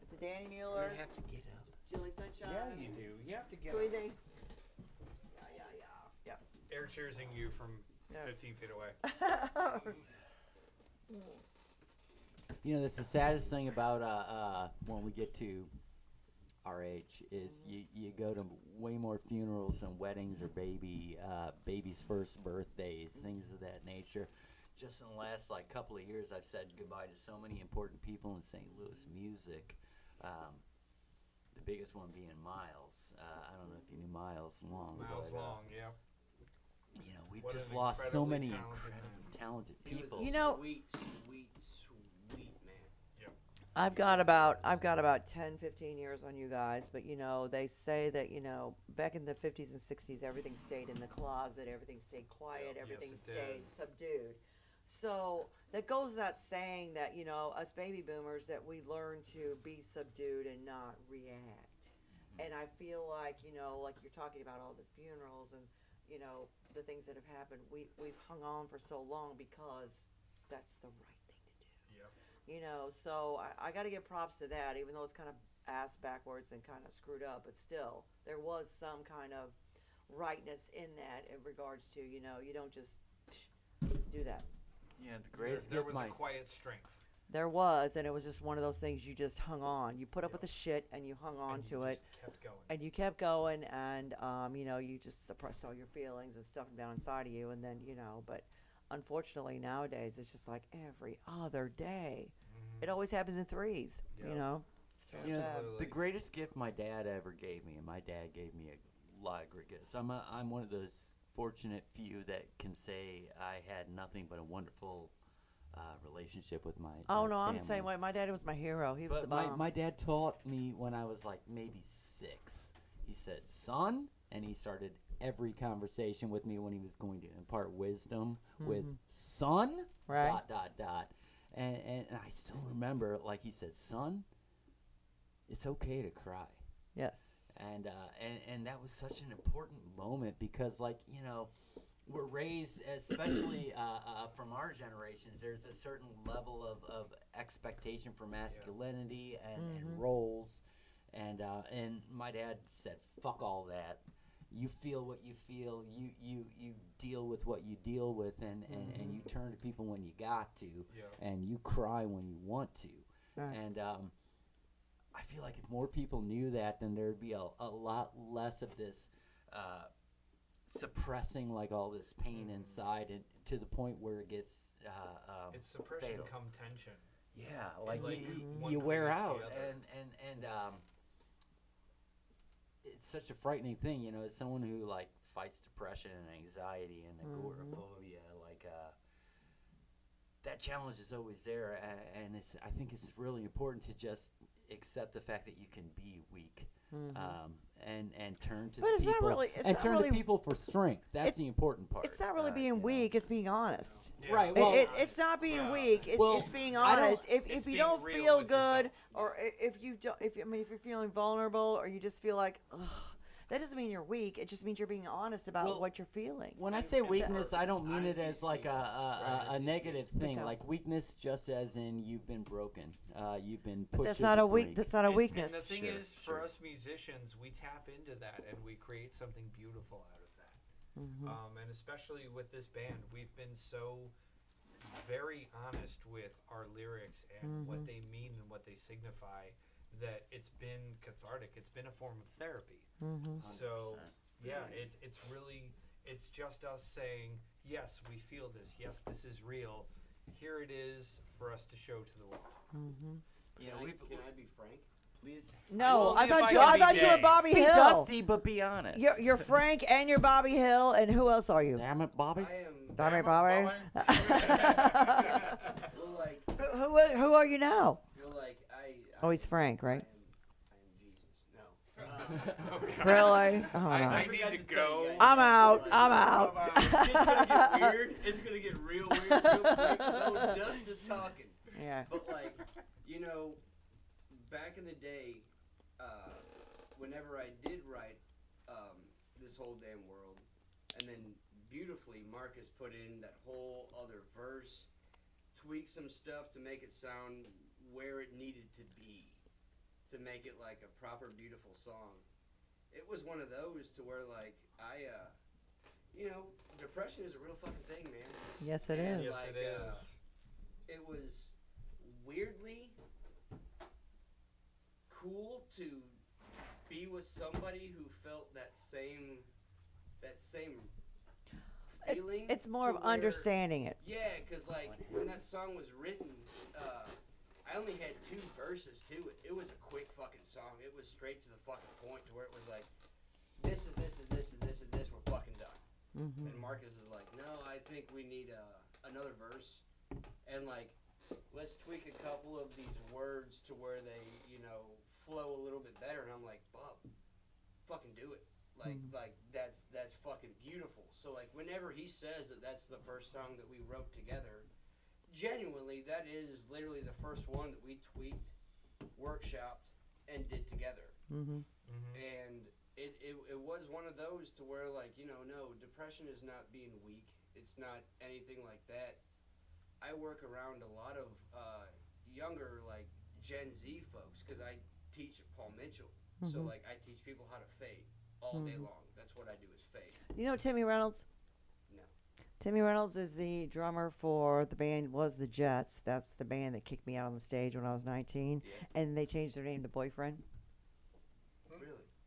It's a Danny I Mueller, have to get up. Julie Sunshine. Yeah, you do. You have to get Squeezy. Yeah. air cheersing you from Yes. 15 feet away. You know, that's the saddest thing about when we get to our age is you go to way more funerals and weddings or baby's first birthdays, things of that nature. Just in the last like couple of years, I've said goodbye to so many important people in St. Louis music. The biggest one being Miles. I don't know if you knew Miles Long. Miles but, Long, yeah. You know, we've What just an lost so incredibly many talented incredibly talented He was people. You know- sweet man. I've got about 10, 15 years on you guys, but you know, they say that, you know, back in the 50s and 60s, everything stayed in the closet, everything stayed quiet, Yep, everything yes, it stayed did. subdued. So that goes without saying that, you know, us baby boomers, that we learn to be subdued and not react. And I feel like, you know, like you're talking about all the funerals and, you know, the things that have happened, we've hung on for so long because that's the right thing to do. Yep. You know, so I got to give props to that, even though it's kind of ass backwards and kind of screwed up, but still, there was some kind of rightness in that in regards to, you know, you don't just do that. Yeah, the greatest There gift was my a quiet strength. There was, and it was just one of those things you just hung on. You put up with the shit and you hung on And to you it. just kept going. And you kept going, and you know, you just suppressed all your feelings and stuff down inside of you, and then, you know, but unfortunately nowadays it's just like every other day. It always happens in threes, you Yep. know. You know, Absolutely. the greatest gift my dad ever gave me, and my dad gave me a lot of great gifts. I'm one of those fortunate few that can say I had nothing but a wonderful relationship with my Oh my no, I'm the family. same way. My daddy was my hero. He was But the bomb. my dad taught me when I was like maybe 6. He said, "Son," and he started every conversation with me when he was going to impart wisdom with "son," Right. dot dot dot, and I still remember, like he said, "Son, it's okay to cry." Yes. And that was such an important moment because, like, you know, we're raised, especially from our generations, there's a certain level of expectation for masculinity and roles, and my dad said, "Fuck all that. You feel what you feel. You deal with what you deal with, and you turn to people when you got to, and you cry when you want to." Right. And I feel like if more people knew that, then there'd be a lot less of this suppressing, like, all this pain inside, and to the point where it gets It's suppression fatal. come tension. Yeah, like, like one you wear creates the out, other. and it's such a frightening thing, you know, as someone who, like, fights depression and anxiety and agoraphobia, like, that challenge is always there, and I think it's really important to just accept the fact that you can be weak, and turn to But it's not people really- it's and not turn really- to people for strength. That's It's- the important part. It's not really you being know. weak, it's being honest. Yeah. Right. It- Well, it's not being weak. It's, well, it's being I don't- honest. If It's you being don't real feel with good, yourself. or if you don't, if you're feeling vulnerable, or you just feel like, ugh, That doesn't mean you're weak. It just means you're being honest about Well, what you're feeling. When I say weakness, I don't mean it Honesty as is like key. a negative thing. no. Like weakness, just as in you've been broken, you've been pushed. That's to not the a weak. brink. That's not a weakness. And the thing Sure, is, for sure. us musicians, we tap into that and we create something beautiful out of that. And especially with this band, we've been so very honest with our lyrics and what they mean and what they signify that it's been cathartic. It's been a form of therapy. So 100%. yeah, it's really, it's just us saying, yes, we feel this. Yes, this is real. Here it is for us to show to the world. You know, Can I be frank? please No, Only I if thought I you. can I be thought you were gay. Bobby be Hill. dusty, but be honest. You're Frank and you're Bobby Hill, and who else are you? Damn it, Bobby. I am. Bobby. Bobby. Well, like, Who are you now? you're like, Oh, he's Frank, right? I am Jesus. No. Really? Oh, no. I forgot need to tell you go. guys. I'm out. I'm out. It's gonna get weird. It's gonna get real weird real quick. No, Dust is talking. Yeah. But like, back in the day, whenever I did write this whole damn world, and then beautifully Marcus put in that whole other verse, tweak some stuff to make it sound where it needed to be, to make it like a proper beautiful song. It was one of those to where like depression is a real fucking thing, man. Yes, it And, is. Yes, like, it is. It was weirdly cool to be with somebody who felt that same feeling. It's more to of where- understanding it. Yeah, because like when that song was written, I only had 2 verses to it. It was a quick fucking song. It was straight to the fucking point, to where it was like, this is this, we're fucking done. And Marcus is like, no, I think we need another verse, and like, let's tweak a couple of these words to where they, flow a little bit better. And I'm like, Bob, fucking do it. Like that's fucking beautiful. So like, whenever he says that that's the first song that we wrote together, genuinely, that is literally the first one that we tweaked, workshopped, and did together. And it was one of those to where like, no, depression is not being weak. It's not anything like that. I work around a lot of younger like Gen Z folks because I teach at Paul Mitchell. So like, I teach people how to fade all day long. That's what I do, is fade. You know Timmy Reynolds? No. Timmy Reynolds is the drummer for the band, was the Jets. That's the band that kicked me out on the stage when I was 19. Yeah. And they changed their name to Boyfriend. Really?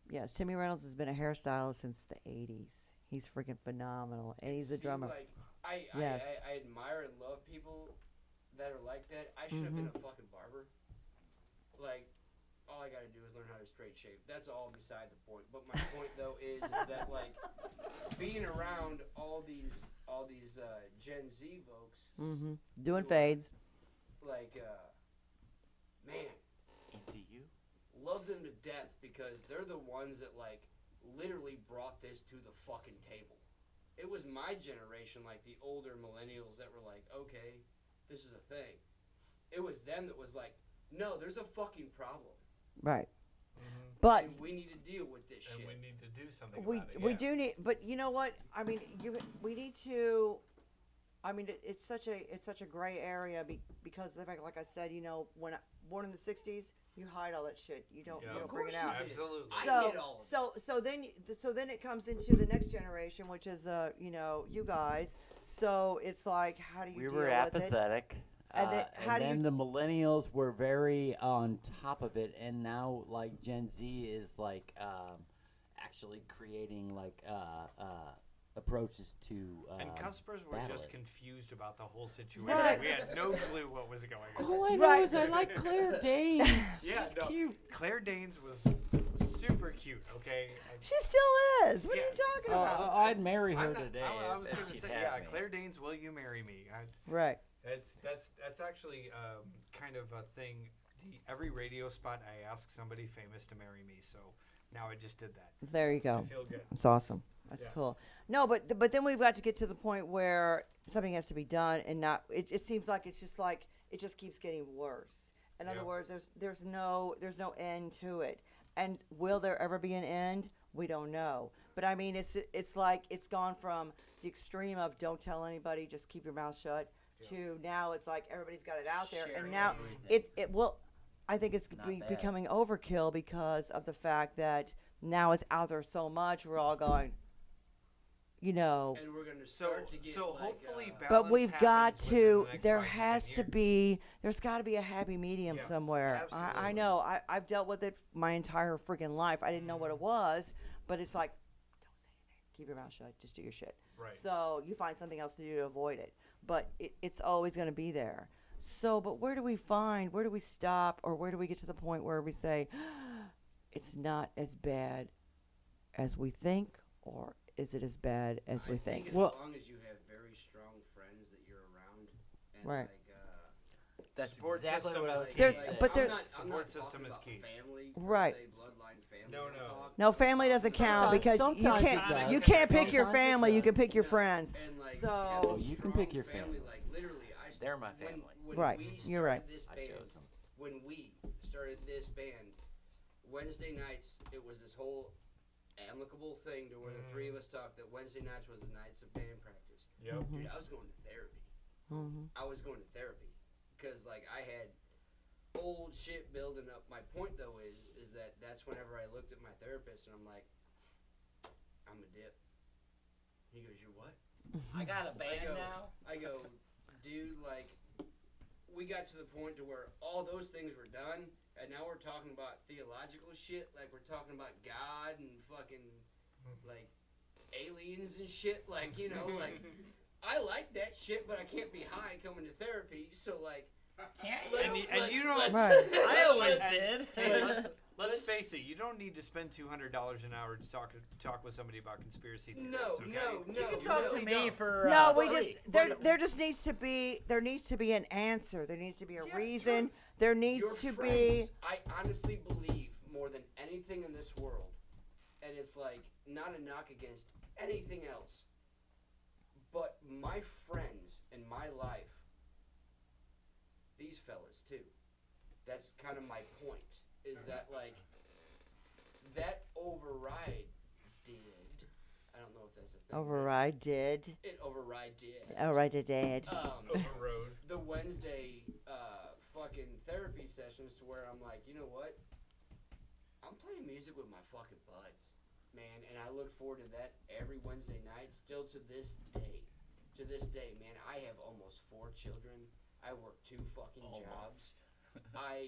Yes, Timmy Reynolds has been a hairstylist since the 80s. He's freaking phenomenal. And he's a See, drummer. Like, I admire and love people that are like that. I should have been a fucking barber. Like, all I gotta do is learn how to straight shave. That's all beside the point. But my point though is that like, being around all these Gen Z folks, Doing who are, fades. like, man, Into you. love them to death because they're the ones that like literally brought this to the fucking table. It was my generation, like the older millennials, that were like, okay, this is a thing. It was them that was like, no, there's a fucking problem. Right. But And we need to deal with this And shit. we need to do something we about it. we yeah. do need, but you know what? I mean, we need to. I mean, it's such a gray area because of the fact, like I said, when born in the '60s, you hide all that shit. You don't Yeah. you Of don't bring it course out. you did. Absolutely. I did all of it. So then it comes into the next generation, which is you guys. So it's like, how do you We deal were with it? apathetic. And then how do then you- the millennials were very on top of it, and now like Gen Z is like actually creating like approaches to. And customers were battle just it. confused about the whole situation. Right. We had no clue what was going on. All I know Right. is I like Claire Danes. Yeah, She's no, cute. Claire Danes was super cute. Okay. She still is. What Yes. are you talking about? I'd marry her I'm not- today. I was if going to she'd say, have yeah, me. Claire Danes, will you marry me? Right. That's actually kind of a thing. Every radio spot, I ask somebody famous to marry me. So now I just did that. There you go. I feel good. That's awesome. That's Yeah. cool. No, but then we've got to get to the point where something has to be done, and not. It seems like it's just like it just keeps getting worse. In other Yeah. words, there's no end to it. And will there ever be an end? We don't know. But I mean, it's like it's gone from the extreme of don't tell anybody, just keep your mouth shut, to now it's like everybody's got it out there, and Sharing now everything. it will. I think it's Not bad. becoming overkill because of the fact that now it's out there so much. We're all going, you know. And we're gonna So, start to get so like, hopefully balance But we've got happens within to. the next There 5 to 10 has to years. be. There's got to be a happy medium Yeah, somewhere. I absolutely. know. I've dealt with it my entire freaking life. I didn't know what it was, but it's like, don't say anything. Keep your mouth shut. Just do your shit. Right. So you find something else to do to avoid it. But it's always going to be there. So, but where do we stop, or where do we get to the point where we say, it's not as bad as we think, or is it as bad as we I think? as Well- long as you have very strong friends that you're around, and Right. like, That's Support exactly system what I is was key. going There's- to say. but I'm there- not Support system talking is about key. Family, Right. Per se, bloodline family. No, I'm no. talking No, family about doesn't count Sometimes- because sometimes you it can't. does. You can't pick your Sometimes it family. You can does. pick your friends. And like, So- having Oh, you can strong pick your family. Like literally, They're my when- family. When Right, we you're right. started This I band, chose them. When we started this band, Wednesday nights it was this whole amicable thing to where the three of us talked that Wednesday nights was the nights of band practice. Yep. Dude, I was going to therapy. I was going to therapy because like I had old shit building up. My point though is that that's whenever I looked at my therapist and I'm like, I'm a dip. He goes, you're what? I got a band I go, dude, like, we got to the point to where all those things were done, and now we're talking about theological shit, like we're talking about God and fucking, like, aliens and shit, like, you know, like, I like that shit, but I can't be high coming to therapy, so, like, And you don't. Right. I always did. Hey, let's face it. You don't need to spend $200 an hour to talk with somebody about conspiracy theories. No, okay? no, You no. can talk no, to me for No, we free. just there just needs to be an answer. There needs to be a Yeah, reason. truth. There needs Your to be. friends, I honestly believe more than anything in this world, and it's like not a knock against anything else, but my friends in my life, these fellas too. That's kind of my point. Is that like that override did? I don't know if that's a thing. Override did. It override did. Override did. Overrode. The Wednesday fucking therapy sessions to where I'm like, you know what? I'm playing music with my fucking buds, man, and I look forward to that every Wednesday night. Still to this day. To this day, man, I have almost 4 children. I work 2 fucking jobs. I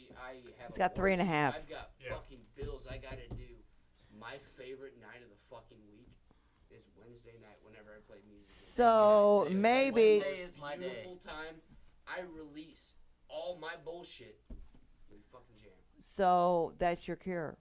have. He's a got 3 and a mortgage. half. I've got Yeah. fucking bills I gotta do. My favorite night of the fucking week is Wednesday night. Whenever I play music. So Same. maybe Wednesday is my day. Beautiful time. I release all my bullshit. We fucking jam. so that's your cure.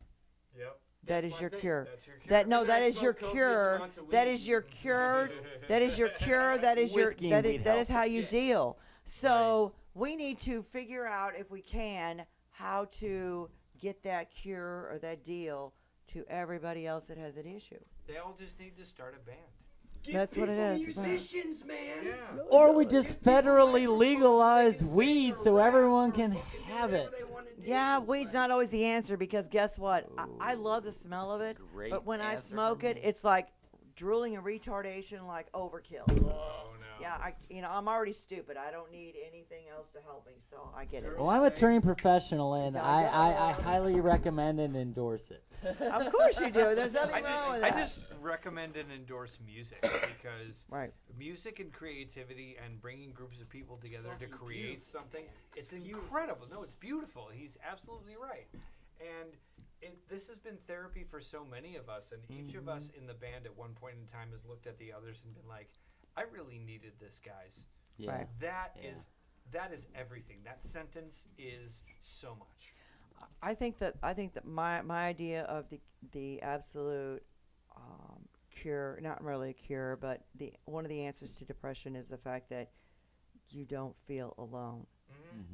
Yep. That That's is my your thing. cure. That's your cure. That no, And that I is your smoke copious cure. amounts of That weed. is your cure. That is your cure. That is your Whiskey and weed that is how helps. you Shit. deal. So we need to figure out if we can how to get that cure or that deal to everybody else that has an issue. They all just need to start a band. Give That's what it people is. Musicians, man. Yeah. Or we just federally legalize weed so everyone can Fucking do have it. whatever they wanna do. Yeah, weed's not always the answer because guess what? I love the smell of it, That's a great but when I answer smoke for it, me. it's like drooling and retardation, like overkill. Oh no. Yeah, I'm already stupid. I don't need anything else to help me, so I get it. Well, I'm a trained professional, and I highly recommend and endorse it. Of course you do. There's nothing wrong with I that. just recommend and endorse music because Right. music and creativity and bringing groups of people together to fucking create beautiful, something, man. it's incredible. No, it's beautiful. He's absolutely right. And this has been therapy for so many of us, and each of us in the band at one point in time has looked at the others and been like, I really needed this, guys. Yeah. Right. That Yeah. is everything. That sentence is so much. I think that my idea of the absolute cure, not really a cure, but one of the answers to depression is the fact that you don't feel alone.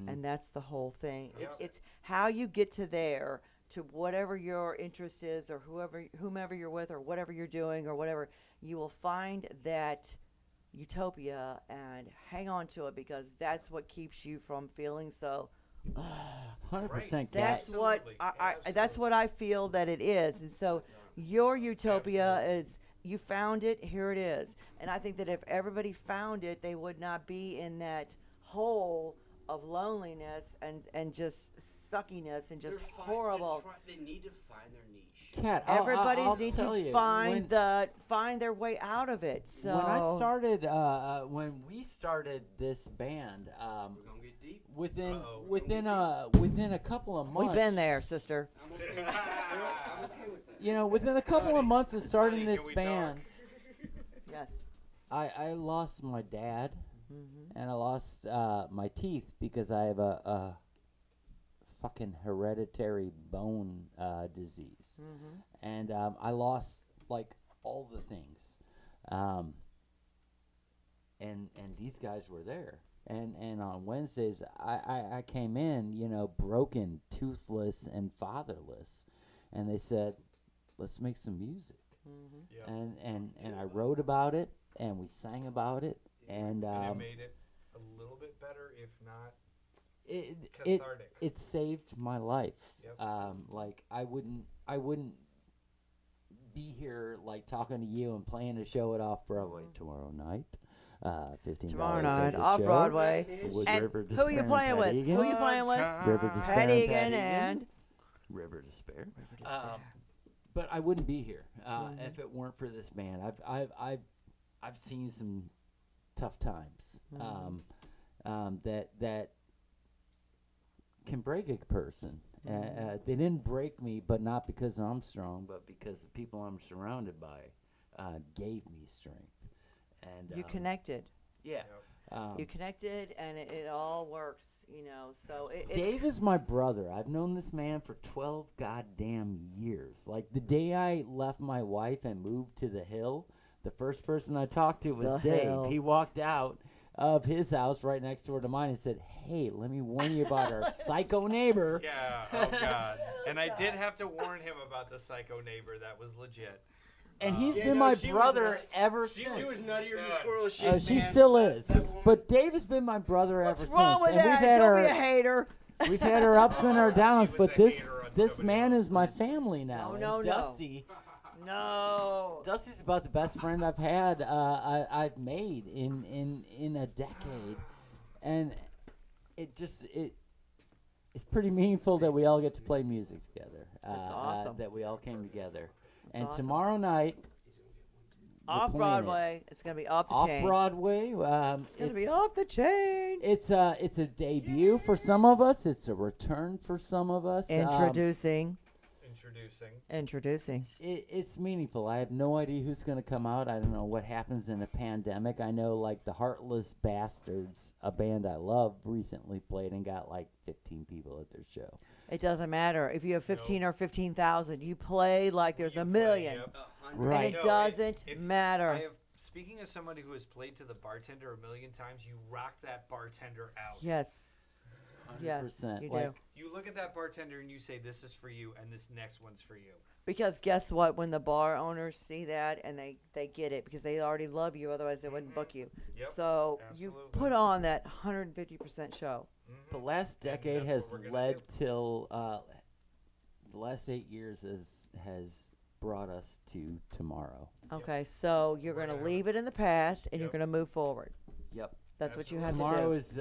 And that's the whole thing. Yep. It's how you get to there, to whatever your interest is, or whomever you're with, or whatever you're doing, or whatever. You will find that utopia and hang on to it because that's what keeps you from feeling so. 100% That's cat. what Absolutely. that's what I feel that it is, and so Your utopia is you found it, here it is. And I think that if everybody found it, they would not be in that hole of loneliness and just suckiness and just horrible. They need to find their niche. Cat, Everybody's I'll need tell to you, find find their way out of it. So when I started, when we started this band, We're gonna get deep. within Uh-oh. within a couple of months, we've been there, sister. I'm okay with that. I'm okay with that. You know, within a couple of months of starting Honey, can this we band, Yes. I lost my dad, and I lost my teeth because I have a fucking hereditary bone disease, and I lost like all the things, and these guys were there, and on Wednesdays I came in, you know, broken, toothless, and fatherless, and they said, let's make some music, Yep. and I wrote about it, and we sang about it, and And it made it a little bit better, if not it cathartic. it saved my life. Yep. Like I wouldn't be here like talking to you and playing a show at Off Broadway tomorrow night. $15 Tomorrow at night, the off show. Broadway. With And River who are Despair you and playing Pat with? Egan. Who are you playing with? River Despair Pat and Egan and River Despair. But I wouldn't be here if it weren't for this band. I've seen some tough times that can break a person. They didn't break me, but not because I'm strong, but because the people I'm surrounded by gave me strength. And you connected. yeah. You connected, and it all works, you know. So it's Dave is my brother. I've known this man for 12 goddamn years. Like the day I left my wife and moved to the Hill, the first person I talked to was The Dave. Hill. He walked out of his house right next door to mine and said, "Hey, let me warn you about our psycho neighbor." Yeah, oh God. And I did have to warn him about the psycho neighbor. That was legit. And he's Yeah, been no, my she was brother nuts. ever She since. She was nuttier than nuts. squirrel shit. She man. still That- is. that woman- But Dave has been my brother what's ever wrong since. with And that? we've had Don't our be a hater. we've had our ups and our Oh, downs, she was but a this hater on this somebody man else. is my family now. No, And no, no. Dusty. No. Dusty's about the best friend I've had. I've made in a decade, and it's pretty meaningful that we all get to play music together. That's awesome. That we all came together. And awesome. tomorrow night, Off playing it. Broadway. It's gonna be off the off chain. Broadway, It's gonna be off the chain. It's a debut for some of us. It's a return for some of us. Introducing. It's meaningful. I have no idea who's going to come out. I don't know what happens in a pandemic. I know, like, the Heartless Bastards, a band I love, recently played and got, like, 15 people at their show. It doesn't matter if you have 15 or 15,000. You play like there's a million, Yep. 100. Right. and it No, doesn't if- matter. I have, speaking as somebody who has played to the bartender a million times, you rock that bartender out. Yes. Yes, 100%. you Like, do. You look at that bartender and you say, "This is for you," and this next one's for you. Because guess what? When the bar owners see that and they get it because they already love you, otherwise they wouldn't book you. Yep, So you absolutely. put on that 150% show. The last decade that's has what we're gonna led till the last 8 years has brought us to tomorrow. Okay, so you're going to leave it in the past and you're Yep. going to move forward. Yep. That's what you have Tomorrow to is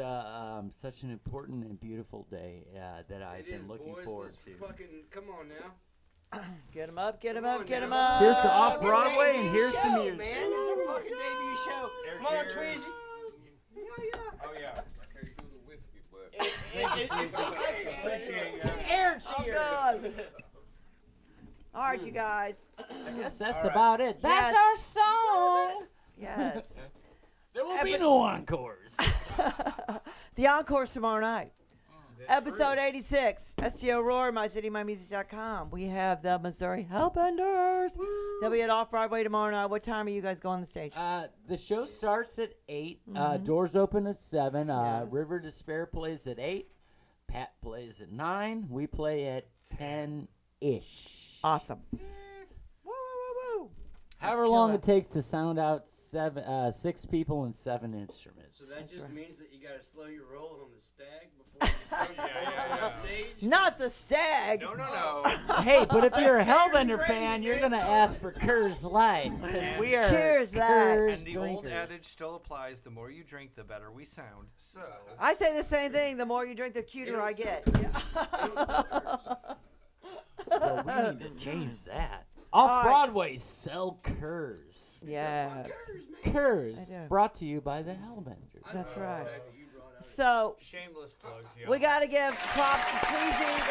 such an important and beautiful day that I've It is, been looking boys. forward Let's to. fucking come on now. do. Get them up, get them Come up, on get them now. up. Here's to Off Fucking Broadway debut and here's some show, music. Man, this is our fucking debut show. Air Come on, cheers. Tweezy. Oh yeah. Air cheers. All right, you guys. I guess that's about it. That's Yes. our song. Yes. There will be no encores. The encore's tomorrow night. Episode 86, STL Roar, MyCityMyMusic.com. We have the Missouri Hellbenders. They'll be at Off Broadway tomorrow night. What time are you guys going on the stage? The show starts at 8. Doors open at 7. Yes. River Despair plays at 8. Pat plays at 9. We play at 10-ish. Awesome. Woo, woo, woo, woo. However long it takes to sound out 6 people and 7 instruments. So that just means that you gotta slow your roll on the stag before you Yeah. on stage. Not the stag. No. Hey, but if you're a Hellbender Ready, fan, you're man. gonna ask for Coors Light because we are Coors Light. Coors And the old drinkers. adage still applies: the more you drink, the better we sound. So I say the same thing. The more you drink, the cuter I get. Well, we need to change that. Off Broadway, sell Coors. Yes. Coors, I do. brought to you by the Hellbenders. That's right. That you brought out. So shameless plugs. Yeah. we got to give props to Tweezy.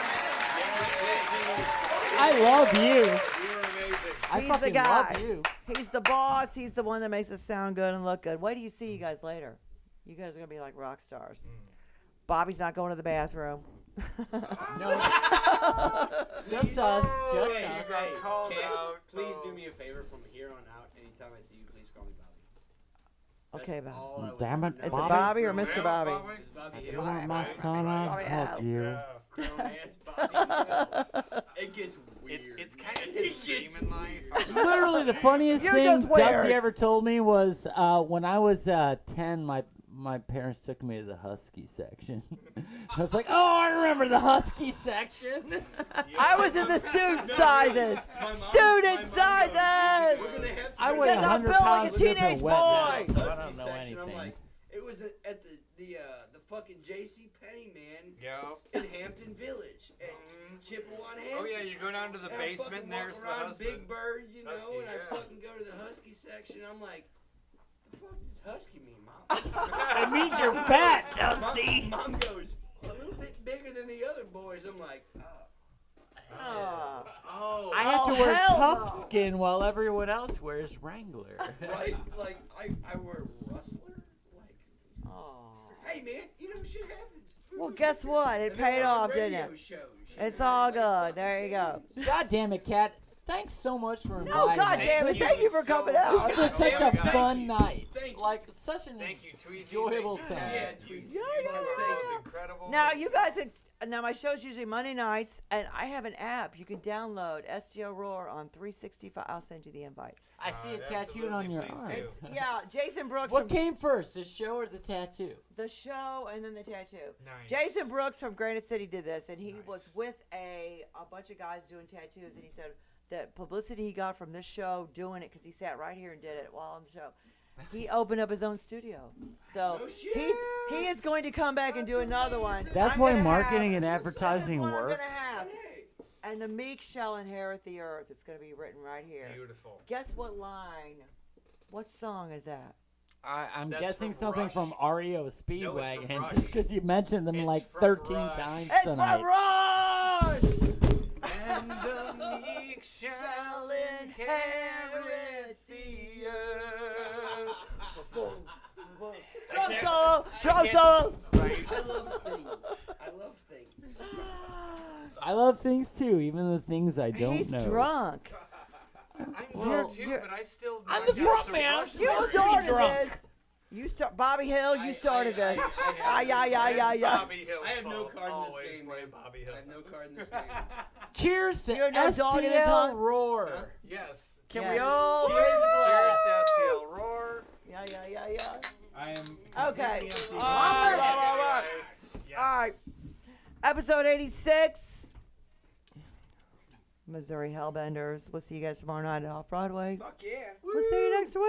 I love you. You were amazing. I He's the fucking guy. love you. He's the boss. He's the one that makes us sound good and look good. Wait till you see you guys later. You guys are going to be like rock stars. Bobby's not going to the bathroom. No. Just us. Just Hey, us. hey, called Kat, out, please so- do me a favor from here on out. Anytime I see you, please call me Bobby. Okay, That's Bob. all I would Damn ever it, Is it know. Bobby? Bobby or Mr. Bobby? It's Bobby If you Hill. want my son, I'll help you. Yeah. Grown ass Bobby Hill. It gets weird. It's kind of It his gets dream in life. Literally, the funniest You're thing just weird. Dusty ever told me was when I was 10, my parents took me to the Husky section. I was like, oh, I remember the Husky section. I was in the student sizes. My Student mom sizes. We're gonna have to I do weigh Because I'm 100 built like a pounds stripping teenage wet boy. metal, so I Husky don't know section. I'm anything. like, it was at the fucking J.C. Penney, man, Yeah. in Hampton Village at Chippewa, Hampton. Oh yeah, you go down to the And I basement fucking and there's walk the around husband. Big Bird, you know, Husky, and I yeah. fucking go to the Husky section. I'm like, the fuck does Husky mean, Mom? It means you're fat, Dusty. Mom goes, a little bit bigger than the other boys. I'm like, oh, I have to Oh, wear hell tough no. skin while everyone else wears Wrangler. right? Like, I wear Rustler. Like, Oh. hey, man, you know, shit happens. Well, guess what? It And then paid on off, didn't radio it? shows, you It's know, all like, good. fucking There you go. change. God damn it, Kat. Thanks so much for inviting No, me. God damn it. you Thank you for so coming much. out. It's been such Oh, a yeah. fun night. Thank you. Like, such an Thank you, Tweezy. enjoyable Thank you. time. Yeah, Tweezy. You Yeah, said yeah, that was yeah. incredible. Now, you guys, now my show's usually Monday nights, and I have an app you can download, STL Roar on 365. I'll send you the invite. I see it tattooed on your arm. Please do. Yeah, Jason Brooks What from came first, the show or the tattoo? the show and then the tattoo. Nice. Jason Brooks from Granite City did this, and he was with a bunch of guys doing tattoos, and he said the publicity he got from this show doing it, because he sat right here and did it while on the show. He opened up his own studio, so No shit. he is going to come back and do another one. That's I'm why gonna marketing have- and advertising this is what I'm works. gonna have. Hey, And the meek shall inherit the earth. It's going to be written right here. Beautiful. Guess what line? What song is that? I'm That's guessing from something Rush. from REO Speedwagon, Rush. just because you mentioned them It's like from 13 Rush. times It's tonight. from Rush! And the meek shall inherit the earth. Drum solo! Drum solo! Right. I love things. I love things. I love things too, even the things I don't He's know. drunk. I'm You're- drunk too, you're- but I still. I'm knocked the out front some man. Rush You songs. started drunk. this. You start, Bobby Hill. You started this. I Yeah. It's Bobby Hill's I have no fault. card in this Always game, play man. Bobby Hill. I have no card in this game. Cheers to You're no dog in his STL hunt. Roar. Yes. Can Yes. we all Cheers, raise a glass? cheers to STL Roar. Yeah. I am. Okay. completely empty. All right. Yes. All right. Episode 86. Missouri Hellbenders. We'll see you guys tomorrow night at Off Broadway. Fuck yeah. We'll see you next week.